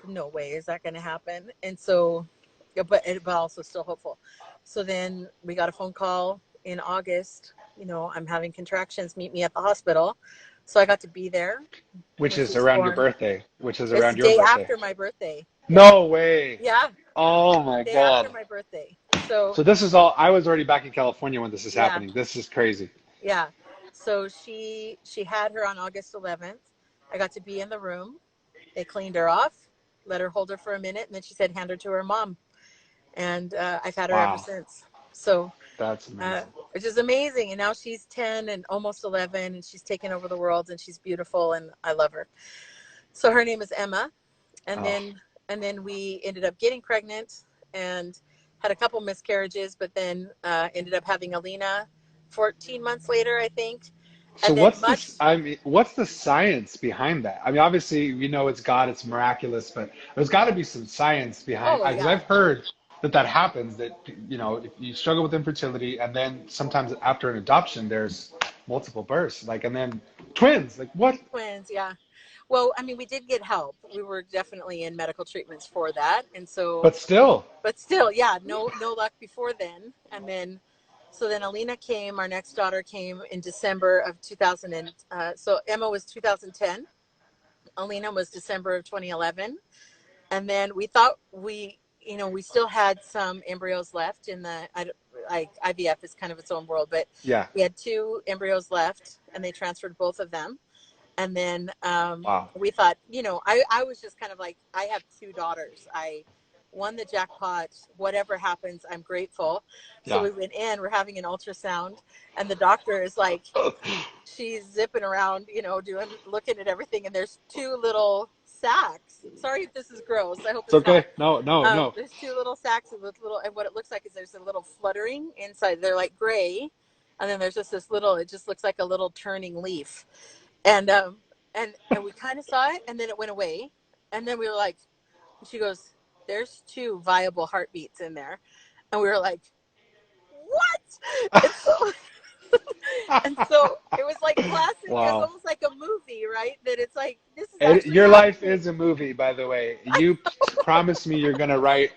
no way is that going to happen. And so, yeah, but also still hopeful. So then we got a phone call in August. I'm having contractions. Meet me at the hospital. So I got to be there Which when she is was around your born. birthday. Which is It's the around your day birthday. after my birthday. Yeah, No way. yeah, Oh my day after God. my birthday. So So this is all, I was already back in California when this is yeah, happening. This is crazy. yeah. So she had her on August 11th. I got to be in the room. They cleaned her off, let her hold her for a minute, and then she said, hand her to her mom. And I've had her ever Wow, since. So, that's amazing. which is amazing. And now she's 10 and almost 11, and she's taken over the world, and she's beautiful, and I love her. So her name is Emma. And Oh, then we ended up getting pregnant and had a couple miscarriages, but then ended up having Alina 14 months later, I think. so And then what's much, this? I mean, what's the science behind that? I mean, obviously, we know it's God, it's miraculous, but there's got to be some science behind. oh Because yeah, I've heard that happens. That if you struggle with infertility, and then sometimes after an adoption, there's multiple births, like, and then twins. Like what? twins, yeah. Well, I mean, we did get help. We were definitely in medical treatments for that, and so, But still, but still, yeah, no luck before then. And then, so then Alina came. Our next daughter came in December of 2000, and so Emma was 2010. Alina was December of 2011. And then we thought we still had some embryos left in the, IVF is kind of its own world, but yeah. we had two embryos left, and they transferred both of them. And then Wow. we thought, I was just kind of like, I have two daughters. I won the jackpot. Whatever happens, I'm grateful. So Yeah. we went in, we're having an ultrasound, and the doctor is like, she's zipping around, looking at everything, and there's two little sacks. Sorry if this is gross. I hope It's it's not. okay. No, no, no. There's two little sacks with little, and what it looks like is there's a little fluttering inside. They're like gray, and then there's just this little. It just looks like a little turning leaf, and and we kind of saw it, and then it went away, and then we were like, she goes, "There's two viable heartbeats in there," and we were like, "What?" And so and so it was like classic. It was Wow. almost like a movie, right? That it's like this is And actually your life happening. is a movie, by the way. You promised me you're gonna write.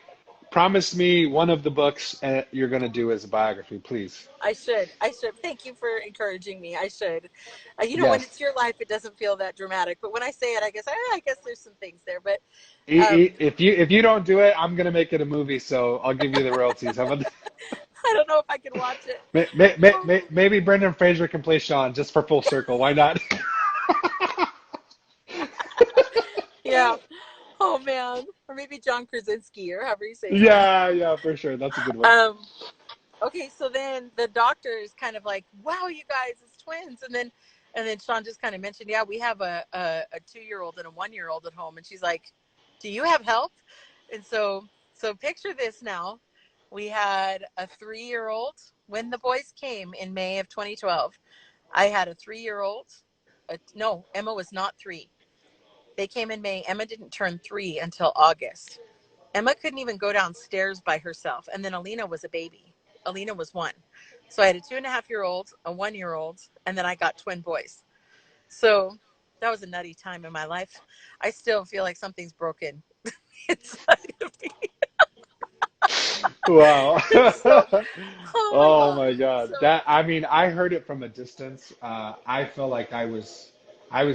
Promise me one of the books you're gonna do as a biography, please. I should. I should. Thank you for encouraging me. I should. When Yes. it's your life, it doesn't feel that dramatic. But when I say it, I guess there's some things there. But um, If you don't do it, I'm gonna make it a movie, so I'll give you the royalties. How about I don't know if I can watch it. maybe Brendan Fraser can play Sean just for full circle. Why not? Yeah. Oh man. Or maybe John Krasinski, or however you say his name. Yeah, yeah, for sure. That's a good one. Um. Okay. So then the doctor is kind of like, "Wow, you guys, it's twins." And then Sean just kind of mentioned, "Yeah, we have a 2-year-old and a 1-year-old at home." And she's like, "Do you have help?" And so picture this now. We had a 3-year-old when the boys came in May of 2012. I had a 3-year-old. No, Emma was not 3. They came in May. Emma didn't turn 3 until August. Emma couldn't even go downstairs by herself. And then Alina was a baby. Alina was 1. So I had a 2.5-year-old, a 1-year-old, and then I got twin boys. So that was a nutty time in my life. I still feel like something's broken inside of me. Wow. So, oh my Oh God. my God. So, That I mean, I heard it from a distance. I feel like I was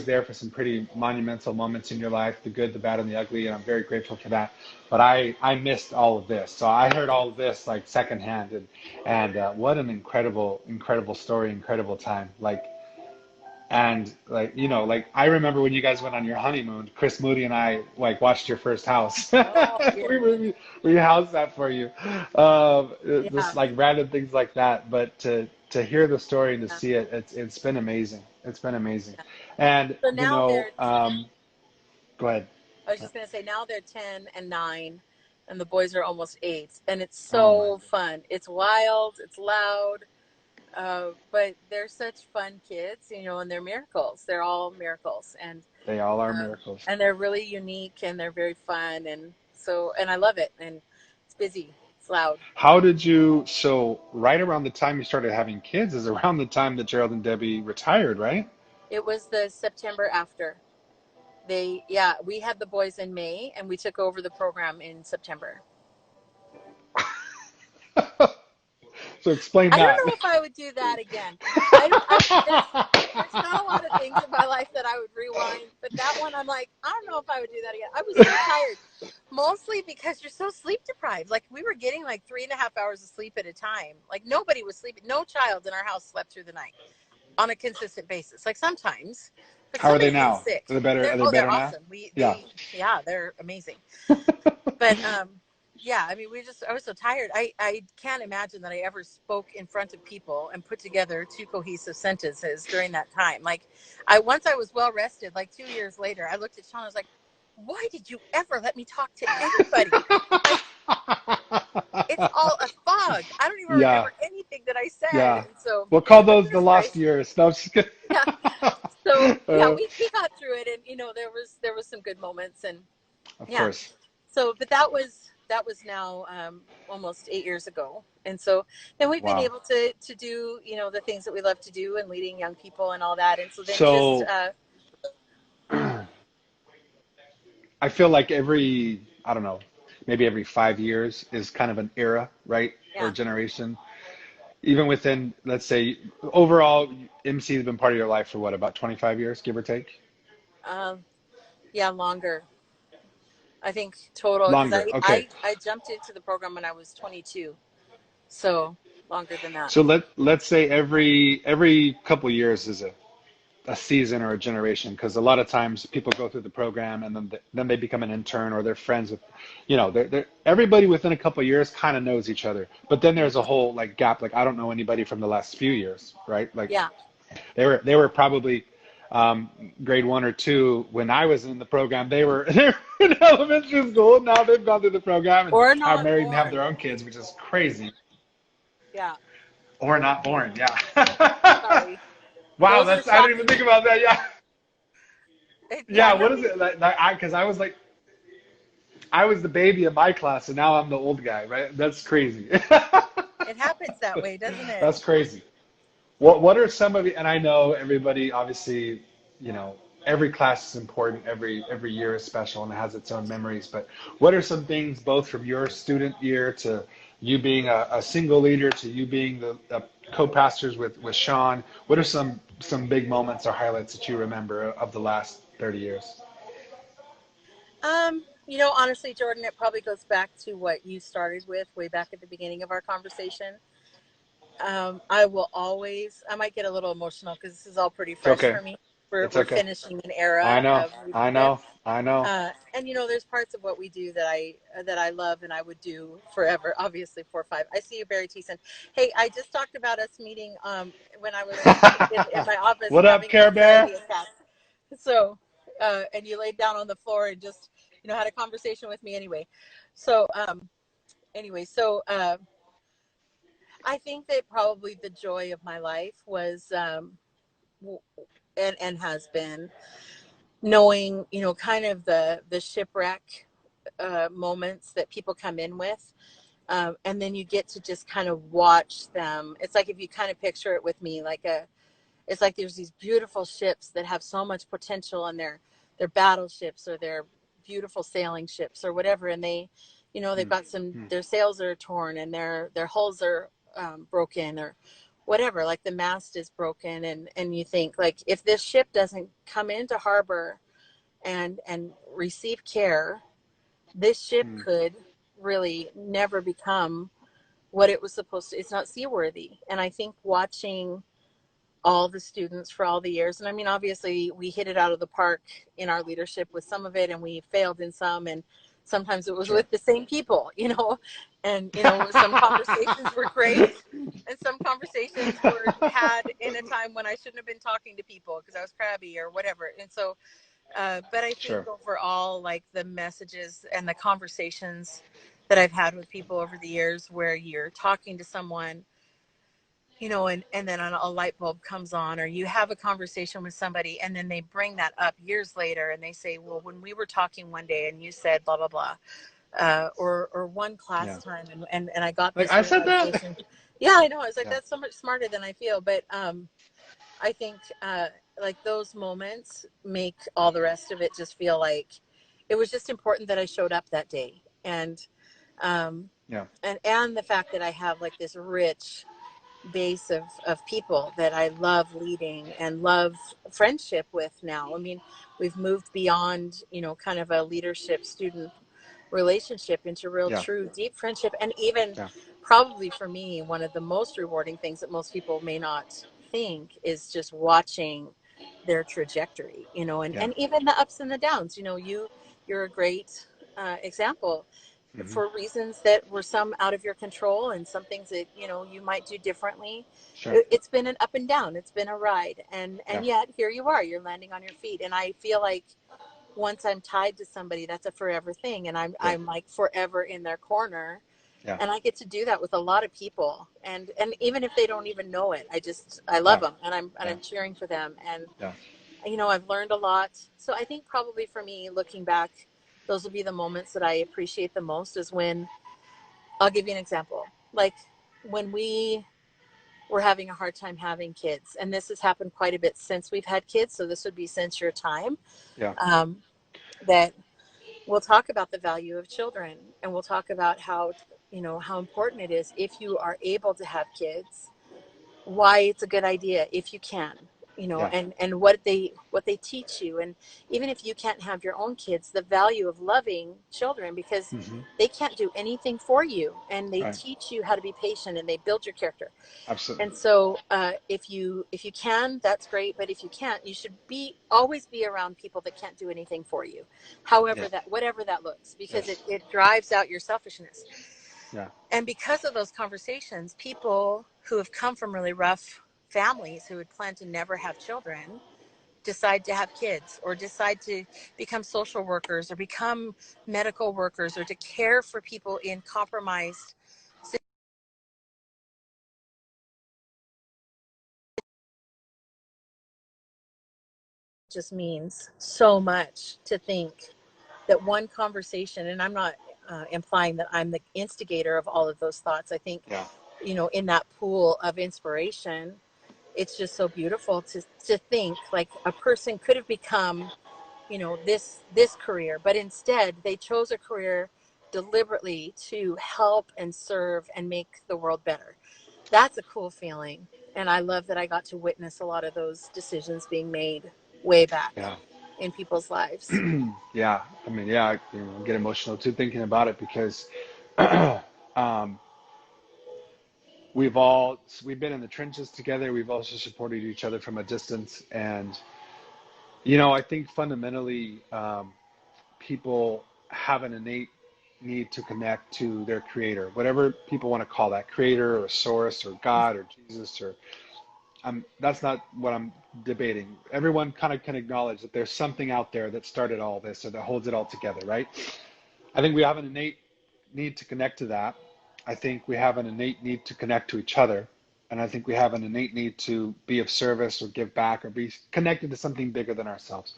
there for some pretty monumental moments in your life, the good, the bad, and the ugly, and I'm very grateful for that. But I missed all of this. So I heard all of this like secondhand, and what an incredible, incredible story, incredible time. And like I remember when you guys went on your honeymoon, Chris Moody and I like watched your first house. oh, yeah. We housed that for you. Yeah. Just like random things like that. But to hear the story and to Yeah. see it, it's been amazing. It's been amazing. And So now they're, go ahead. I was just going to say, now they're 10 and 9, and the boys are almost 8. And it's Oh my so fun. It's wild, it's loud, but they're such fun kids, and they're miracles. They're all miracles. They all are Um, miracles. and they're really unique, and they're very fun. And I love it. And it's busy, it's loud. So right around the time you started having kids is around the time that Gerald and Debbie retired, right? It was the September after. Yeah, we had the boys in May, and we took over the program in September. So explain I don't that. know if I would do that again. I don't. There's not a lot of things in my life that I would rewind, but that one I'm like, I don't know if I would do that again. I was so tired, mostly because you're so sleep deprived. Like we were getting like 3.5 hours of sleep at a time. Like nobody was sleeping. No child in our house slept through the night on a consistent basis. Like sometimes, but How are they somebody's been now? sick. Are they better? They're Are they oh, they're better now? awesome. Yeah. Yeah, they're amazing. But yeah, I mean, I was so tired. I can't imagine that I ever spoke in front of people and put together two cohesive sentences during that time. Like, once I was well rested, like 2 years later, I looked at Sean. I was like, "Why did you ever let me talk to anybody? Like, it's all a fog. I don't even Yeah. remember anything that I said." Yeah. And so, We'll call but those the goodness lost gracious, years. No, I'm just kidding. yeah. So yeah, uh, we got through it, and there was some good moments, and of yeah. course. So, but that was now almost 8 years ago, and so then we've been Wow. able to do the things that we love to do and leading young people and all that, and so then just So I feel like I don't know, maybe every 5 years is kind of an era, right? Or yeah, generation. Even within, let's say, overall, MC has been part of your life for what, about 25 years, give or take? um, yeah, longer. I think total because Longer. Okay. I jumped into the program when I was 22, so longer than that. So let's say every couple years is a season or a generation, because a lot of times people go through the program and then they become an intern or they're friends with, they're everybody within a couple of years kind of knows each other. But then there's a whole like gap. Like I don't know anybody from the last few years, right? Like Yeah, they were probably grade 1 or 2 when I was in the program. They were in elementary school. Now they've gone through the program and or are not married and have born. their own kids, which is crazy. Yeah, Or not born. Yeah. sorry, Wow, those are that's I didn't even shocking. think about that. Yeah. Yeah, Yeah, no, what is it? Because I was like, I was the baby in my class, and now I'm the old guy, right? That's crazy. it happens that way, doesn't it? That's crazy. What are some of the, and I know everybody, obviously, you know, every class is important, every year is special and it has its own memories, but what are some things both from your student year to you being a single leader to you being the co-pastors with Sean? What are some big moments or highlights that you remember of the last 30 years? Honestly, Jordan, it probably goes back to what you started with way back at the beginning of our conversation. I will always, I might get a little emotional because this is all pretty It's fresh okay. for me. It's We're okay. finishing an I era know. of I leadership. know. I know. And there's parts of what we do that I love and I would do forever. Obviously, 4 or 5. I see you, Barry Thiessen. Hey, I just talked about us meeting when I was in my office What up, having an Care anxiety Bear? attack. So, and you laid down on the floor and just had a conversation with me anyway. So, I think that probably the joy of my life was and has been knowing kind of the shipwreck moments that people come in with, and then you get to just kind of watch them. It's like if you kind of picture it with me, it's like there's these beautiful ships that have so much potential, and they're battleships or they're beautiful sailing ships or whatever, and they've Hmm. got some, Hmm. their sails are torn and their hulls are broken or whatever, like the mast is broken, and you think, like, if this ship doesn't come into harbor and receive care, this ship Hmm. could really never become what it was supposed to. It's not seaworthy. And I think watching all the students for all the years, and I mean, obviously we hit it out of the park in our leadership with some of it, and we failed in some, and sometimes it was Sure. with the same people, and some conversations were great, and some conversations were had in a time when I shouldn't have been talking to people because I was crabby or whatever. And so but I think Sure. overall, like, the messages and the conversations that I've had with people over the years, where you're talking to someone, and then a light bulb comes on, or you have a conversation with somebody, and then they bring that up years later, and they say, well, when we were talking one day, and you said blah blah blah, or one class Yeah. time, and I got Like this I said that. realization. Yeah, I know. I was like, Yeah. that's so much smarter than I feel, but I think like those moments make all the rest of it just feel like it was just important that I showed up that day, um, Yeah. and the fact that I have like this rich base of people that I love leading and love friendship with now. I mean, we've moved beyond kind of a leadership student relationship into real Yeah. true deep friendship, and even Yeah. probably for me one of the most rewarding things that most people may not think is just watching their trajectory, Yeah. and even the ups and the downs. You're a great example Hmm. for reasons that were some out of your control and some things that you might do differently. Sure. It's been an up and down. It's been a ride, and Yeah. yet here you are. You're landing on your feet, and I feel like once I'm tied to somebody, that's a forever thing, and I'm Yeah. I'm like forever in their corner, Yeah. and I get to do that with a lot of people, and even if they don't even know it, I love Yeah. them, and I'm and Yeah. I'm cheering for them, and Yeah. I've learned a lot. So I think probably for me, looking back, those will be the moments that I appreciate the most. Is when I'll give you an example, like when we were having a hard time having kids, and this has happened quite a bit since we've had kids. So this would be since your time. Yeah. Um, that we'll talk about the value of children, and we'll talk about how important it is if you are able to have kids, why it's a good idea if you can, Yeah. and what they teach you, and even if you can't have your own kids, the value of loving children, because Hmm. they can't do anything for you, and they Right. teach you how to be patient, and they build your character. Absolutely. And so if you can, that's great, but if you can't, you should be always be around people that can't do anything for you, Yeah. however that whatever that looks, because it, Yes. it drives out your selfishness. Yeah. And because of those conversations, people who have come from really rough families who had planned to never have children decide to have kids, or decide to become social workers, or become medical workers, or to care for people in compromised situations. Just means so much to think that one conversation, and I'm not implying that I'm the instigator of all of those thoughts. I think, Yeah. in that pool of inspiration, it's just so beautiful to think like a person could have become, this career, but instead they chose a career deliberately to help and serve and make the world better. That's a cool feeling. And I love that I got to witness a lot of those decisions being made way back Yeah. in people's lives. Yeah. I mean, yeah, I get emotional too thinking about it because um, we've been in the trenches together. We've also supported each other from a distance, and I think fundamentally, people have an innate need to connect to their creator, whatever people want to call that, creator or source or God or Jesus or that's not what I'm debating. Everyone kind of can acknowledge that there's something out there that started all this or that holds it all together, right? I think we have an innate need to connect to that. I think we have an innate need to connect to each other. And I think we have an innate need to be of service or give back or be connected to something bigger than ourselves.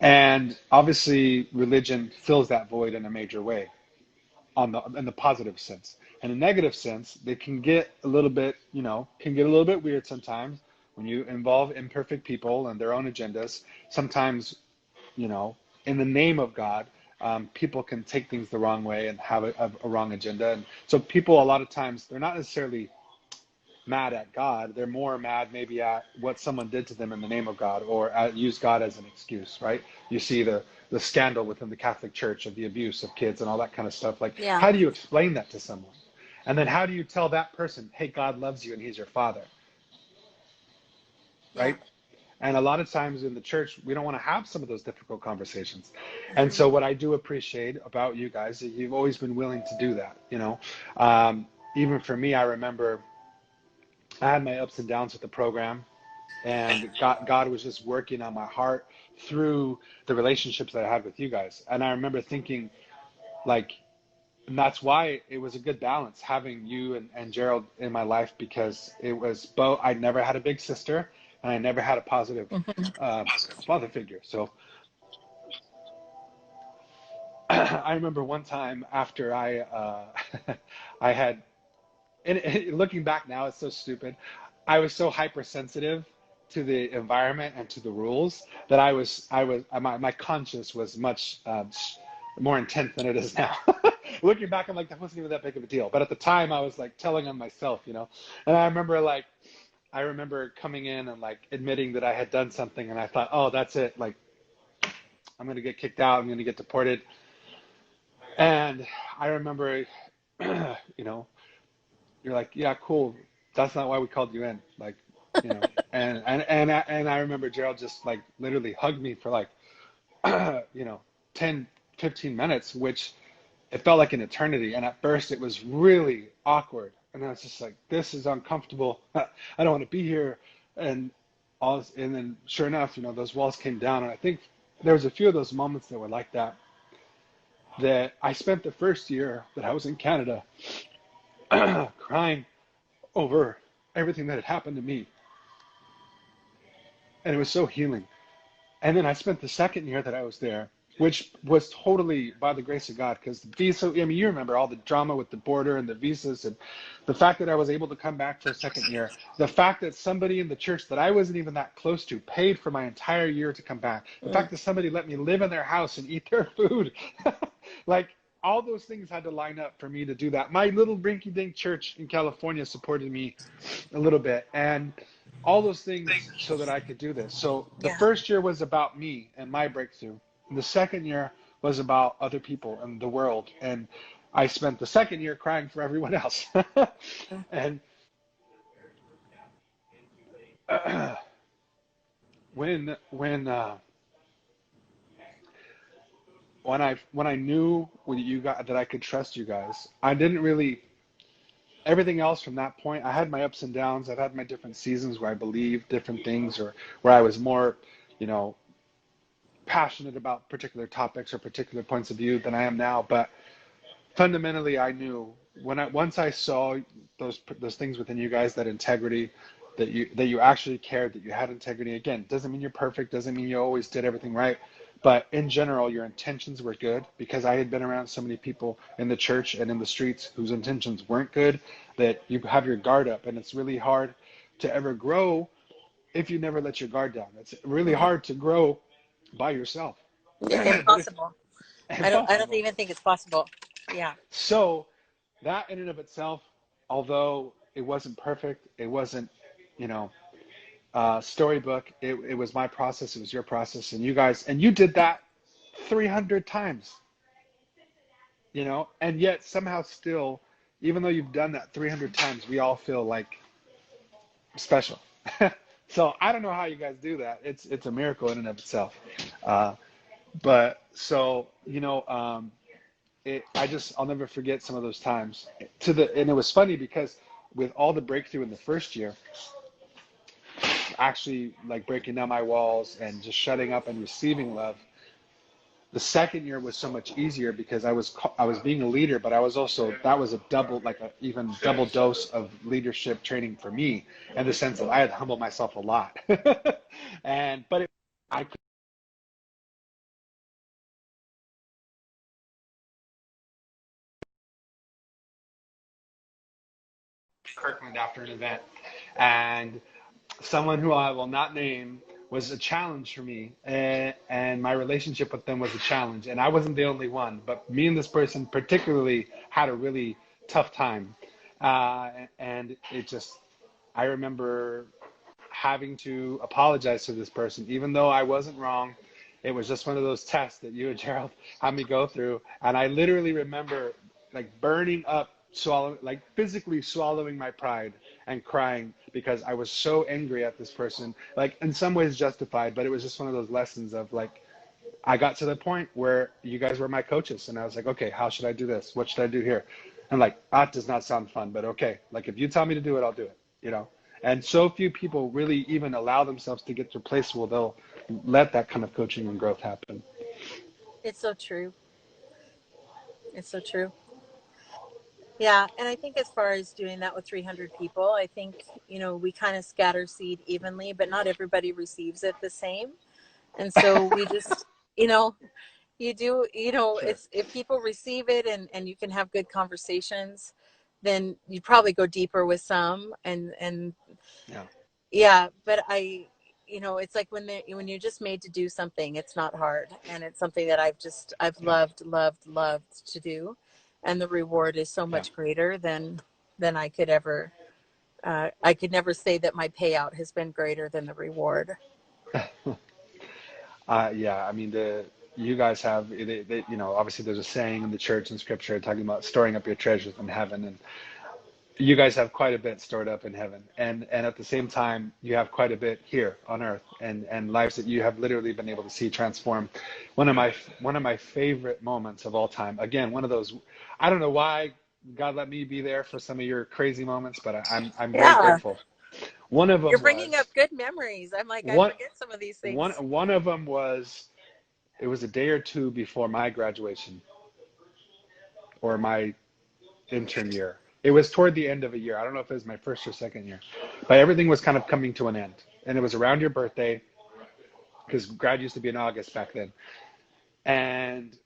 And obviously, religion fills that void in a major way in the positive sense. In a negative sense, they can get a little bit, can get a little bit weird sometimes when you involve imperfect people and their own agendas. Sometimes, you know, in the name of God, people can take things the wrong way and have a wrong agenda. And so people, a lot of times, they're not necessarily mad at God. They're more mad maybe at what someone did to them in the name of God, or use God as an excuse, right? You see the scandal within the Catholic Church of the abuse of kids and all that kind of stuff. Like, Yeah. how do you explain that to someone? And then how do you tell that person, hey, God loves you and he's your father, Yeah. right? And a lot of times in the church, we don't want to have some of those difficult conversations. And Hmm. so what I do appreciate about you guys, is you've always been willing to do that. Um, Even for me, I remember I had my ups and downs with the program, and God was just working on my heart through the relationships that I had with you guys. And I remember thinking, like, and that's why it was a good balance having you and Gerald in my life, because it was both. I never had a big sister, and I never had a positive Hmm. uh, father figure. So I remember one time after I had, and looking back now, it's so stupid. I was so hypersensitive to the environment and to the rules that my conscience was much more intense than it is now. Looking back, I'm like, that wasn't even that big of a deal. But at the time, I was like telling on myself. And I remember coming in and like admitting that I had done something, and I thought, oh, that's it. Like, I'm gonna get kicked out. I'm gonna get deported. And I remember, you know, you're like, yeah, cool. That's not why we called you in. Like, you know. And I remember Gerald just like literally hugged me for like, 10, 15 minutes, which it felt like an eternity. And at first it was really awkward. And I was just like, this is uncomfortable. I don't want to be here. And and then sure enough, those walls came down. And I think there was a few of those moments that were like that, that I spent the first year that I was in Canada crying over everything that had happened to me. And it was so healing. And then I spent the second year that I was there, which was totally by the grace of God, because the visa, I mean, you remember all the drama with the border and the visas, and the fact that I was able to come back for a second year, the fact that somebody in the church that I wasn't even that close to paid for my entire year to come back, the fact that somebody let me live in their house and eat their food, like all those things had to line up for me to do that. My little rinky-dink church in California supported me a little bit, and all those things so that I could do this. So the Yeah. first year was about me and my breakthrough. And the second year was about other people and the world. And I spent the second year crying for everyone else. And when when uh, when I knew when you got that I could trust you guys, I didn't really everything else from that point. I had my ups and downs. I've had my different seasons where I believed different things, or where I was more, you know, passionate about particular topics or particular points of view than I am now. But fundamentally, I knew once I saw those things within you guys, that integrity, that you actually cared, that you had integrity. Again, doesn't mean you're perfect, doesn't mean you always did everything right, but in general, your intentions were good, because I had been around so many people in the church and in the streets whose intentions weren't good, that you have your guard up, and it's really hard to ever grow if you never let your guard down. It's really hard to grow by yourself. But if Impossible. I don't impossible. even think it's possible. Yeah. So that in and of itself, although it wasn't perfect, it wasn't, you know, storybook. It was my process. It was your process, and you did that 300 times, and yet somehow still, even though you've done that 300 times, we all feel like special. So I don't know how you guys do that. It's a miracle in and of itself. Uh, but so, I'll never forget some of those times. And it was funny because with all the breakthrough in the first year, actually like breaking down my walls and just shutting up and receiving love, the second year was so much easier because I was being a leader, but I was also, that was a double, like a even double dose of leadership training for me, in the sense that I had to humble myself a lot. I Kirkland after an event, and someone who I will not name was a challenge for me, and my relationship with them was a challenge, and I wasn't the only one, but me and this person particularly had a really tough time, and I remember having to apologize to this person, even though I wasn't wrong. It was just one of those tests that you and Gerald had me go through. And I literally remember like burning up, like physically swallowing my pride and crying because I was so angry at this person, like in some ways justified, but it was just one of those lessons of like, I got to the point where you guys were my coaches, and I was like, okay, how should I do this? What should I do here? And like, that does not sound fun, but okay. Like, if you tell me to do it, I'll do it. And so few people really even allow themselves to get to a place where they'll let that kind of coaching and growth happen. It's so true. It's so true. Yeah, and I think as far as doing that with 300 people, I think, we kind of scatter seed evenly, but not everybody receives it the same. And so we just, you know, you do, Sure. it's if people receive it and you can have good conversations, then you probably go deeper with some and Yeah. yeah, but it's like when you're just made to do something, it's not hard, and it's something that I've Yeah. loved to do, and the reward is so Yeah. much greater than I could ever. I could never say that my payout has been greater than the reward. Yeah. I mean, you guys have, obviously there's a saying in the church and scripture talking about storing up your treasures in heaven. you guys have quite a bit stored up in heaven, and at the same time you have quite a bit here on earth, and lives that you have literally been able to see transform. One of my favorite moments of all time, again, one of those, I don't know why God let me be there for some of your crazy moments, but I'm very Yeah. grateful. One of You're them bringing up was good memories. I'm like, I one forget some of these one things. one of them was, it was a day or two before my graduation, or my intern year. It was toward the end of a year. I don't know if it was my first or second year, but everything was kind of coming to an end. And it was around your birthday, because grad used to be in August back then. And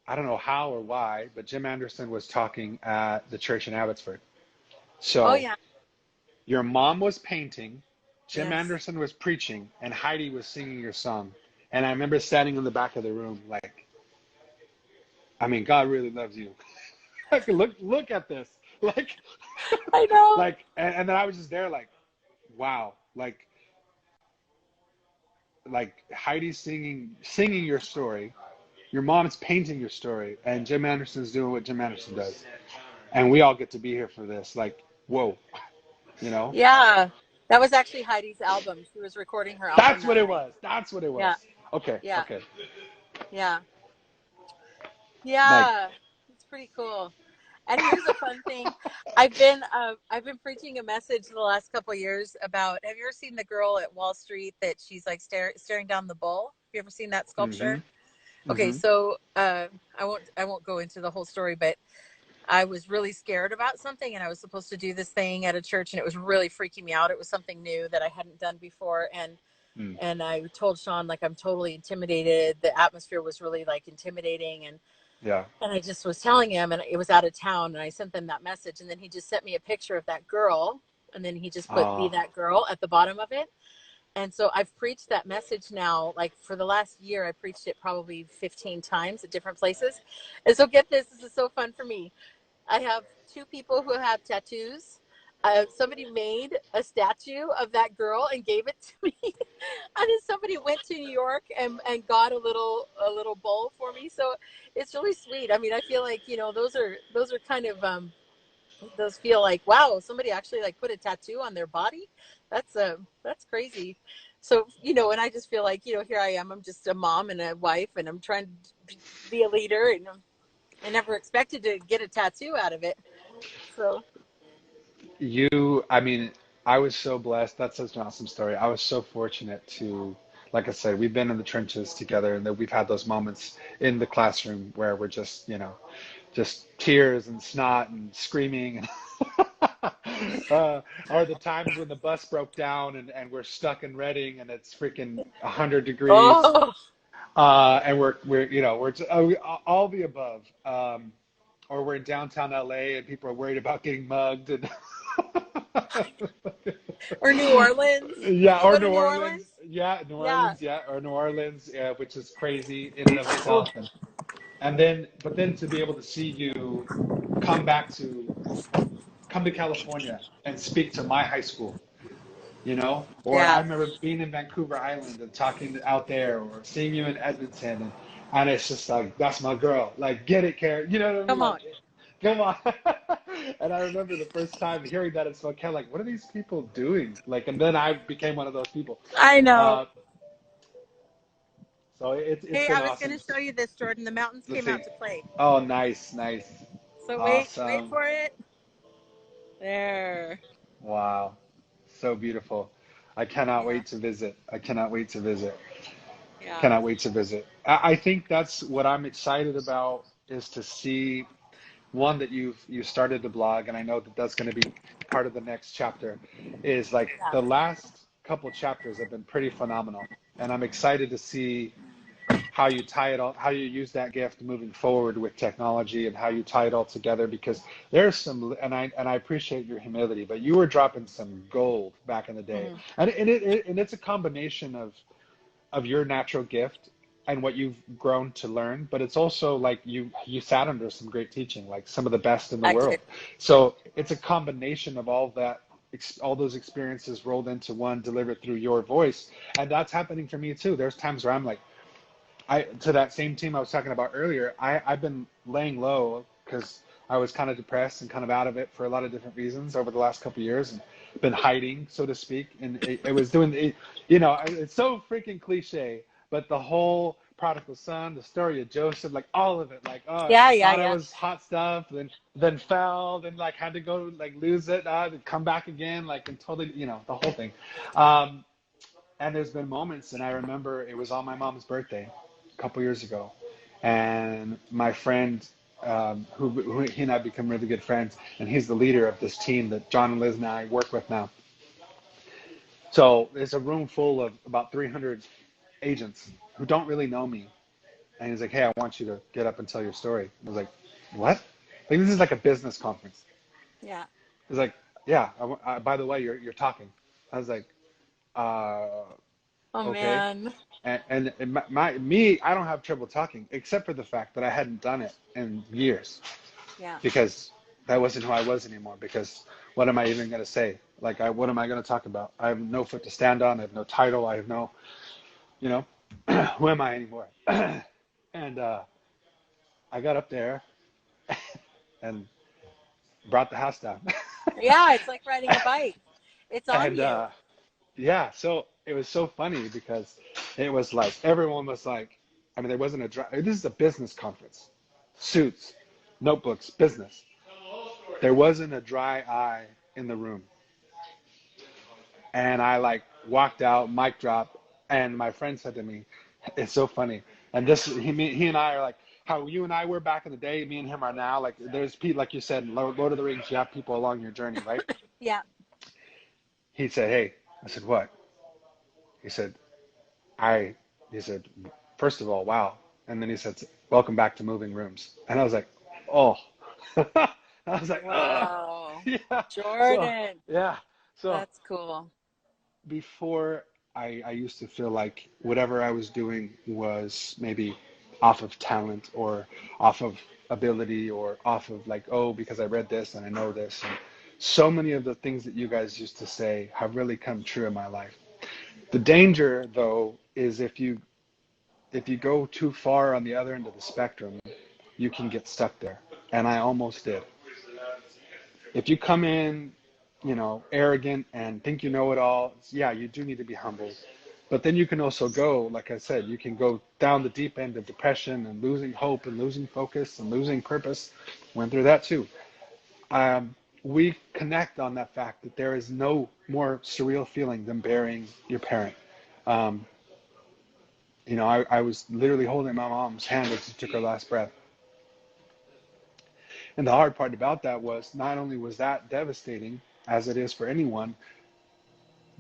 I don't know how or why, but Jim Anderson was talking at the church in Abbotsford. Oh So yeah. your mom was painting, Jim Yes. Anderson was preaching, and Heidi was singing your song. And I remember standing in the back of the room like, I mean, God really loves you. Like, look at this. Like, I know. and then I was just there like, wow, like Heidi's singing your story, your mom's painting your story, and Jim Anderson's doing what Jim Anderson does, and we all get to be here for this. Like, whoa, you know? Yeah. That was actually Heidi's album. She was recording her album That's what that it night. was. That's what it Yeah. was. Okay, Yeah. okay. Yeah. Like, Yeah. It's pretty cool. And here's a fun thing. I've been preaching a message the last couple of years about, have you ever seen the girl at Wall Street that she's like staring down the bull? Have you ever seen that mm-hmm, sculpture? Okay, mm-hmm, so I won't go into the whole story, but I was really scared about something, and I was supposed to do this thing at a church, and it was really freaking me out. It was something new that I hadn't done before, mm, and I told Sean, like, I'm totally intimidated. The atmosphere was really like intimidating, yeah. and I just was telling him, and it was out of town, and I sent them that message, and then he just sent me a picture of that girl, and then he just put "be Oh, that girl" at the bottom of it. And so I've preached that message now, like for the last year. I preached it probably 15 times at different places. And so get this, this is so fun for me. I have two people who have tattoos. Somebody made a statue of that girl and gave it to me, and then somebody went to New York and got a little bowl for me. So it's really sweet. I mean, I feel like, those are kind of those feel like, wow, somebody actually like put a tattoo on their body. That's crazy. So, and I just feel like, here I am. I'm just a mom and a wife, and I'm trying to be a leader, and I never expected to get a tattoo out of it. So I mean, I was so blessed. That's such an awesome story. I was so fortunate to, like I said, we've been in the trenches together, and that we've had those moments in the classroom where we're just, just tears and snot and screaming, and or the times when the bus broke down, and we're stuck in Reading and it's freaking 100 degrees, oh and we're all the above, or we're in downtown LA and people are worried about getting mugged, and or New Orleans. yeah, Did you or go to New New Orleans, Orleans? yeah, New Yeah. Orleans, yeah, or New Orleans, yeah, which is crazy in and of Oh, itself, but then to be able to see you come back to come to California and speak to my high school, or I yeah. remember being in Vancouver Island and talking out there, or seeing you in Edmonton, and it's just like, that's my girl. Like, get it, Karen. You know what I mean? Come on. Like, come on. And I remember the first time hearing that in Spokane, like, what are these people doing? Like, and then I became one of those people. I know. Uh, so it's Hey, been I was going awesome. to show you this, Jordan. The mountains Let's came see. out to play. Oh, nice, nice, So wait awesome. for it. There. Wow, so beautiful. I cannot Yeah. wait to visit. I cannot wait to visit. Yeah. Cannot wait to visit. I think that's what I'm excited about, is to see, one, that you started the blog, and I know that that's going to be part of the next chapter. Is like Yeah. the last couple chapters have been pretty phenomenal, and I'm excited to see how you tie it all, how you use that gift moving forward with technology, and how you tie it all together. Because there's some, and I appreciate your humility, but you were dropping some gold back in the day, Mhm. and it's a combination of your natural gift and what you've grown to learn, but it's also like you sat under some great teaching, like some of the best in the I did. world. So it's a combination of all that, all those experiences rolled into one, delivered through your voice. And that's happening for me too. There's times where I'm like, to that same team I was talking about earlier, I've been laying low because I was kind of depressed and kind of out of it for a lot of different reasons over the last couple of years, and been hiding, so to speak. And it was doing, it's so freaking cliche, but the whole prodigal son, the story of Joseph, like all of it, like, Yeah, yeah, thought I yeah. was hot stuff, then fell, then like had to go like lose it, then come back again, like, and totally, the whole thing. Um, and there's been moments, and I remember it was on my mom's birthday a couple years ago, and my friend, who he and I become really good friends, and he's the leader of this team that John and Liz and I work with now. So there's a room full of about 300 agents who don't really know me, and he's like, "Hey, I want you to get up and tell your story." I was like, "What?" Like, this is like a business conference. Yeah. He's like, "Yeah. By the way, you're talking." I was like, uh, Oh "Okay." man. And me, I don't have trouble talking, except for the fact that I hadn't done it in years, Yeah. because that wasn't who I was anymore. Because what am I even going to say? Like, what am I going to talk about? I have no foot to stand on. I have no title. I have no, you know, who am I anymore? And I got up there and brought the house down. Yeah, it's like riding a bike. It's on And you. yeah, so it was so funny because it was like everyone was like, I mean, there wasn't a dry. This is a business conference, suits, notebooks, business. There wasn't a dry eye in the room. And I like walked out, mic drop, and my friend said to me, "It's so funny." And he and I are like how you and I were back in the day. Me and him are now. Like, there's people, like you said, in Lord of the Rings. You have people along your journey, right? Yeah. He said, "Hey," I said, "What?" He said, "I." He said, "First of all, wow." And then he said, "Welcome back to moving rooms." And I was like, "Oh." I was like, "Oh, Wow. yeah." So Jordan. yeah. So That's cool. before, I used to feel like whatever I was doing was maybe off of talent or off of ability or off of like, oh, because I read this and I know this. And so many of the things that you guys used to say have really come true in my life. The danger, though, is if you go too far on the other end of the spectrum, you can get stuck there. And I almost did. If you come in, arrogant and think you know it all, yeah, you do need to be humble. But then you can also go, like I said, you can go down the deep end of depression and losing hope and losing focus and losing purpose. Went through that too. We connect on that fact that there is no more surreal feeling than burying your parent. Um, I was literally holding my mom's hand as she took her last breath. And the hard part about that was not only was that devastating, as it is for anyone,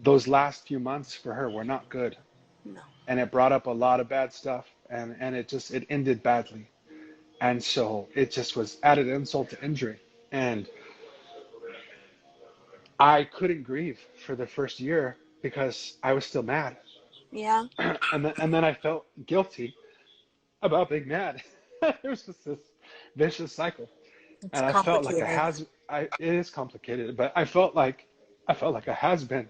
those last few months for her were not good. No. And it brought up a lot of bad stuff, and it ended badly. And so it just was added insult to injury. And I couldn't grieve for the first year because I was still mad. Yeah. And then I felt guilty about being mad. It was just this vicious cycle. It's And I felt like complicated. it is complicated, but I felt like a has been.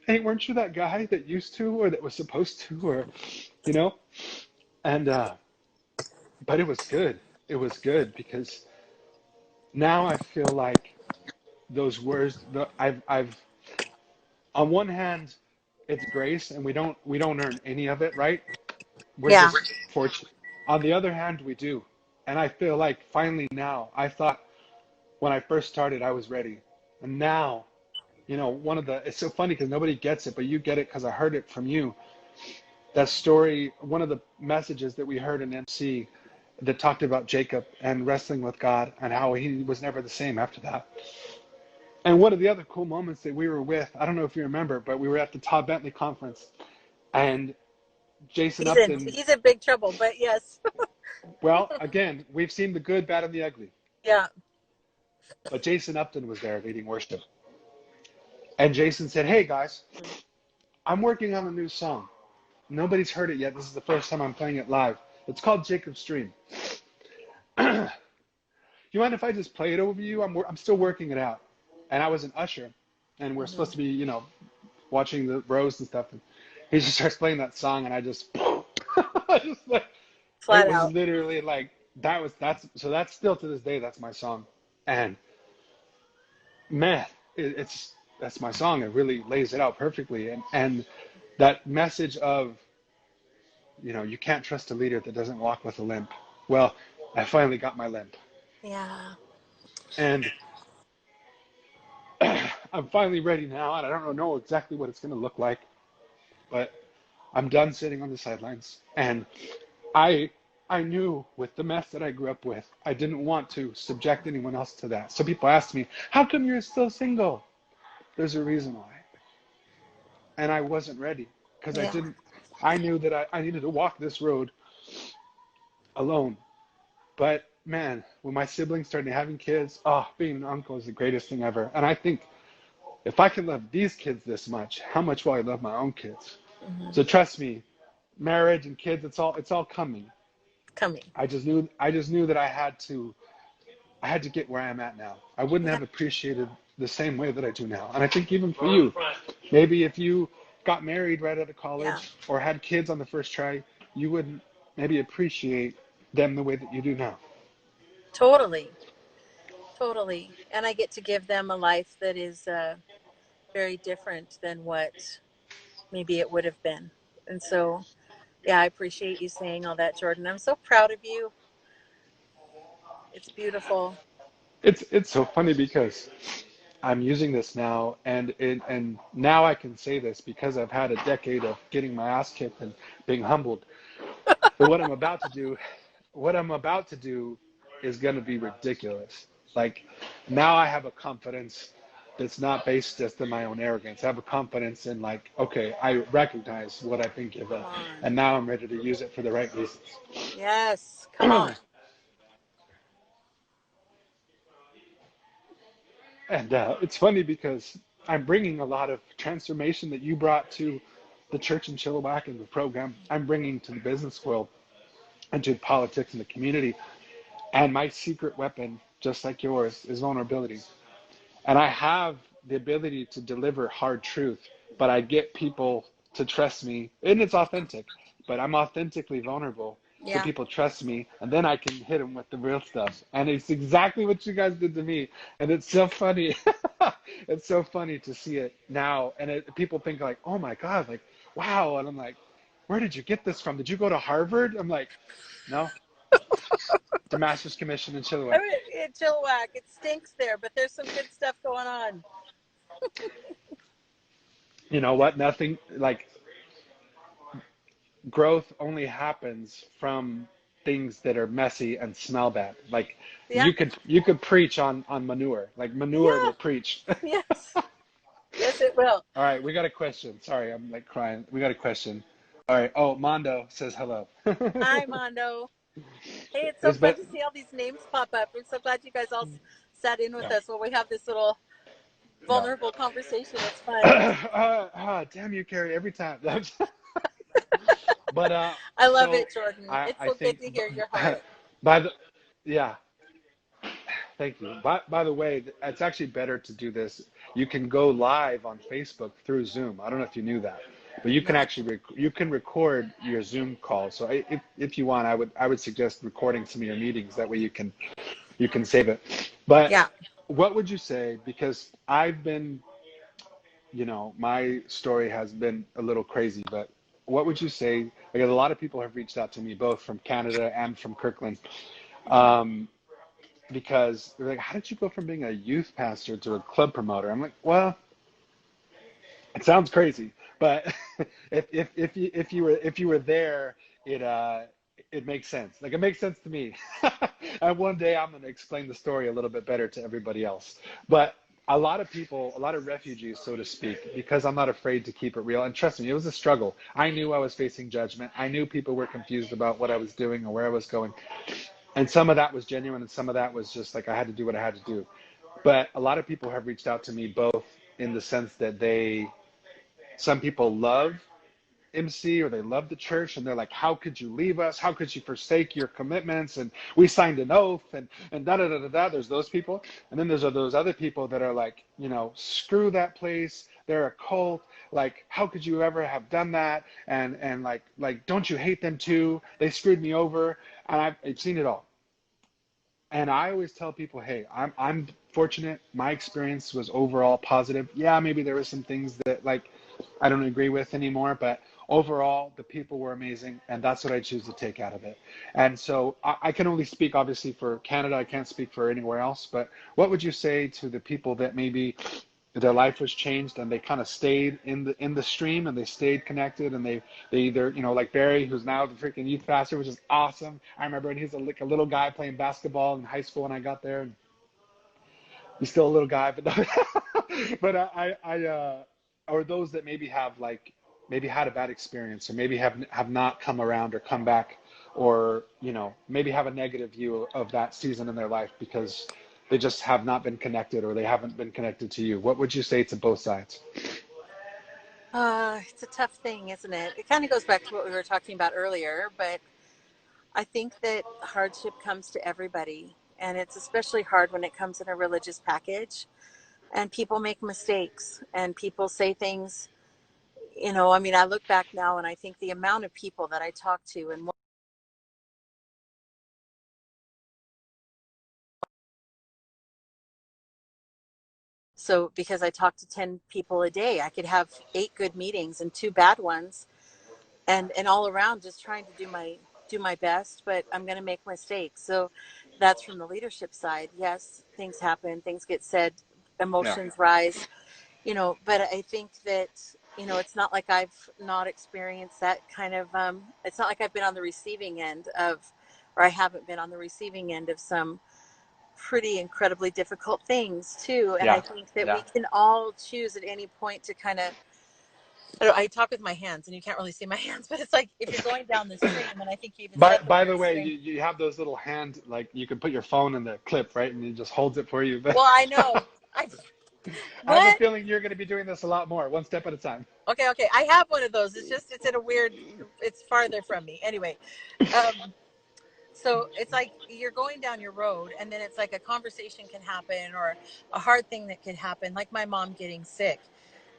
Hey, weren't you that guy that used to, or that was supposed to, or, you know? And but it was good. It was good because now I feel like those words. I've on one hand, it's grace, and we don't earn any of it, right? We're Yeah. just fortunate. On the other hand, we do, and I feel like finally now. I thought when I first started, I was ready, and now, it's so funny because nobody gets it, but you get it because I heard it from you. That story, one of the messages that we heard in MC that talked about Jacob and wrestling with God and how he was never the same after that. And one of the other cool moments that we were with, I don't know if you remember, but we were at the Todd Bentley conference, and Jason He's in Upton, he's in big trouble, but yes. well, again, we've seen the good, bad, and the ugly, Yeah. but Jason Upton was there leading worship. And Jason said, "Hey guys, I'm working on a new song. Nobody's heard it yet. This is the first time I'm playing it live. It's called Jacob's Dream. You mind if I just play it over you? I'm still working it out." And I was an usher, and we're Hmm. supposed to be, watching the rows and stuff. And he just starts playing that song, and I just, I just like, it Flat was out. literally like that's still to this day, that's my song. And man, it's that's my song. It really lays it out perfectly. And that message of, you can't trust a leader that doesn't walk with a limp. Well, I finally got my limp. Yeah. And I'm finally ready now, and I don't know exactly what it's going to look like, but I'm done sitting on the sidelines. And I I knew with the mess that I grew up with, I didn't want to subject anyone else to that. So people asked me, "How come you're still single?" There's a reason why. And I wasn't ready because Yeah. I knew that I needed to walk this road alone. But man, when my siblings started having kids, oh, being an uncle is the greatest thing ever. And I think if I can love these kids this much, how much will I love my own kids? Hmm. So trust me, marriage and kids, it's all coming. Coming. I just knew that I had to get where I am at now. I wouldn't Yeah. have appreciated the same way that I do now. And I think even for you, maybe if you got married right out of Yeah. college or had kids on the first try, you wouldn't maybe appreciate them the way that you do now. Totally. Totally. And I get to give them a life that is very different than what maybe it would have been. And so, yeah, I appreciate you saying all that, Jordan. I'm so proud of you. It's beautiful. It's so funny because I'm using this now, and now I can say this because I've had a decade of getting my ass kicked and being humbled. But what I'm about to do is going to be ridiculous. Like now I have a confidence that's not based just in my own arrogance. I have a confidence in like, okay, I recognize what I've been Come given, on. and now I'm ready to use it for the right reasons. Yes. Come on. And it's funny because I'm bringing a lot of transformation that you brought to the church in Chilliwack and the program. I'm bringing to the business world and to politics and the community. And my secret weapon, just like yours, is vulnerability. And I have the ability to deliver hard truth, but I get people to trust me, and it's authentic. But I'm authentically vulnerable, so Yeah. people trust me, and then I can hit them with the real stuff. And it's exactly what you guys did to me, and it's so funny. It's so funny to see it now, and people think like, "Oh my God, like, wow!" And I'm like, "Where did you get this from? Did you go to Harvard?" I'm like, "No, the Master's Commission in I Chilliwack." mean, Chilliwack, it stinks there, but there's some good stuff going on. You know what? Nothing like growth only happens from things that are messy and smell bad. Like Yeah. you could preach on manure. Like manure Yeah. will preach. Yes. Yes, it will. All right, we got a question. Sorry, I'm like crying. We got a question. All right. Oh, Mondo says hello. Hi, Mondo. Hey, it's so It's fun been to see all these names pop up. I'm so glad you guys all sat in with yeah, us while we have this little yeah. vulnerable conversation. It's fun. Damn you, Keri, every time. But I love so it, Jordan. I It's I so good think to hear your heart. by the yeah. Thank you. By the way, it's actually better to do this. You can go live on Facebook through Zoom. I don't know if you knew that, but you can No. actually you can record your Zoom call. So if you want, I would suggest recording some of your meetings. That way you can save it. But Yeah. what would you say? Because I've been, my story has been a little crazy. But what would you say? Because a lot of people have reached out to me, both from Canada and from Kirkland. Hmm. Um, because they're like, how did you go from being a youth pastor to a club promoter? I'm like, well, it sounds crazy, but if you were there, it makes sense. Like it makes sense to me. And one day I'm going to explain the story a little bit better to everybody else. But a lot of people, a lot of refugees, so to speak, because I'm not afraid to keep it real. And trust me, it was a struggle. I knew I was facing judgment. I knew people were confused about what I was doing or where I was going. And some of that was genuine, and some of that was just like I had to do what I had to do. But a lot of people have reached out to me both in the sense that some people love MC or they love the church, and they're like, how could you leave us? How could you forsake your commitments? And we signed an oath, and da da da da da. There's those people. And then there's those other people that are like, screw that place. They're a cult. Like, how could you ever have done that? And like don't you hate them too? They screwed me over. And I've seen it all. And I always tell people, hey, I'm fortunate. My experience was overall positive. Yeah, maybe there were some things that like I don't agree with anymore, but overall the people were amazing, and that's what I choose to take out of it. And so I can only speak obviously for Canada. I can't speak for anywhere else. But what would you say to the people that maybe their life was changed and they kind of stayed in the stream and they stayed connected and they either, you know, like Barry, who's now the freaking youth pastor, which is awesome. I remember when he was like a little guy playing basketball in high school when I got there, and he's still a little guy, but but or those that maybe have like maybe had a bad experience or maybe have not come around or come back, or you know, maybe have a negative view of that season in their life because they just have not been connected or they haven't been connected to you. What would you say to both sides? It's a tough thing, isn't it? It kind of goes back to what we were talking about earlier, but I think that hardship comes to everybody, and it's especially hard when it comes in a religious package. And people make mistakes, and people say things. I mean, I look back now, and I think the amount of people that I talk to, and so because I talk to 10 people a day, I could have 8 good meetings and 2 bad ones, and all around just trying to do my best, but I'm going to make mistakes. So that's from the leadership side. Yes, things happen, things get said, Yeah, emotions rise, but I think that it's not like I've not experienced that kind of it's not like I've been on the receiving end of, or I haven't been on the receiving end of some pretty incredibly difficult things too. And I yeah, think that we yeah. can all choose at any point to kind of, I talk with my hands, and you can't really see my hands, but it's like if you're going down the stream, and I think you even said the By word the way, stream. you have those little hand, like you can put your phone in the clip, right? And it just holds it for you. But Well, I know. I I have a what? feeling you're going to be doing this a lot more, one step at a time. Okay, I have one of those. It's just it's in a weird. It's farther from me. Anyway, um, so it's like you're going down your road, and then it's like a conversation can happen, or a hard thing that could happen, like my mom getting sick.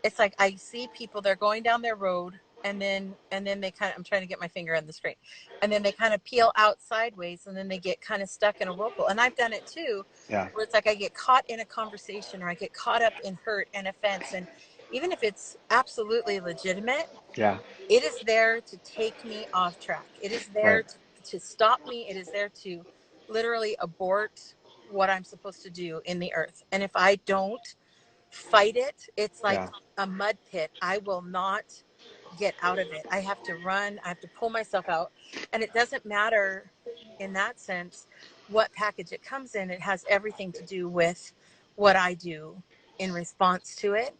It's like I see people, they're going down their road, and then they kind of, I'm trying to get my finger on the screen, and then they kind of peel out sideways, and then they get kind of stuck in a whirlpool. And I've done it too, Yeah, where it's like I get caught in a conversation, or I get caught up in hurt and offense, and even if it's absolutely legitimate, yeah, it is there to take me off track. It is there right, to stop me. It is there to literally abort what I'm supposed to do in the earth. And if I don't fight it, it's like yeah, a mud pit. I will not get out of it. I have to run. I have to pull myself out. And it doesn't matter in that sense what package it comes in. It has everything to do with what I do in response to it.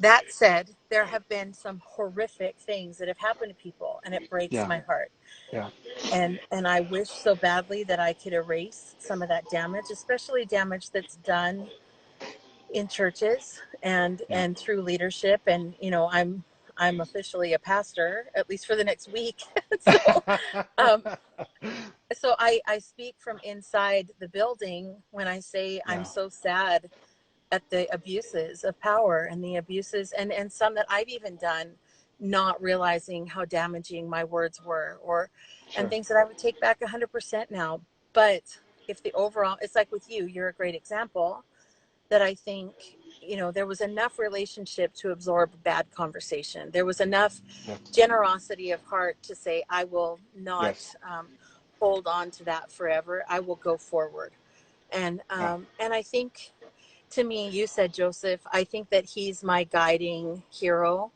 That said, there have been some horrific things that have happened to people, and it breaks yeah, my heart. yeah, And I wish so badly that I could erase some of that damage, especially damage that's done in churches yeah. and through leadership. And I'm officially a pastor, at least for the next week. so um so I speak from inside the building when I say I'm Yeah, so sad at the abuses of power, and the abuses, and some that I've even done, not realizing how damaging my words were, or and sure. things that I would take back 100% now. But if the overall, it's like with you, you're a great example, that I think, there was enough relationship to absorb bad conversation. There was enough Yes, generosity of heart to say, I will not yes, hold on to that forever. I will go forward. yeah, And I think, to me, you said Joseph, I think that he's my guiding hero.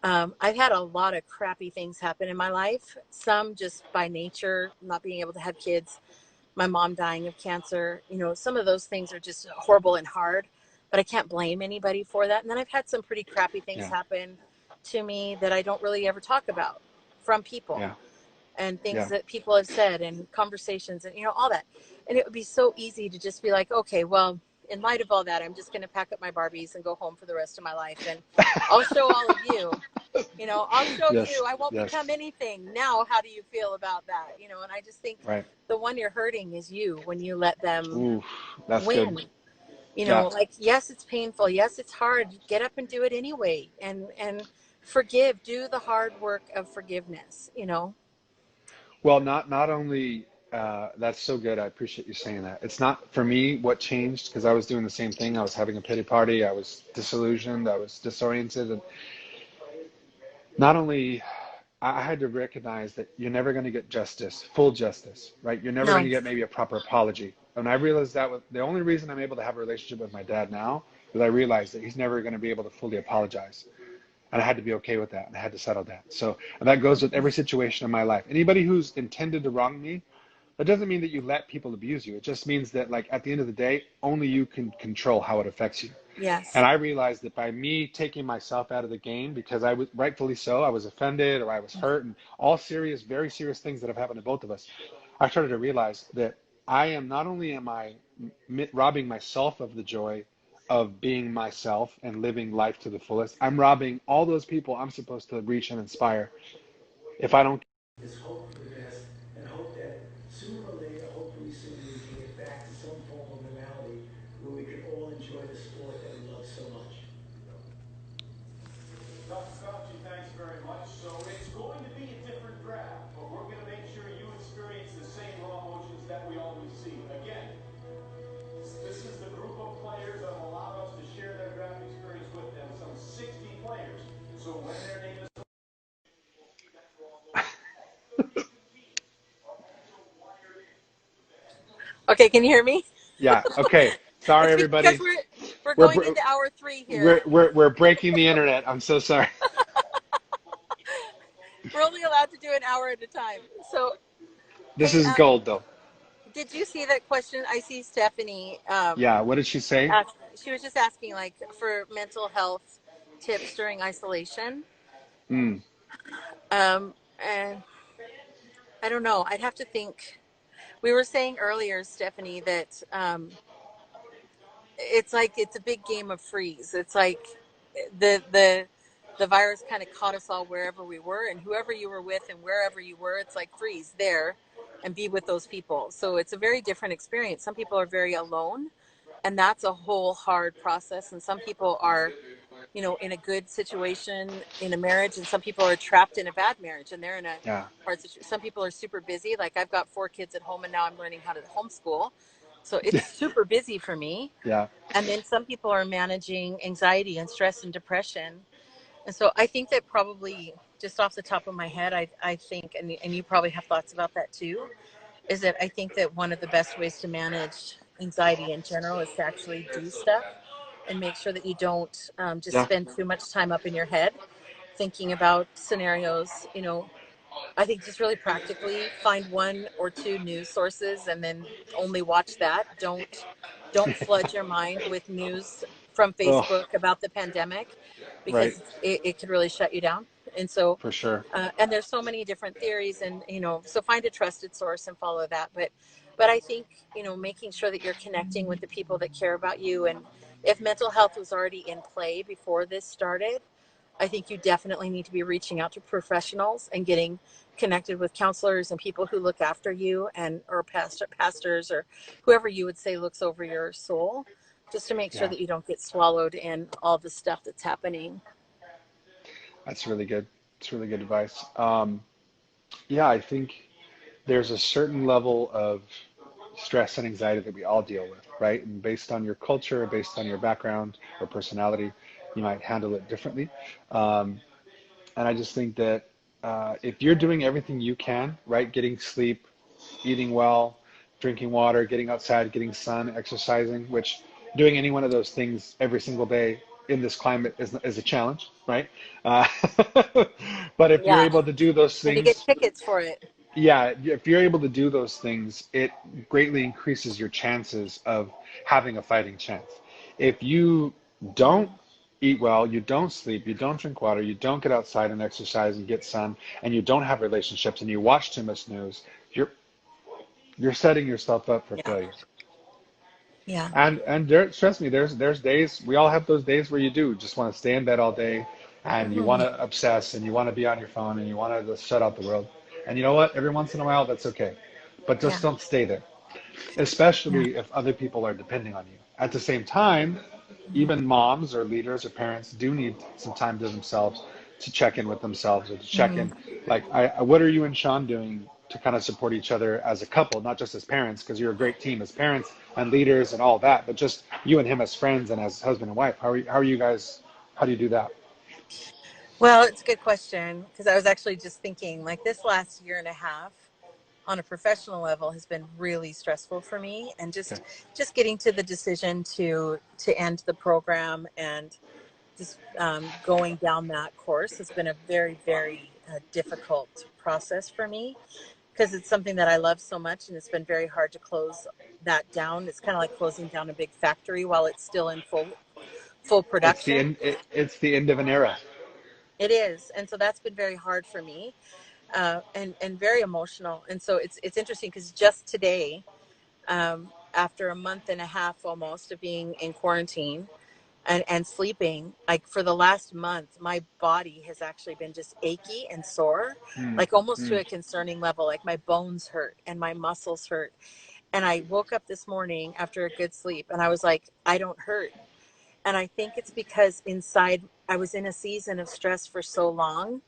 I've had a lot of crappy things happen in my life, some just by nature, not being able to have kids, my mom dying of cancer. Some of those things are just horrible and hard, but I can't blame anybody for that. And then I've had some pretty crappy things yeah, happen to me that I don't really ever talk about, from people, yeah, and things yeah, that people have said, and conversations, and all that. And it would be so easy to just be like, okay, well, in light of all that, I'm just going to pack up my Barbies and go home for the rest of my life, and I'll show all of you, I'll show yes, you I won't yes, become anything. Now, how do you feel about that? And I just think right. the one you're hurting is you, when you let them Ooh, that's good. win. Yeah. Like, yes, it's painful, yes, it's hard, get up and do it anyway, and forgive, do the hard work of forgiveness. Well, not only That's so good. I appreciate you saying that. It's not for me what changed because I was doing the same thing. I was having a pity party. I was disillusioned. I was disoriented. And not only I had to recognize that you're never going to get justice, full justice, right? You're never going to No. get maybe a proper apology. And I realized that was the only reason I'm able to have a relationship with my dad now is I realized that he's never going to be able to fully apologize. And I had to be okay with that. And I had to settle that. So, and that goes with every situation in my life. Anybody who's intended to wrong me, that doesn't mean that you let people abuse you. It just means that, like, at the end of the day, only you can control how it affects you. And Yes. I realized that by me taking myself out of the game, because I was rightfully so, I was offended or I was hurt, and all serious, very serious things that have happened to both of us. I started to realize that I am not only am I robbing myself of the joy of being myself and living life to the fullest, I'm robbing all those people I'm supposed to reach and inspire if I don't. Is hope for the best and hope that sooner or later, hopefully soon, we can get back to some form of normality where we can all enjoy the sport that we love so much. Dr. Fauci, thanks very much. So it's going to be a different draft, but we're going to make sure you experience the same raw emotions that we always see. Again, this is the group of players that have allowed us to share their draft experience with them, some 60 players. So when their name is Okay, can you hear me? Yeah. Okay. Sorry, It's because everybody. we're We're going into hour 3 here. we're breaking the internet. I'm so sorry. We're only allowed to do an hour at a time. So, This hey, is gold, though. did you see that question? I see Stephanie. Yeah. What did she say? She was just asking, like, for mental health tips during isolation. Mm, And I don't know. I'd have to think. We were saying earlier, Stephanie, that it's like it's a big game of freeze. It's like the the the virus kind of caught us all wherever we were, and whoever you were with and wherever you were, it's like freeze there and be with those people. So it's a very different experience. Some people are very alone, and that's a whole hard process. And some people are, in a good situation in a marriage, and some people are trapped in a bad marriage and they're in a yeah. hard situation. Some people are super busy. Like, I've got 4 kids at home and now I'm learning how to homeschool. So it's super busy for me. Yeah. And then some people are managing anxiety and stress and depression. And so I think that probably, just off the top of my head, I think, and you probably have thoughts about that too, is that I think that one of the best ways to manage anxiety in general is to actually do stuff and make sure that you don't just Yeah. spend too much time up in your head thinking about scenarios. I think just really practically find 1 or 2 news sources and then only watch that. Don't flood your mind with news from Oh, Facebook about the pandemic, right. because it could really shut you down. And so, For sure. and there's so many different theories, and so find a trusted source and follow that. But I think, making sure that you're connecting with the people that care about you, and if mental health was already in play before this started, I think you definitely need to be reaching out to professionals and getting connected with counselors and people who look after you, and or pastors or whoever you would say looks over your soul, just to make sure Yeah. that you don't get swallowed in all the stuff that's happening. That's really good. It's really good advice. Yeah, I think there's a certain level of stress and anxiety that we all deal with, right? And based on your culture, based on your background or personality, you might handle it differently. Um, and I just think that if you're doing everything you can, right, getting sleep, eating well, drinking water, getting outside, getting sun, exercising, which doing any one of those things every single day in this climate is a challenge, right? Uh, but if you're Yeah. able to do those And to get things, tickets for it. yeah, if you're able to do those things, it greatly increases your chances of having a fighting chance. If you don't eat well, you don't sleep, you don't drink water, you don't get outside and exercise and get sun, and you don't have relationships and you watch too much news, you're setting yourself up for Yeah. failure. Yeah. And there, trust me, there's days we all have those days where you do just want to stay in bed all day, and you want Hmm. to obsess and you want to be on your phone and you want to just shut out the world. And you know what? Every once in a while, that's okay, but Yeah. just don't stay there, Yeah. especially if other people are depending on you. At the same time, even moms or leaders or parents do need some time to themselves to check in with themselves or to check Hmm. in. Like, what are you and Sean doing to kind of support each other as a couple, not just as parents, because you're a great team as parents and leaders and all that, but just you and him as friends and as husband and wife. How are you guys? How do you do that? Well, it's a good question because I was actually just thinking like this last year and a half on a professional level has been really stressful for me, and Okay. just getting to the decision to end the program and just going down that course has been a very difficult process for me because it's something that I love so much, and it's been very hard to close that down. It's kind of like closing down a big factory while it's still in full It's the production. end. It's the end of an era. It is, and so that's been very hard for me, and very emotional. And so it's interesting because just today, after a month and a half almost of being in quarantine and sleeping, like for the last month, my body has actually been just achy and sore, Mm, like almost to mm. a concerning level. Like my bones hurt and my muscles hurt. And I woke up this morning after a good sleep and I was like, I don't hurt. And I think it's because inside I was in a season of stress for so long,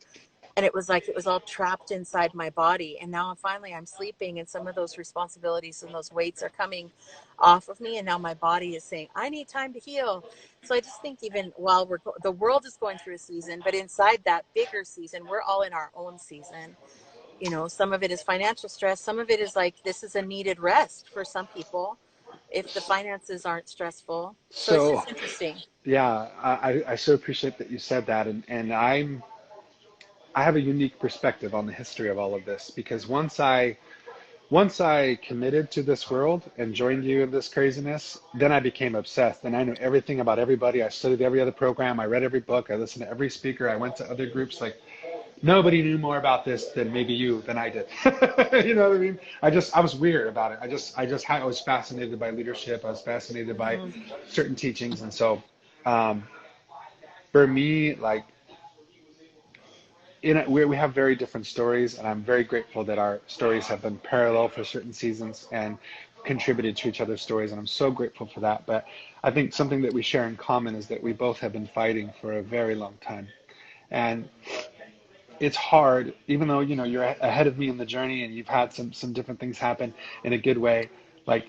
and it was like it was all trapped inside my body, and now I'm sleeping, and some of those responsibilities and those weights are coming off of me, and now my body is saying I need time to heal. So I just think even while the world is going through a season, but inside that bigger season we're all in our own season. Some of it is financial stress, some of it is like this is a needed rest for some people if the finances aren't stressful. So it's So just interesting. yeah, I so appreciate that you said that, and I have a unique perspective on the history of all of this because once I committed to this world and joined you in this craziness, then I became obsessed and I knew everything about everybody. I studied every other program. I read every book. I listened to every speaker. I went to other groups. Like nobody knew more about this than maybe you than I did. You know what I mean? I was weird about it. I was fascinated by leadership. I was fascinated by Hmm. certain teachings. And so, um, for me, like, we have very different stories, and I'm very grateful that our stories have been parallel for certain seasons and contributed to each other's stories, and I'm so grateful for that. But I think something that we share in common is that we both have been fighting for a very long time, and it's hard, even though you're ahead of me in the journey, and you've had some different things happen in a good way. Like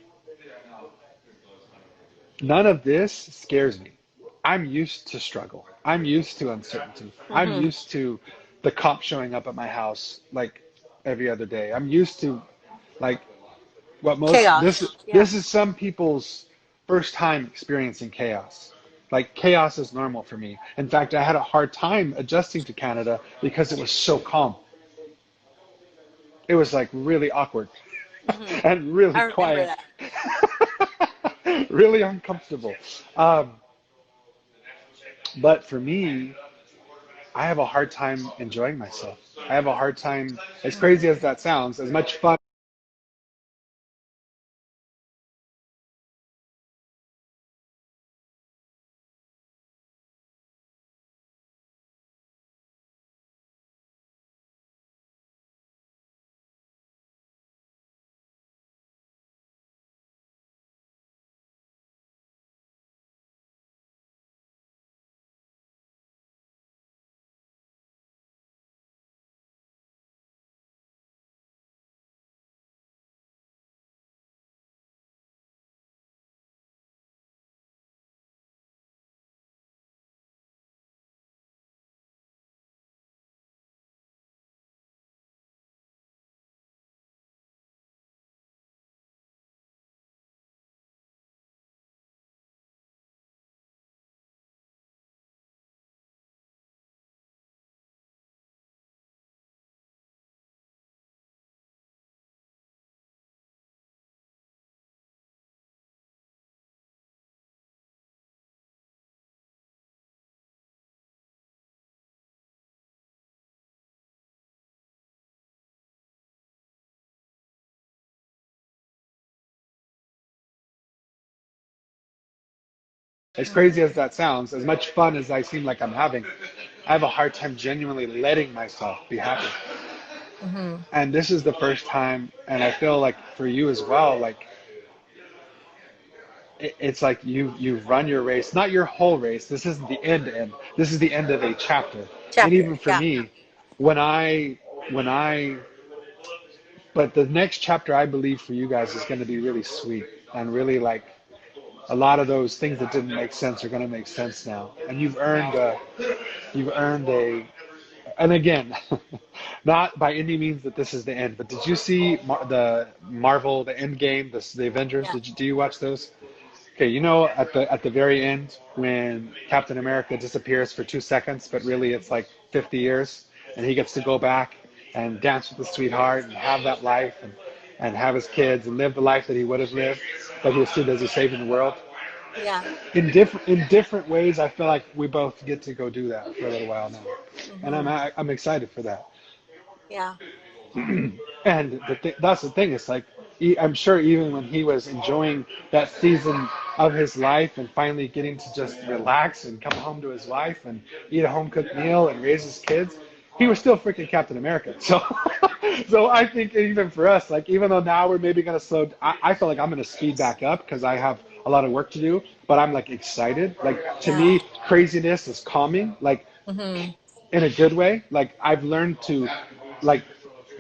none of this scares me. I'm used to struggle. I'm used to uncertainty. I'm Hmm. used to the cop showing up at my house like every other day. I'm used to like what most this Chaos. Yeah. this is some people's first time experiencing chaos. Like chaos is normal for me. In fact, I had a hard time adjusting to Canada because it was so calm. It was like really awkward Hmm. and really I remember quiet, that. really uncomfortable. Um, but for me, I have a hard time enjoying myself. I have a hard time, as crazy as that sounds, as much fun. As crazy as that sounds, as much fun as I seem like I'm having, I have a hard time genuinely letting myself be happy. Hmm. And this is the first time, and I feel like for you as well, like it's like you've run your race, not your whole race. This isn't the end. This is the end of a chapter. And Chapter. even for Yeah. me, when I But the next chapter, I believe, for you guys is going to be really sweet and really like a lot of those things that didn't make sense are going to make sense now. And you've earned a, and again, not by any means that this is the end, but did you see the Marvel, the End Game, the Avengers? Yeah. Do you watch those? Okay, you know at the very end when Captain America disappears for 2 seconds, but really it's like 50 years, and he gets to go back and dance with his sweetheart and have that life and have his kids and live the life that he would have lived, but he was too busy saving the world. Yeah. In different ways, I feel like we both get to go do that for a little while now, and Hmm. I'm excited for that. Yeah. And that's the thing. It's like I'm sure even when he was enjoying that season of his life and finally getting to just relax and come home to his wife and eat a home cooked meal and raise his kids, he was still freaking Captain America. So, so I think even for us, like even though now we're maybe gonna slow, I feel like I'm gonna speed back up because I have a lot of work to do. But I'm like excited. Like to Yeah. me, craziness is calming. Like Hmm. in a good way. Like I've learned to like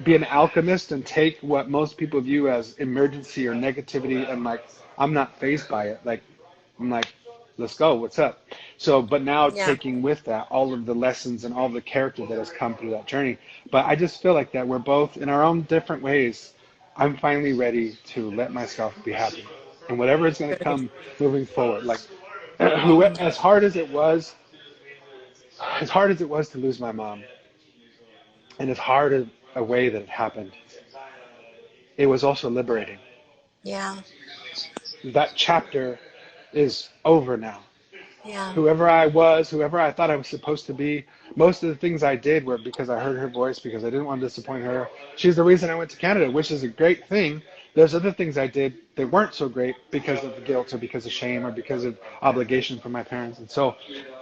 be an alchemist and take what most people view as emergency or negativity and like I'm not phased by it. Like I'm like, let's go, what's up? So but now Yeah. taking with that all of the lessons and all the character that has come through that journey. But I just feel like that we're both in our own different ways. I'm finally ready to let myself be happy. And whatever is going to Good. come moving forward. Like Hmm. as hard as it was to lose my mom, and as hard a way that it happened, it was also liberating. Yeah. That chapter is over now. Yeah. Whoever I was, whoever I thought I was supposed to be, most of the things I did were because I heard her voice, because I didn't want to disappoint her. She's the reason I went to Canada, which is a great thing. There's other things I did that weren't so great because of the guilt or because of shame or because of obligation from my parents. And so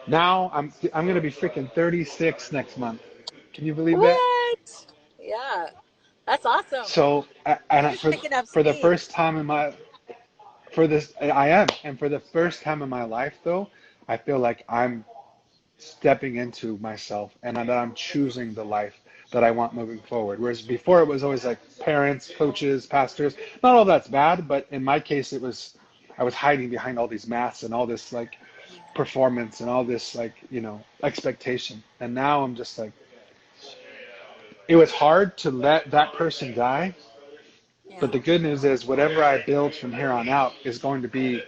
now I'm going to be freaking 36 next month. Can you believe that? What? Yeah. That's awesome. So, You're and just picking up for the speed. first time in my for this I am, and for the first time in my life though, I feel like I'm stepping into myself and that I'm choosing the life that I want moving forward. Whereas before it was always like parents, coaches, pastors. Not all that's bad, but in my case it was I was hiding behind all these masks and all this like performance and all this like, expectation. And now I'm just like it was hard to let that person die. But Yeah. the good news is whatever I build from here on out is going to be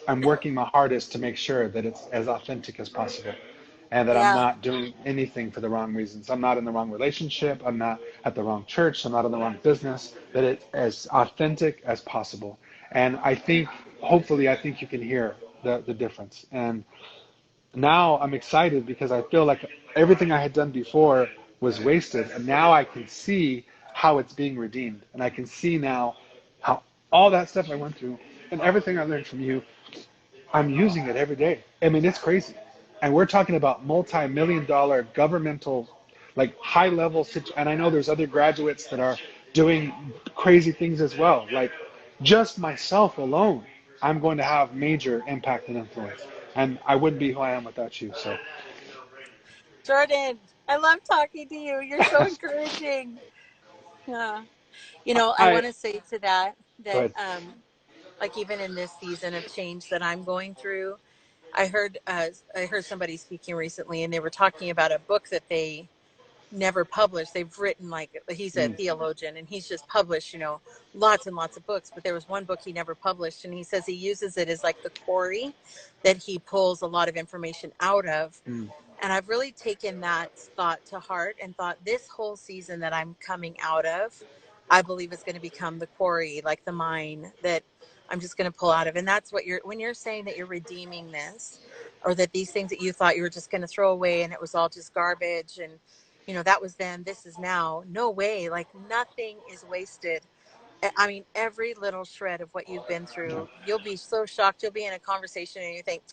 I'm working my hardest to make sure that it's as authentic as possible and that I'm Yeah. not doing anything for the wrong reasons. I'm not in the wrong relationship, I'm not at the wrong church, I'm not in the wrong business, that it's as authentic as possible. And I think hopefully I think you can hear the difference. And now I'm excited because I feel like everything I had done before was wasted, and now I can see how it's being redeemed, and I can see now how all that stuff I went through and everything I learned from you, I'm using it every day. I mean, it's crazy, and we're talking about multi-million-dollar governmental, like high-level, and I know there's other graduates that are doing crazy things as well. Like just myself alone, I'm going to have major impact and influence. And I wouldn't be who I am without you. So, Jordan, I love talking to you. You're so encouraging. Yeah. I I want to say to that go that ahead. like even in this season of change that I'm going through, I heard somebody speaking recently, and they were talking about a book that they never published. They've written, like, he's a Mm, theologian and he's just published, lots and lots of books, but there was one book he never published, and he says he uses it as like the quarry that he pulls a lot of information out of. mm, And I've really taken that thought to heart and thought this whole season that I'm coming out of, I believe is going to become the quarry, like the mine that I'm just going to pull out of. And that's what when you're saying that you're redeeming this, or that these things that you thought you were just going to throw away and it was all just garbage, and, that was then, this is now. No way. Like nothing is wasted. I mean, every little shred of what you've been through, you'll be so shocked. You'll be in a conversation and you think,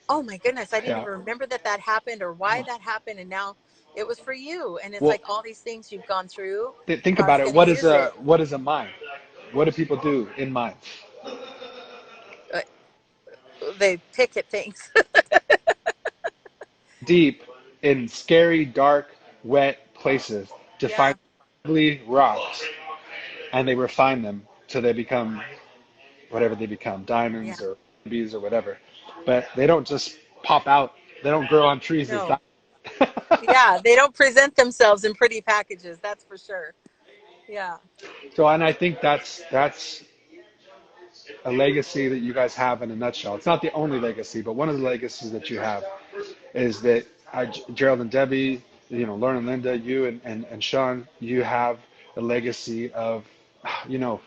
oh my goodness, I didn't yeah. even remember that happened or why that happened. And now it was for you. And it's Well, like all these things you've gone through, think about God's it. going to use it. What is a mind? What do people do in minds? Uh, They pick at things. Deep in scary, dark, wet places to find Yeah. ugly rocks. and they refine them till they become whatever they become, Yeah. diamonds or rubies or whatever. But they don't just pop out. They don't grow on trees as No. diamonds. Yeah, they don't present themselves in pretty packages, that's for sure. Yeah. So, and I think that's a legacy that you guys have in a nutshell. It's not the only legacy, but one of the legacies that you have is that Gerald and Debbie, Lauren and Linda, you and Sean, you have a legacy of,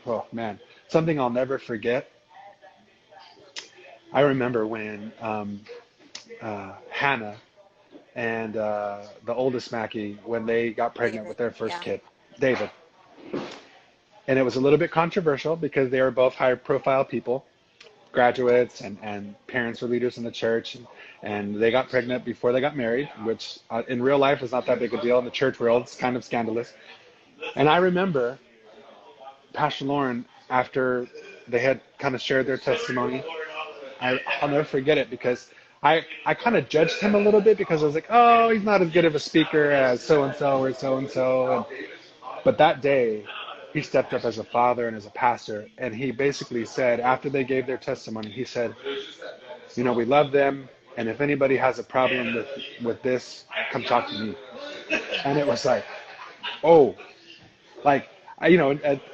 oh man, something I'll never forget. I remember when Hannah and the oldest Mackie, when they got pregnant David. with their first Yeah. kid, David. And it was a little bit controversial because they were both high profile people, graduates, and parents were leaders in the church. And they got pregnant before they got married, which in real life is not that big a deal. In the church world, it's kind of scandalous. And I remember Pastor Lauren, after they had kind of shared their testimony, I'll never forget it because I kind of judged him a little bit because I was like, oh, he's not as good of a speaker as so and so or so and so. But that day, he stepped up as a father and as a pastor, and he basically said, after they gave their testimony, he said, we love them, and if anybody has a problem with this, come talk to me. And it was like, oh, like,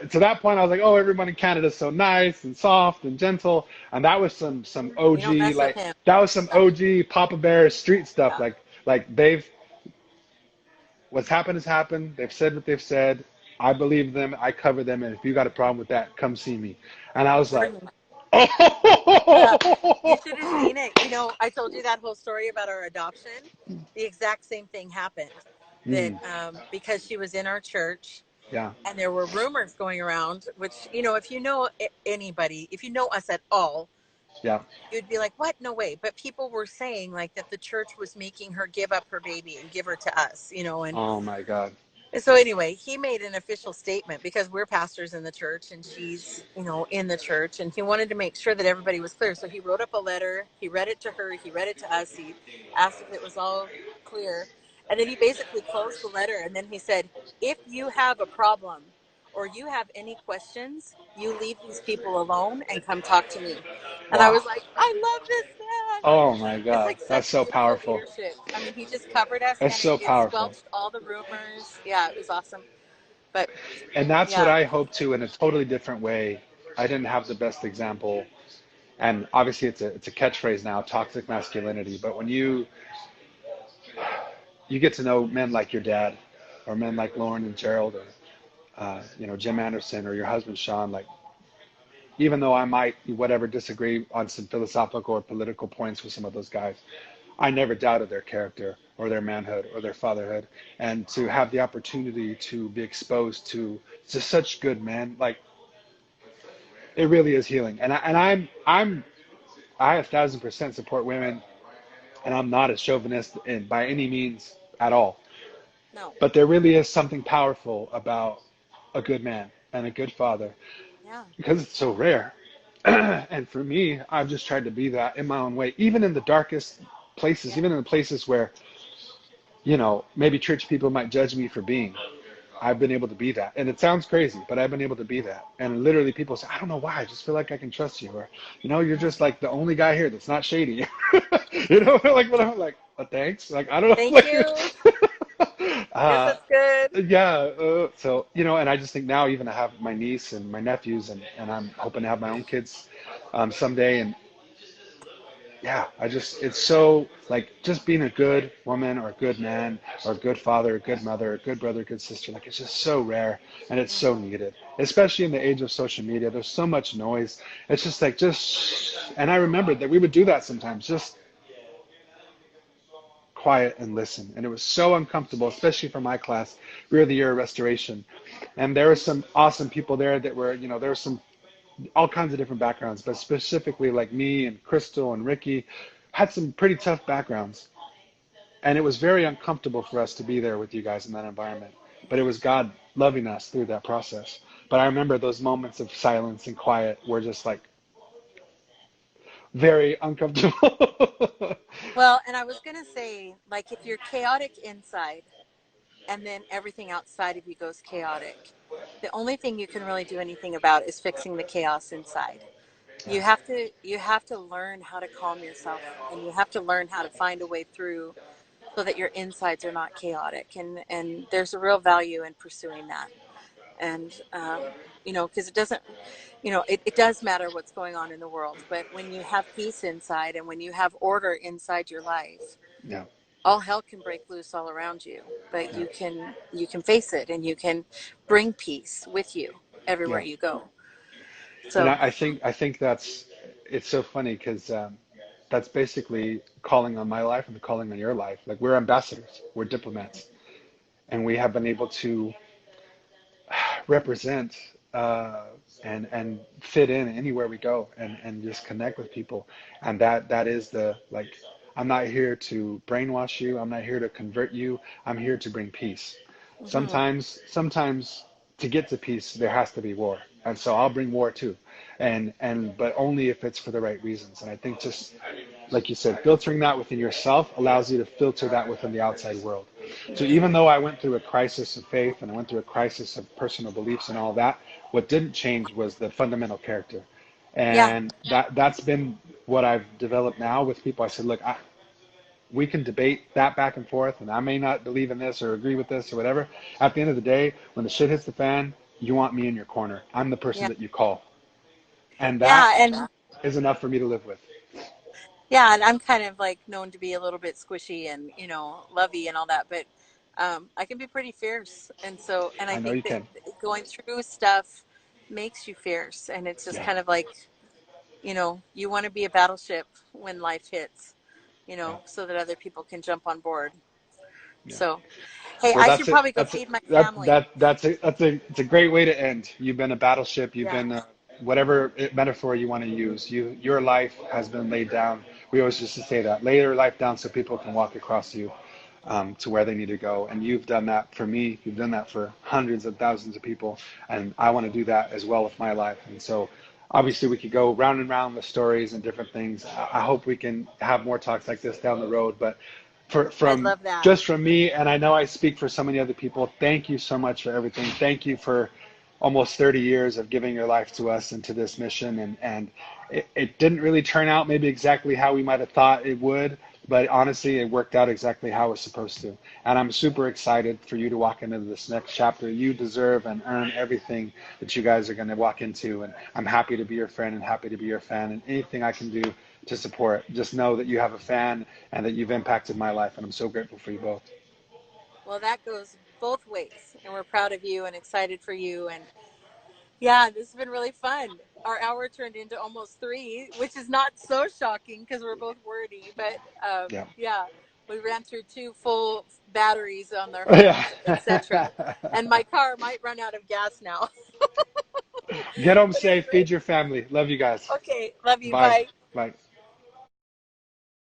to that point, I was like, oh, everyone in Canada is so nice and soft and gentle, and that was some You don't OG, mess with like him. that was some Yeah. OG Papa Bear street stuff, Yeah. like they've what's happened has happened. They've said what they've said. I believe them. I cover them. And if you got a problem with that, come see me. And I was like, Jordan, you should have oh, seen it. I told you that whole story about our adoption. The exact same thing happened. That mm, because she was in our church, yeah, and there were rumors going around, which if you know anybody, if you know us at all, yeah, you'd be like, what? No way. But people were saying like that the church was making her give up her baby and give her to us, oh my God, and so anyway, he made an official statement because we're pastors in the church and she's, in the church, and he wanted to make sure that everybody was clear. So he wrote up a letter, he read it to her, he read it to us, he asked if it was all clear. And then he basically closed the letter and then he said, if you have a problem or you have any questions, you leave these people alone and come talk to me. And I wow, was like, I love this man. oh my It's God, like that's such so beautiful powerful. leadership. I mean, he just covered us That's and so it powerful. squelched all the rumors. Yeah, it was awesome. But And that's what yeah, I hope to in a totally different way. I didn't have the best example. And obviously it's a catchphrase now, toxic masculinity. But when you get to know men like your dad, or men like Lauren and Gerald, or Jim Anderson, or your husband Sean, like even though I might whatever disagree on some philosophical or political points with some of those guys, I never doubted their character or their manhood or their fatherhood. And to have the opportunity to be exposed to just such good men, like it really is healing. I 1,000% support women, and I'm not a chauvinist by any means at all. no, But there really is something powerful about a good man and a good father yeah, because it's so rare. And for me, I've just tried to be that in my own way, even in the darkest places, yeah, even in the places where, maybe church people might judge me for being. I've been able to be that. And it sounds crazy, but I've been able to be that. And literally people say, I don't know why, I just feel like I can trust you. Or, you're yeah. just like the only guy here that's not shady. Like what I'm like, thanks. Like, I don't know. Thank Like, you. I guess uh, that's good. yeah. So, and I just think now even I have my niece and my nephews and I'm hoping to have my own kids someday. And yeah, it's so like just being a good woman or a good man or a good father, a good mother, a good brother, a good sister. Like it's just so rare and it's so Mhm. needed, especially in the age of social media. There's so much noise. It's just like, and I remembered that we would do that sometimes, just quiet and listen. And it was so uncomfortable, especially for my class. We were the year of restoration. And there were some awesome people there that were, there were some all kinds of different backgrounds, but specifically like me and Crystal and Ricky had some pretty tough backgrounds. And it was very uncomfortable for us to be there with you guys in that environment. But it was God loving us through that process. But I remember those moments of silence and quiet were just like very uncomfortable. Well, and I was going to say, like, if you're chaotic inside and then everything outside of you goes chaotic, the only thing you can really do anything about is fixing the chaos inside. Yeah. You have to learn how to calm yourself, and you have to learn how to find a way through so that your insides are not chaotic, and there's a real value in pursuing that. And because it doesn't, it does matter what's going on in the world, but when you have peace inside and when you have order inside your life, Yeah. all hell can break loose all around you, but Yeah. you can face it, and you can bring peace with you everywhere Yeah. you go. And So I think that's it's so funny because that's basically calling on my life and calling on your life. Like we're ambassadors, we're diplomats, and we have been able to represent and fit in anywhere we go and just connect with people. And that is the like I'm not here to brainwash you. I'm not here to convert you. I'm here to bring peace. mhm. Sometimes to get to peace there has to be war. And so I'll bring war too. And but only if it's for the right reasons. And I think just like you said, filtering that within yourself allows you to filter that within the outside world. So even though I went through a crisis of faith and I went through a crisis of personal beliefs and all that, what didn't change was the fundamental character. Yeah, And that's been what I've developed now with people. I said, look, we can debate that back and forth, and I may not believe in this or agree with this or whatever. At the end of the day, when the shit hits the fan, you want me in your corner. I'm the person yeah, that you call. And that yeah, and is enough for me to live with. yeah, and I'm kind of like known to be a little bit squishy and lovey and all that, but I can be pretty fierce, and I I know think you that can. going through stuff makes you fierce, and it's just Yeah. kind of like you want to be a battleship when life hits, Yeah. so that other people can jump on board. Yeah. So, hey, Well, I that's should it. probably go That's it. feed my That family. that that's a it's a great way to end. You've been a battleship. You've Yeah, been whatever metaphor you want to use. Your life has been laid down. We always used to say that. Lay your life down so people can walk across you to where they need to go. And you've done that for me. You've done that for hundreds of thousands of people. And I want to do that as well with my life. And so obviously we could go round and round with stories and different things. I hope we can have more talks like this down the road. But I'd from love that. just from me, and I know I speak for so many other people, thank you so much for everything. Thank you for almost 30 years of giving your life to us and to this mission. And it didn't really turn out maybe exactly how we might have thought it would, but honestly, it worked out exactly how it was supposed to. And I'm super excited for you to walk into this next chapter. You deserve and earn everything that you guys are going to walk into. And I'm happy to be your friend and happy to be your fan. And anything I can do to support, just know that you have a fan and that you've impacted my life. And I'm so grateful for you both. Well, that goes both ways, and we're proud of you and excited for you. And yeah, this has been really fun. Our hour turned into almost three, which is not so shocking because we're both wordy. But Yeah. yeah, we ran through two full batteries on their Yeah. homes, etc. And my car might run out of gas now. Get home But safe. anyway, Feed your family. Love you guys. okay, love you. Bye. Bye. Bye.